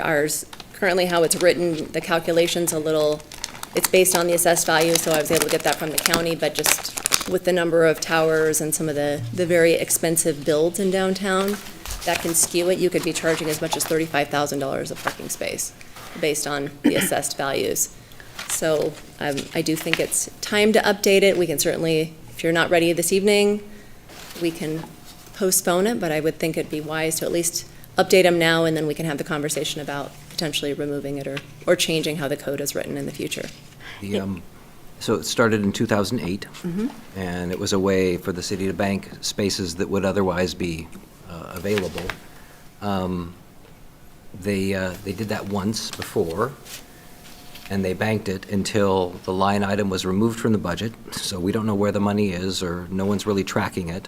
Currently how it's written, the calculation's it's based on the assessed value, so I was able to get that from the county, but just with the number of towers and some of the very expensive builds in downtown, that can skew it. You could be charging as much as $35,000 of parking space based on the assessed values. So I do think it's time to update it. We can certainly, if you're not ready this evening, we can postpone it, but I would think it'd be wise to at least update them now, and then we can have the conversation about potentially removing it or changing how the code is written in the future. So it started in 2008, and it was a way for the city to bank spaces that would otherwise be available. They did that once before, and they banked it until the line item was removed from the budget, so we don't know where the money is, or no one's really tracking it.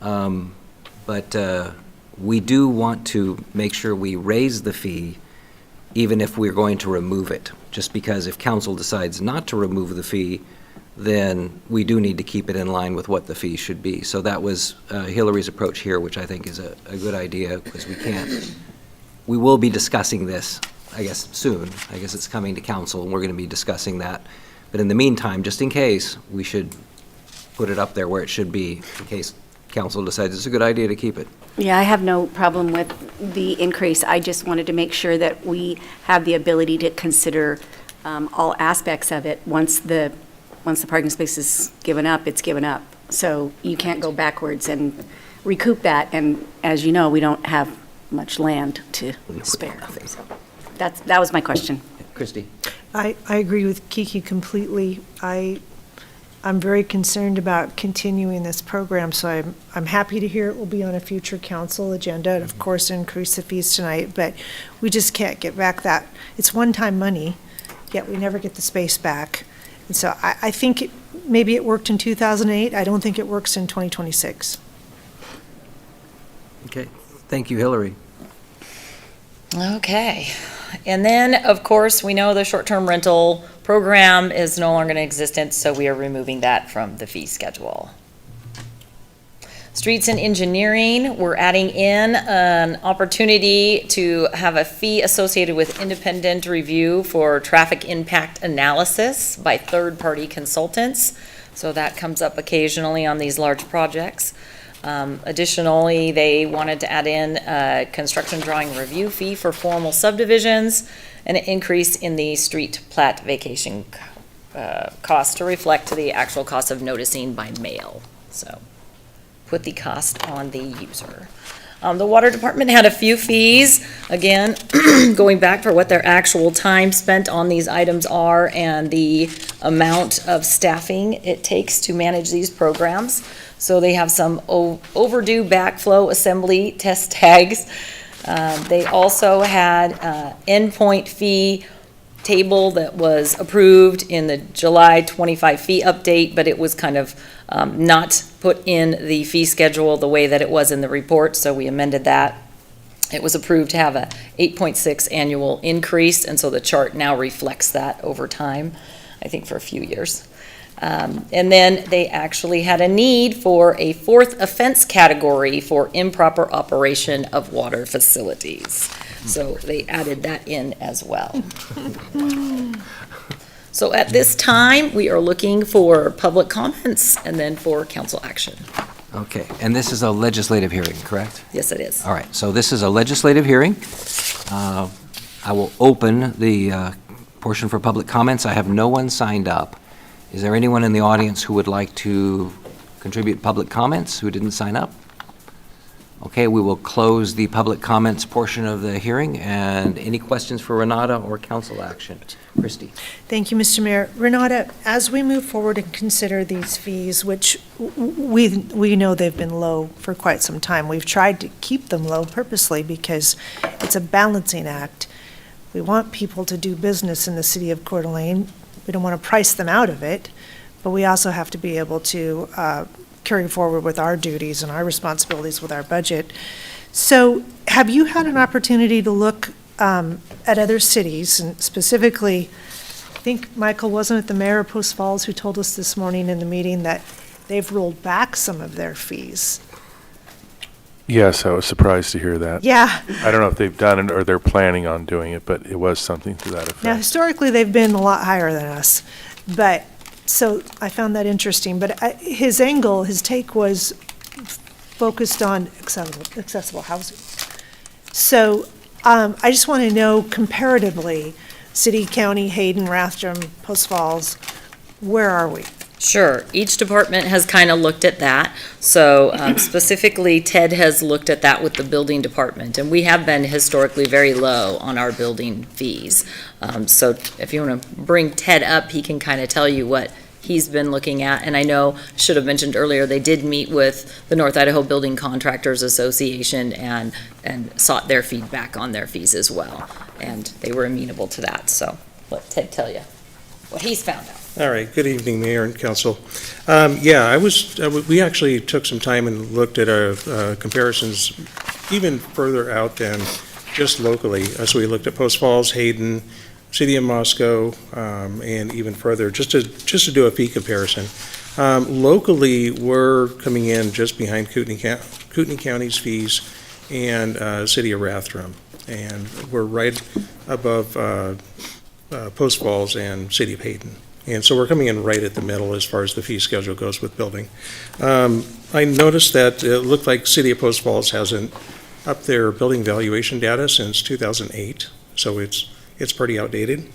But we do want to make sure we raise the fee even if we're going to remove it, just because if council decides not to remove the fee, then we do need to keep it in line with what the fee should be. So that was Hillary's approach here, which I think is a good idea, because we will be discussing this, I guess, soon. I guess it's coming to council, and we're going to be discussing that. But in the meantime, just in case, we should put it up there where it should be, in case council decides it's a good idea to keep it. Yeah, I have no problem with the increase. I just wanted to make sure that we have the ability to consider all aspects of it. Once the parking space is given up, it's given up. So you can't go backwards and recoup that. And as you know, we don't have much land to spare. So that was my question. Christy? I agree with Kiki completely. I'm very concerned about continuing this program, so I'm happy to hear it will be on a future council agenda, and of course increase the fees tonight, but we just can't get back that. It's one-time money, yet we never get the space back. And so I think maybe it worked in 2008. I don't think it works in 2026. Okay. Thank you, Hillary. Okay. And then, of course, we know the short-term rental program is no longer in existence, so we are removing that from the fee schedule. Streets and engineering, we're adding in an opportunity to have a fee associated with independent review for traffic impact analysis by third-party consultants. So that comes up occasionally on these large projects. Additionally, they wanted to add in a construction drawing review fee for formal subdivisions and an increase in the street plat vacation cost to reflect the actual cost of noticing by mail. So put the cost on the user. The water department had a few fees, again, going back for what their actual time spent on these items are and the amount of staffing it takes to manage these programs. So they have some overdue backflow assembly test tags. They also had endpoint fee table that was approved in the July 25 fee update, but it was kind of not put in the fee schedule the way that it was in the report, so we amended that. It was approved to have a 8.6 annual increase, and so the chart now reflects that over time, I think for a few years. And then they actually had a need for a fourth offense category for improper operation of water facilities. So they added that in as well. So at this time, we are looking for public comments and then for council action. Okay, and this is a legislative hearing, correct? Yes, it is. All right, so this is a legislative hearing. I will open the portion for public comments. I have no one signed up. Is there anyone in the audience who would like to contribute public comments who didn't sign up? Okay, we will close the public comments portion of the hearing. And any questions for Renata or council action? Christie. Thank you, Mr. Mayor. Renata, as we move forward and consider these fees, which we know they've been low for quite some time, we've tried to keep them low purposely because it's a balancing act. We want people to do business in the city of Coeur d'Alene. We don't want to price them out of it, but we also have to be able to carry forward with our duties and our responsibilities with our budget. So have you had an opportunity to look at other cities, and specifically, I think, Michael, wasn't it the mayor of Post Falls who told us this morning in the meeting that they've rolled back some of their fees? Yes, I was surprised to hear that. Yeah. I don't know if they've done it or they're planning on doing it, but it was something to that effect. Now, historically, they've been a lot higher than us, but, so I found that interesting. But his angle, his take was focused on accessible housing. So I just want to know comparatively, city, county, Hayden, Rathdrum, Post Falls, where are we? Sure. Each department has kind of looked at that. So specifically, Ted has looked at that with the building department, and we have been historically very low on our building fees. So if you want to bring Ted up, he can kind of tell you what he's been looking at. And I know, should have mentioned earlier, they did meet with the North Idaho Building Contractors Association and sought their feedback on their fees as well. And they were amenable to that. So let Ted tell you what he's found out. All right, good evening, Mayor and Council. Yeah, we actually took some time and looked at our comparisons even further out than just locally. So we looked at Post Falls, Hayden, City of Moscow, and even further, just to do a fee comparison. Locally, we're coming in just behind Kootenai County's fees and City of Rathdrum. And we're right above Post Falls and City of Hayden. And so we're coming in right at the middle as far as the fee schedule goes with building. I noticed that it looked like City of Post Falls hasn't upped their building valuation data since 2008, so it's pretty outdated.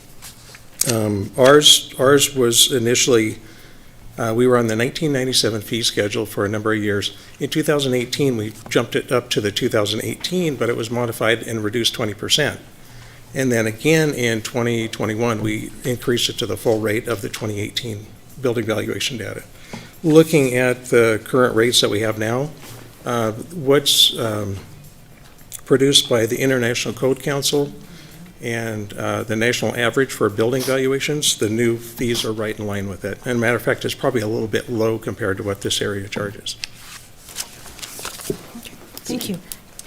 Ours was initially, we were on the 1997 fee schedule for a number of years. In 2018, we jumped it up to the 2018, but it was modified and reduced 20%. And then again in 2021, we increased it to the full rate of the 2018 building valuation data. Looking at the current rates that we have now, what's produced by the International Code Council and the national average for building valuations, the new fees are right in line with it. And matter of fact, it's probably a little bit low compared to what this area charges. Thank you.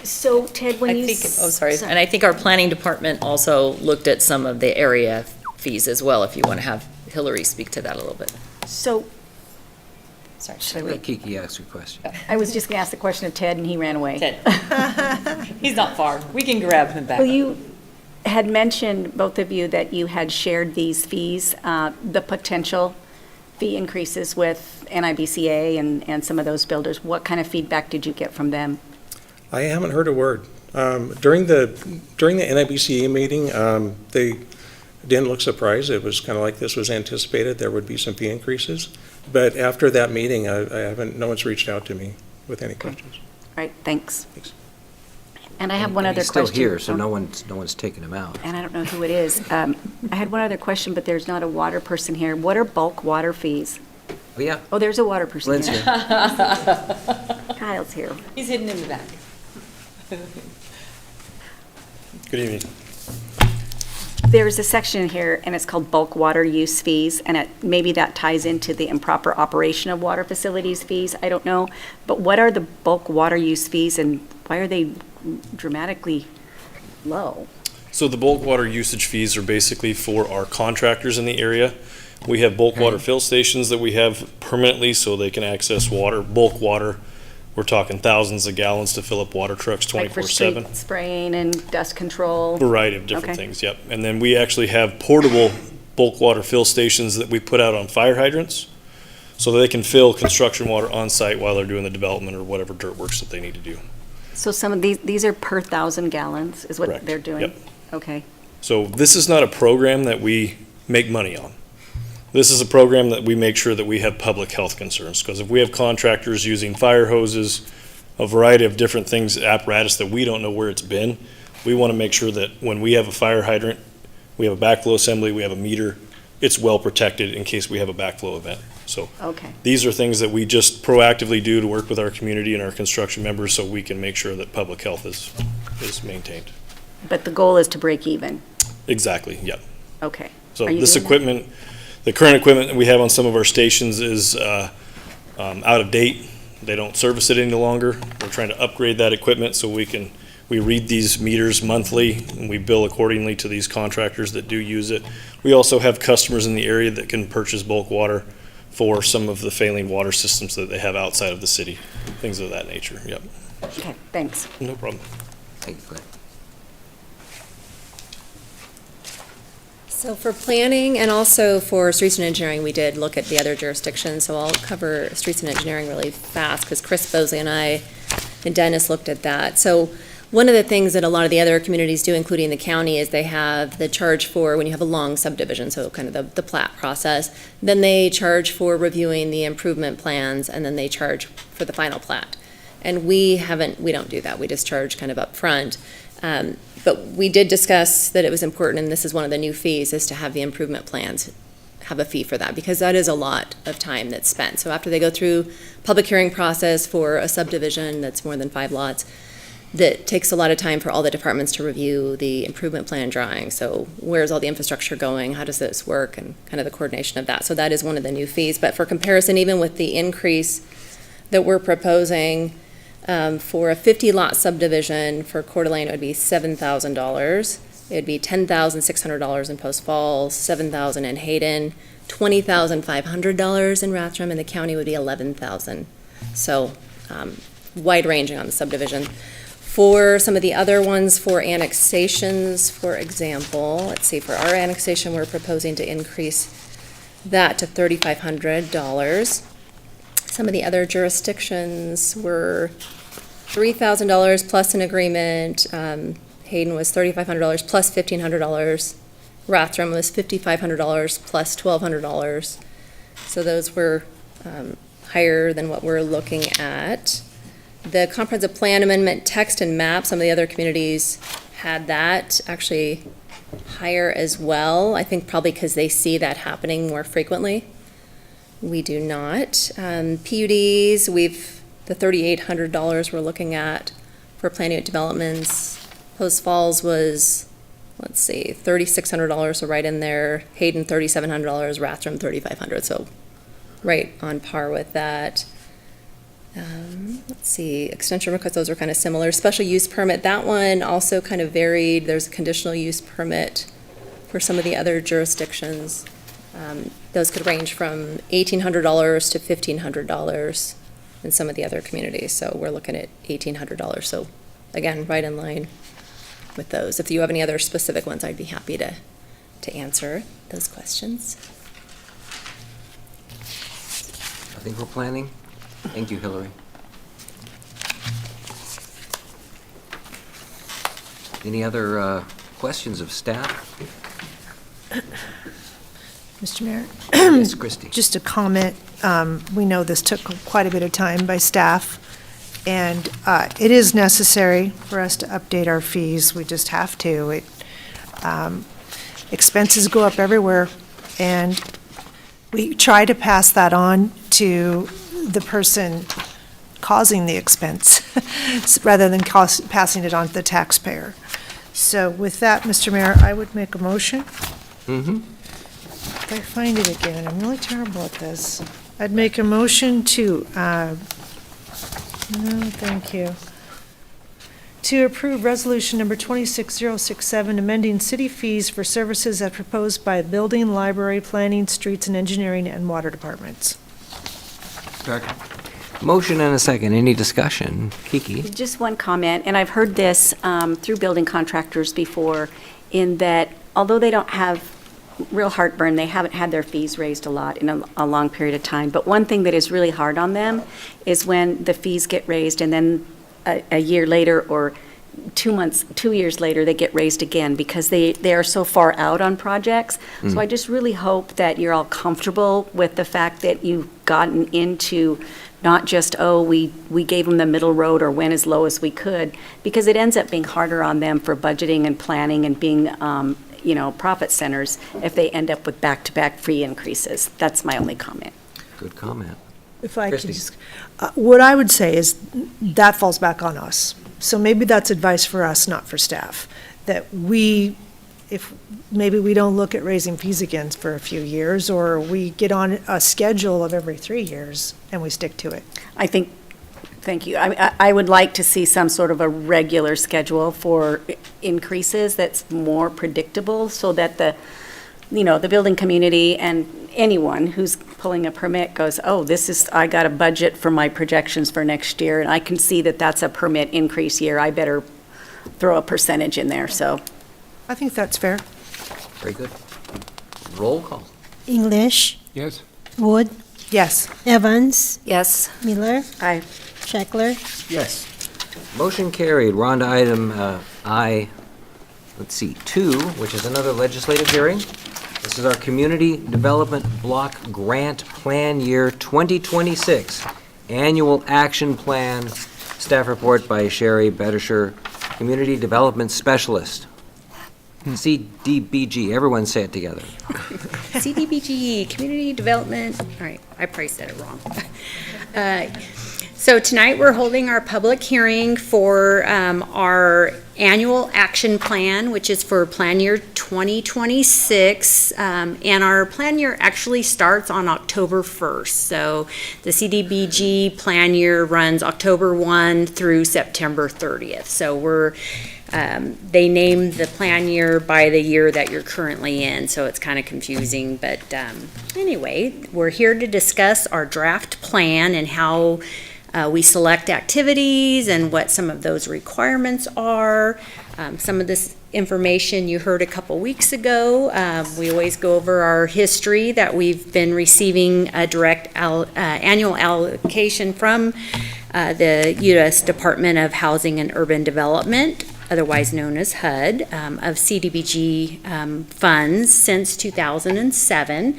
So Ted, when you... And I think our planning department also looked at some of the area fees as well, if you want to have Hillary speak to that a little bit. So, sorry, should I Let wait? Kiki ask your question. I was just going to ask the question of Ted, and he ran away. Ted. He's not far. We can grab him back. Well, you had mentioned, both of you, that you had shared these fees, the potential fee increases with NIBCA and some of those builders. What kind of feedback did you get from them? I haven't heard a word. During the NIBCA meeting, they didn't look surprised. It was kind of like this was anticipated. There would be some fee increases. But after that meeting, no one's reached out to me with any questions. All right, thanks. And I have one other He's still question. here, so no one's taken him out. And I don't know who it is. I had one other question, but there's not a water person here. What are bulk water fees? Oh, yeah. Oh, there's a water person Lynn's here. here. Kyle's here. He's hidden in the back. Good evening. There's a section here, and it's called bulk water use fees, and maybe that ties into the improper operation of water facilities fees. I don't know. But what are the bulk water use fees, and why are they dramatically low? So the bulk water usage fees are basically for our contractors in the area. We have bulk water fill stations that we have permanently so they can access water, bulk water, We're talking thousands of gallons to fill up water trucks Like for 24/7. street spraying and dust control? Variety of different Okay. things, yep. And then we actually have portable bulk water fill stations that we put out on fire hydrants so that they can fill construction water on site while they're doing the development or whatever dirt works that they need to do. So some of these are per 1,000 gallons is what Correct. they're doing? Yep. Okay. So this is not a program that we make money on. This is a program that we make sure that we have public health concerns, because if we have contractors using fire hoses, a variety of different things, apparatus that we don't know where it's been, we want to make sure that when we have a fire hydrant, we have a backflow assembly, we have a meter, it's well protected in case we have a backflow event. So Okay. these are things that we just proactively do to work with our community and our construction members so we can make sure that public health is maintained. But the goal is to break even? Exactly, yep. Okay. So Are you this doing that? equipment, the current equipment that we have on some of our stations is out of date. They don't service it any longer. We're trying to upgrade that equipment so we read these meters monthly and we bill accordingly to these contractors that do use it. We also have customers in the area that can purchase bulk water for some of the failing water systems that they have outside of the city, things of that nature, yep. Okay, thanks. No problem. Thank you, Glenn. So for planning and also for streets and engineering, we did look at the other jurisdictions, so I'll cover streets and engineering really fast, because Chris Bosley and I and Dennis looked at that. So one of the things that a lot of the other communities do, including the county, is they have the charge for when you have a long subdivision, so kind of the plat process, then they charge for reviewing the improvement plans, and then they charge for the final plat. And we don't do that, we just charge kind of upfront. But we did discuss that it was important, and this is one of the new fees, is to have the improvement plans have a fee for that, because that is a lot of time that's spent. So after they go through public hearing process for a subdivision that's more than 5 lots, that takes a lot of time for all the departments to review the improvement plan drawing. So where's all the infrastructure going? How does this work? And kind of the coordination of that. So that is one of the new fees. But for comparison, even with the increase that we're proposing, for a 50-lot subdivision for Coeur d'Alene, it would be $7,000. It'd be $10,600 in Post Falls, $7,000 in Hayden, $20,500 in Rathdrum, and the county would be $11,000. So wide ranging on the subdivision. For some of the other ones, for annexations, for example, let's see, for our annexation, we're proposing to increase that to $3,500. Some of the other jurisdictions were $3,000 plus an agreement. Hayden was $3,500 plus $1,500. Rathdrum was $5,500 plus $1,200. So those were higher than what we're looking at. The comprehensive plan amendment text and map, some of the other communities had that actually higher as well. I think probably because they see that happening more frequently. We do not. PUDs, the $3,800 we're looking at for planning developments. Post Falls was, let's see, $3,600, so right in there. Hayden, $3,700, Rathdrum, $3,500, so right on par with that. Let's see, extension requests, those are kind of similar. Special use permit, that one also kind of varied. There's a conditional use permit for some of the other jurisdictions. Those could range from $1,800 to $1,500 in some of the other communities. So we're looking at $1,800. So again, right in line with those. If you have any other specific ones, I'd be happy to answer those questions. I think we're planning. Thank you, Hillary. Any other questions of staff? Mr. Mayor? Yes, Christie. Just a comment. We know this took quite a bit of time by staff, and it is necessary for us to update our fees. We just have to. Expenses go up everywhere, and we try to pass that on to the person causing the expense rather than passing it on to the taxpayer. So with that, Mr. Mayor, I would make a motion. If I find it again, I'm really terrible at this. I'd make a motion to, no, thank you, to approve resolution number 26067, amending city fees for services as proposed by building, library, planning, streets and engineering, and water departments. Second. Motion and a second. Any discussion? Kiki? Just one comment, and I've heard this through building contractors before, in that although they don't have real heartburn, they haven't had their fees raised a lot in a long period of time. But one thing that is really hard on them is when the fees get raised and then a year later or 2 years later, they get raised again because they are so far out on projects. So I just really hope that you're all comfortable with the fact that you've gotten into not just, oh, we gave them the middle road or went as low as we could, because it ends up being harder on them for budgeting and planning and being, profit centers if they end up with back-to-back fee increases. That's my only comment. Good comment. If I could Christie. just, what I would say is that falls back on us. So maybe that's advice for us, not for staff, that if maybe we don't look at raising fees again for a few years, or we get on a schedule of every 3 years and we stick to it. Thank you. I would like to see some sort of a regular schedule for increases that's more predictable, so that the building community and anyone who's pulling a permit goes, oh, I got a budget for my projections for next year, and I can see that that's a permit increase year. I better throw a percentage in there, so. I think that's fair. Very good. Roll call. English, Yes? Wood, Yes. Evans, Yes. Miller, Aye. Scheckler, Yes. Motion carried. We're on to item I2, which is another legislative hearing. This is our Community Development Block Grant Plan Year 2026 Annual Action Plan. Staff report by Sherry Bedisher, Community Development Specialist. CDBG, everyone say it together. CDBG, Community Development, all right, I probably said it wrong. So tonight, we're holding our public hearing for our annual action plan, which is for plan year 2026. And our plan year actually starts on October 1st. So the CDBG plan year runs October 1 through September 30th. So they named the plan year by the year that you're currently in, so it's kind of confusing. But anyway, we're here to discuss our draft plan and how we select activities and what some of those requirements are. Some of this information you heard a couple weeks ago. We always go over our history that we've been receiving a direct annual allocation from the U.S. Department of Housing and Urban Development, otherwise known as HUD, of CDBG funds since 2007.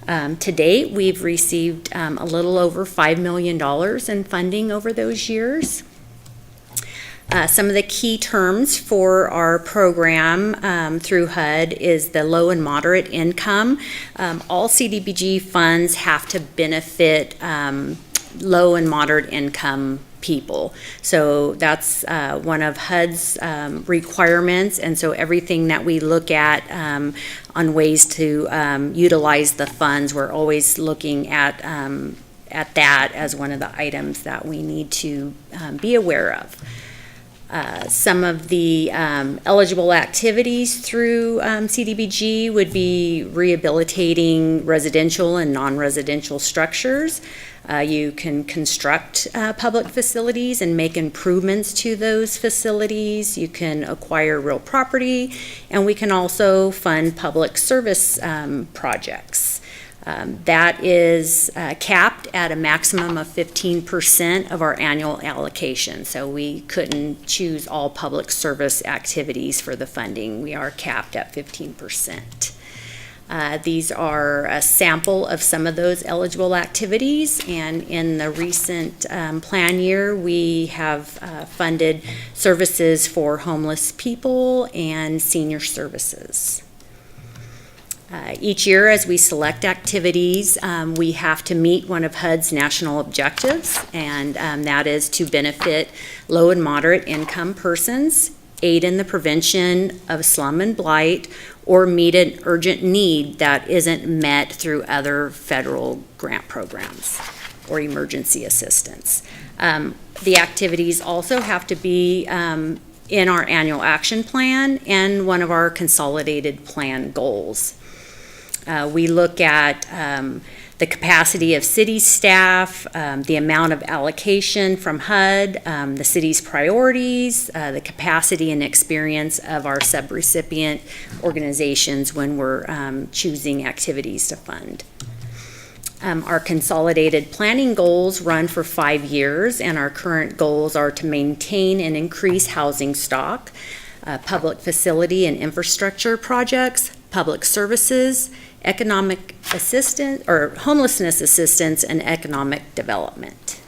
To date, we've received a little over $5 million in funding over those years. Some of the key terms for our program through HUD is the low and moderate income. All CDBG funds have to benefit low and moderate income people. So that's one of HUD's requirements, and so everything that we look at on ways to utilize the funds, we're always looking at that as one of the items that we need to be aware of. Some of the eligible activities through CDBG would be rehabilitating residential and non-residential structures. You can construct public facilities and make improvements to those facilities. You can acquire real property, and we can also fund public service projects. That is capped at a maximum of 15% of our annual allocation. So we couldn't choose all public service activities for the funding. We are capped at 15%. These are a sample of some of those eligible activities, and in the recent plan year, we have funded services for homeless people and senior services. Each year, as we select activities, we have to meet one of HUD's national objectives, and that is to benefit low and moderate income persons, aid in the prevention of slum and blight, or meet an urgent need that isn't met through other federal grant programs or emergency assistance. The activities also have to be in our annual action plan and one of our consolidated plan goals. We look at the capacity of city staff, the amount of allocation from HUD, the city's priorities, the capacity and experience of our subrecipient organizations when we're choosing activities to fund. Our consolidated planning goals run for 5 years, and our current goals are to maintain and increase housing stock, public facility and infrastructure projects, public services, economic assistance, or homelessness assistance, and economic development.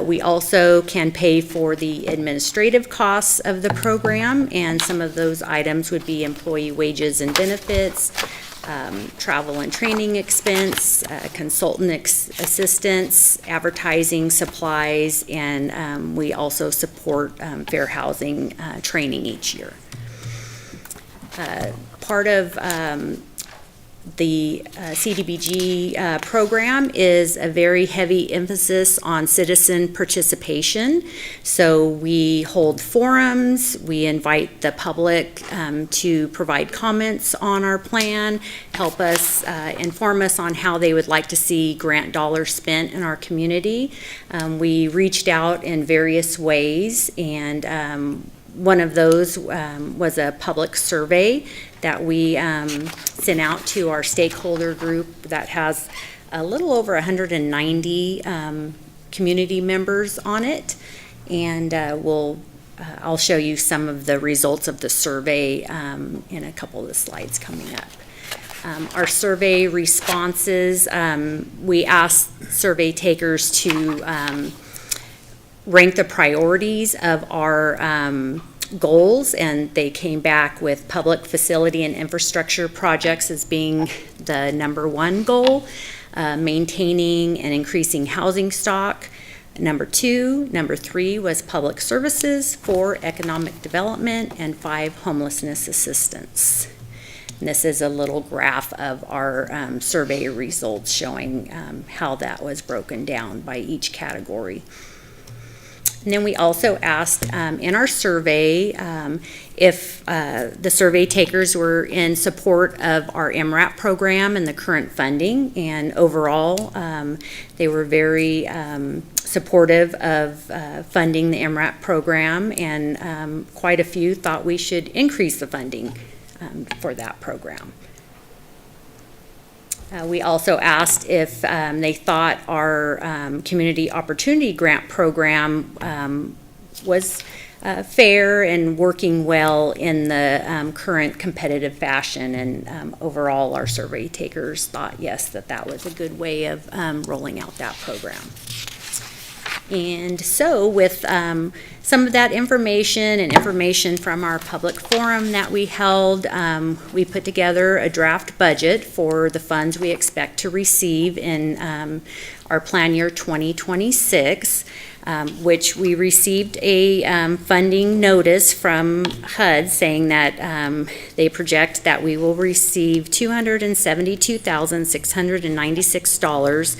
We also can pay for the administrative costs of the program, and some of those items would be employee wages and benefits, travel and training expense, consultant assistance, advertising supplies, and we also support fair housing training each year. Part of the CDBG program is a very heavy emphasis on citizen participation. So we hold forums, we invite the public to provide comments on our plan, help us inform us on how they would like to see grant dollars spent in our community. We reached out in various ways, and one of those was a public survey that we sent out to our stakeholder group that has a little over 190 community members on it. And I'll show you some of the results of the survey in a couple of the slides coming up. Our survey responses, we asked survey takers to rank the priorities of our goals, and they came back with public facility and infrastructure projects as being the #1 goal, maintaining and increasing housing stock, #2, #3 was public services, 4 economic development, and 5 homelessness assistance. And this is a little graph of our survey results showing how that was broken down by each category. And then we also asked in our survey if the survey takers were in support of our MRAP program and the current funding, and overall they were very supportive of funding the MRAP program, and quite a few thought we should increase the funding for that program. We also asked if they thought our Community Opportunity Grant program was fair and working well in the current competitive fashion, and overall our survey takers thought yes, that was a good way of rolling out that program. And so with some of that information and information from our public forum that we held, we put together a draft budget for the funds we expect to receive in our plan year 2026, which we received a funding notice from HUD saying that they project that we will receive $272,696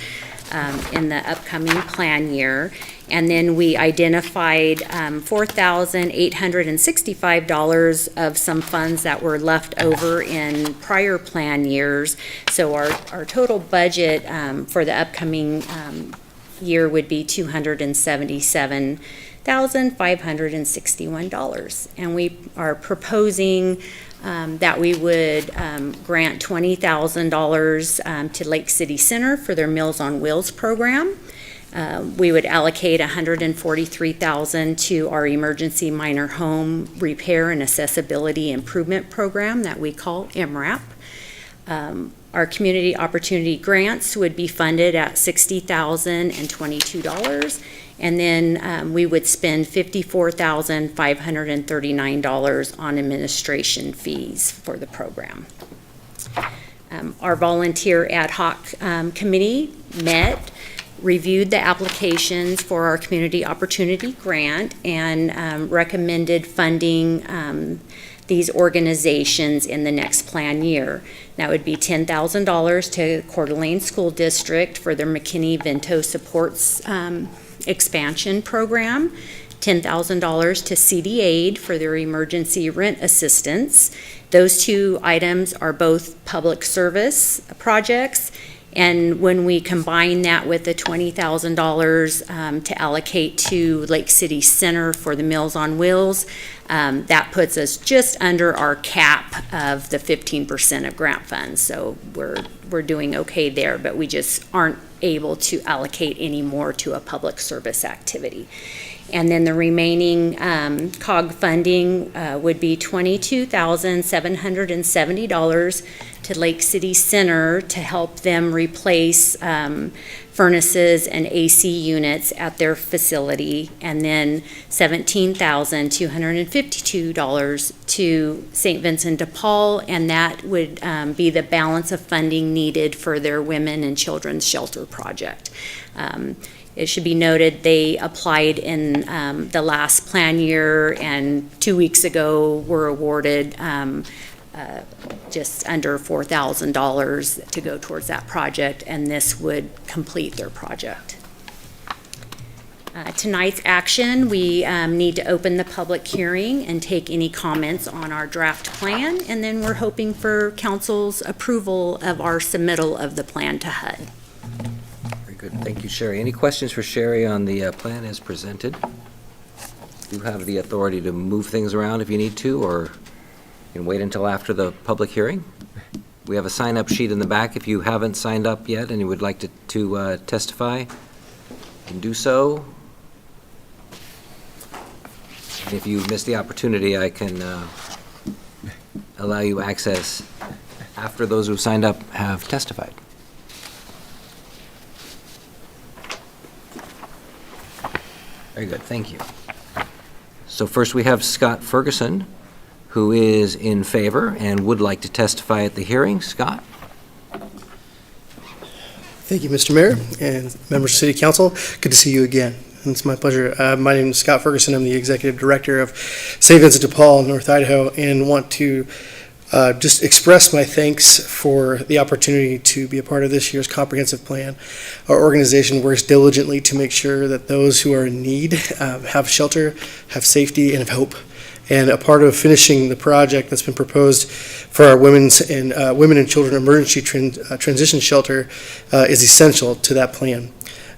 in the upcoming plan year. And then we identified $4,865 of some funds that were left over in prior plan years. So our total budget for the upcoming year would be $277,561. And we are proposing that we would grant $20,000 to Lake City Center for their Meals on Wheels program. We would allocate $143,000 to our emergency minor home repair and accessibility improvement program that we call MRAP. Our community opportunity grants would be funded at $60,022, and then we would spend $54,539 on administration fees for the program. Our volunteer ad hoc committee met, reviewed the applications for our community opportunity grant, and recommended funding these organizations in the next plan year. That would be $10,000 to Coeur d'Alene School District for their McKinney-Vento Supports expansion program, $10,000 to CDA for their emergency rent assistance. Those two items are both public service projects, and when we combine that with the $20,000 to allocate to Lake City Center for the Meals on Wheels, that puts us just under our cap of the 15% of grant funds. So we're doing okay there, but we just aren't able to allocate any more to a public service activity. And then the remaining COG funding would be $22,770 to Lake City Center to help them replace furnaces and AC units at their facility, and then $17,252 to St. Vincent de Paul, and that would be the balance of funding needed for their women and children's shelter project. It should be noted they applied in the last plan year, and 2 weeks ago were awarded just under $4,000 to go towards that project, and this would complete their project. Tonight's action, we need to open the public hearing and take any comments on our draft plan, and then we're hoping for council's approval of our submittal of the plan to HUD. Very good. Thank you, Sherry. Any questions for Sherry on the plan as presented? You have the authority to move things around if you need to, or you can wait until after the public hearing. We have a sign-up sheet in the back. If you haven't signed up yet and you would like to testify, you can do so. And if you missed the opportunity, I can allow you access after those who signed up have testified. Very good, thank you. So first we have Scott Ferguson, who is in favor and would like to testify at the hearing. Scott? Thank you, Mr. Mayor and members of City Council. Good to see you again. It's my pleasure. My name is Scott Ferguson. I'm the Executive Director of St. Vincent de Paul, North Idaho, and want to just express my thanks for the opportunity to be a part of this year's comprehensive plan. Our organization works diligently to make sure that those who are in need have shelter, have safety, and have hope. And a part of finishing the project that's been proposed for our women and children emergency transition shelter is essential to that plan.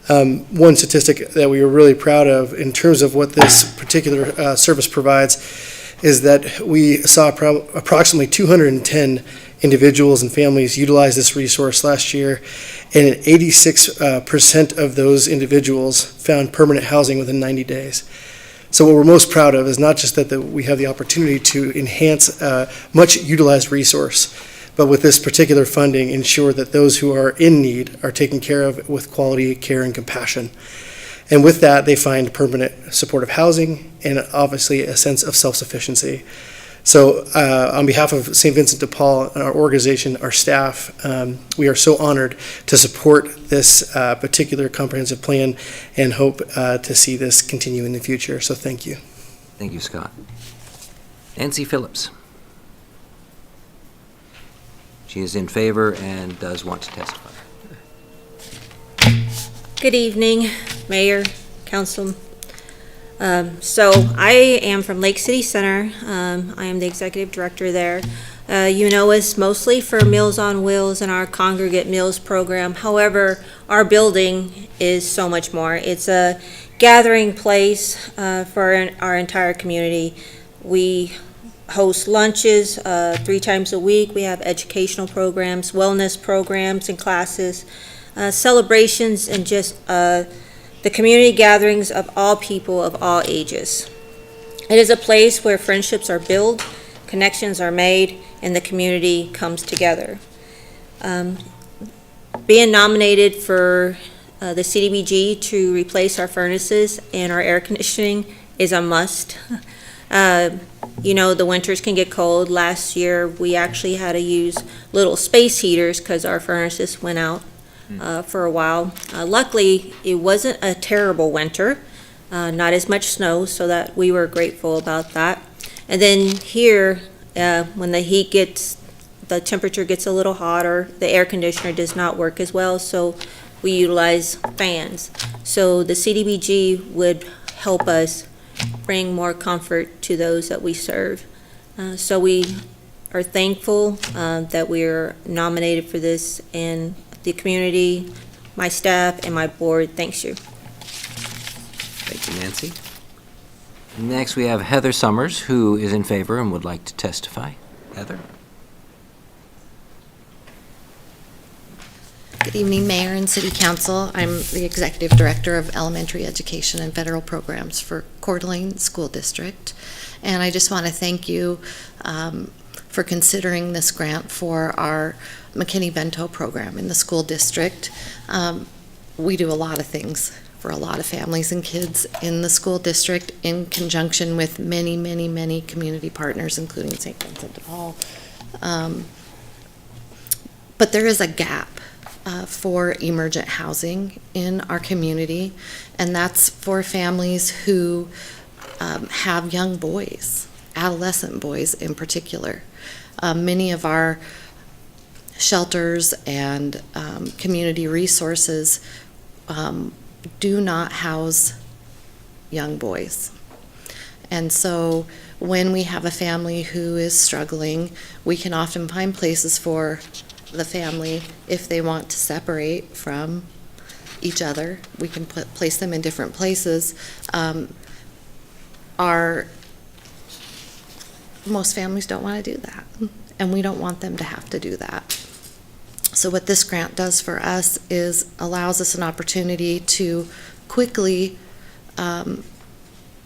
One statistic that we were really proud of in terms of what this particular service provides is that we saw approximately 210 individuals and families utilize this resource last year, and 86% of those individuals found permanent housing within 90 days. So what we're most proud of is not just that we have the opportunity to enhance a much utilized resource, but with this particular funding, ensure that those who are in need are taken care of with quality care and compassion. And with that, they find permanent supportive housing and obviously a sense of self-sufficiency. So on behalf of St. Vincent de Paul, our organization, our staff, we are so honored to support this particular comprehensive plan and hope to see this continue in the future. So thank you. Thank you, Scott. Nancy Phillips. She is in favor and does want to testify. Good evening, Mayor, Council. So I am from Lake City Center. I am the Executive Director there. You know us mostly for Meals on Wheels and our Congregate Meals program. However, our building is so much more. It's a gathering place for our entire community. We host lunches 3 times a week. We have educational programs, wellness programs and classes, celebrations, and just the community gatherings of all people of all ages. It is a place where friendships are built, connections are made, and the community comes together. Being nominated for the CDBG to replace our furnaces and our air conditioning is a must. You know, the winters can get cold. Last year, we actually had to use little space heaters because our furnaces went out for a while. Luckily, it wasn't a terrible winter, not as much snow, so that we were grateful about that. And then here, when the temperature gets a little hotter, the air conditioner does not work as well, so we utilize fans. So the CDBG would help us bring more comfort to those that we serve. So we are thankful that we're nominated for this, and the community, my staff, and my board thanks you. Thank you, Nancy. Next, we have Heather Summers, who is in favor and would like to testify. Heather? Good evening, Mayor and City Council. I'm the Executive Director of Elementary Education and Federal Programs for Coeur d'Alene School District. And I just want to thank you for considering this grant for our McKinney-Vento program in the school district. We do a lot of things for a lot of families and kids in the school district in conjunction with many, many, many community partners, including St. Vincent de Paul. But there is a gap for emergent housing in our community, and that's for families who have young boys, adolescent boys in particular. Many of our shelters and community resources do not house young boys. And so when we have a family who is struggling, we can often find places for the family if they want to separate from each other. We can place them in different places. Most families don't want to do that, and we don't want them to have to do that. So what this grant does for us is allows us an opportunity to quickly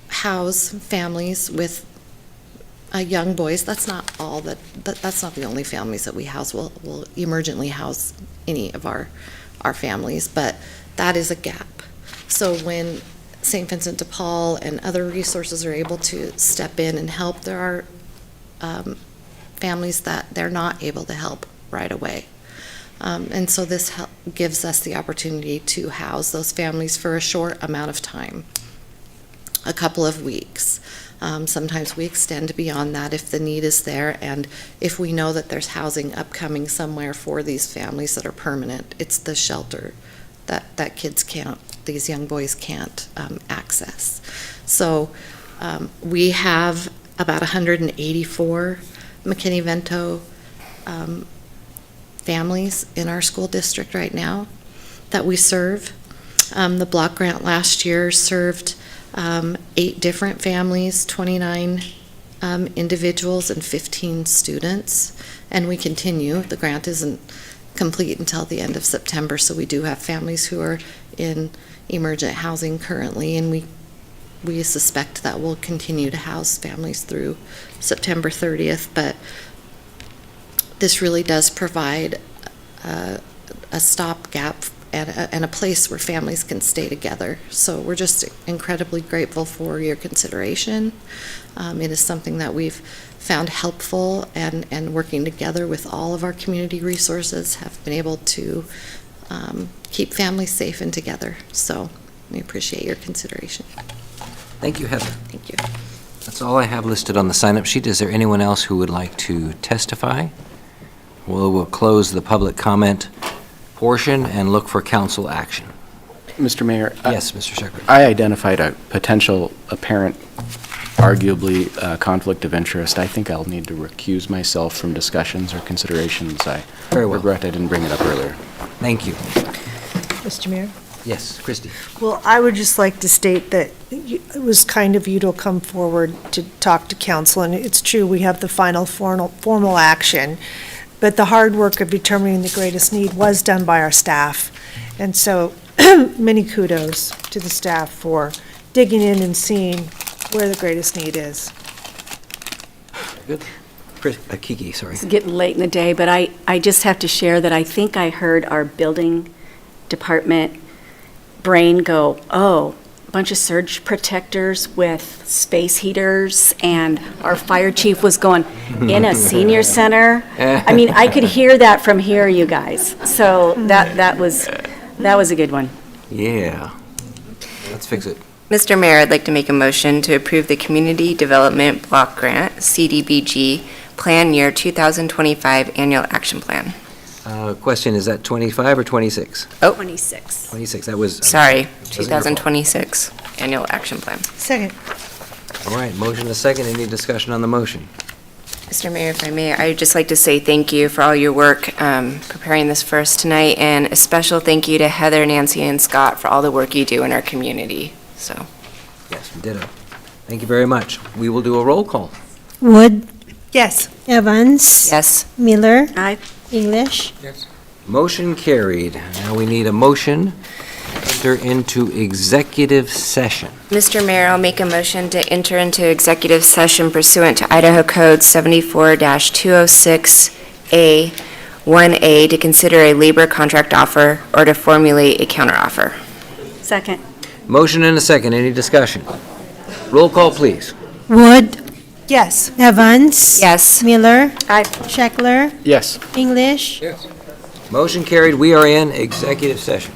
house families with young boys. That's not all that's not the only families that we house. We'll emergently house any of our families, but that is a gap. So when St. Vincent de Paul and other resources are able to step in and help, there are families that they're not able to help right away. And so this gives us the opportunity to house those families for a short amount of time, a couple of weeks. Sometimes we extend beyond that if the need is there, and if we know that there's housing upcoming somewhere for these families that are permanent. It's the shelter that kids can't, these young boys can't access. So we have about 184 McKinney-Vento families in our school district right now that we serve. The block grant last year served 8 different families, 29 individuals, and 15 students. And we continue. The grant isn't complete until the end of September, so we do have families who are in emergent housing currently, and we suspect that we'll continue to house families through September 30th. But this really does provide a stopgap and a place where families can stay together. So we're just incredibly grateful for your consideration. It is something that we've found helpful, and working together with all of our community resources have been able to keep families safe and together. So we appreciate your consideration. Thank you, Heather. Thank you. That's all I have listed on the sign-up sheet. Is there anyone else who would like to testify? We'll close the public comment portion and look for council action. Mr. Mayor? Yes, Mr. Secretary. I identified a potential apparent, arguably, conflict of interest. I think I'll need to recuse myself from discussions or considerations. I regret I didn't bring it up earlier. Thank you. Mr. Mayor? Yes, Christie. Well, I would just like to state that it was kind of you to come forward to talk to council, and it's true, we have the final formal action, but the hard work of determining the greatest need was done by our staff. And so many kudos to the staff for digging in and seeing where the greatest need is. Good. Kiki, sorry. It's getting late in the day, but I just have to share that I think I heard our building department brain go, oh, a bunch of surge protectors with space heaters, and our fire chief was going, in a senior center? I mean, I could hear that from here, you guys. So that was a good one. Yeah. Let's fix it. Mr. Mayor, I'd like to make a motion to approve the Community Development Block Grant, CDBG, Plan Year 2025 Annual Action Plan. Question, is that 25 or 26? Oh. 26. 26, that was... Sorry, 2026 Annual Action Plan. Second. All right, motion and a second. Any discussion on the motion? Mr. Mayor, if I may, I'd just like to say thank you for all your work preparing this for us tonight, and a special thank you to Heather, Nancy, and Scott for all the work you do in our community. So, Yes, ditto. Thank you very much. We will do a roll call. Wood, Yes. Evans. yes. Miller. Aye. English. Motion carried. Now we need a motion to enter into executive session. Mr. Mayor, I'll make a motion to enter into executive session pursuant to Idaho Code 74-206A 1A to consider a labor contract offer or to formulate a counteroffer. Second. Motion and a second. Any discussion? Roll call, please. Wood, Yes. Evans. Yes. Miller. Aye. Scheckler. Yes. English. Motion carried. We are in executive session.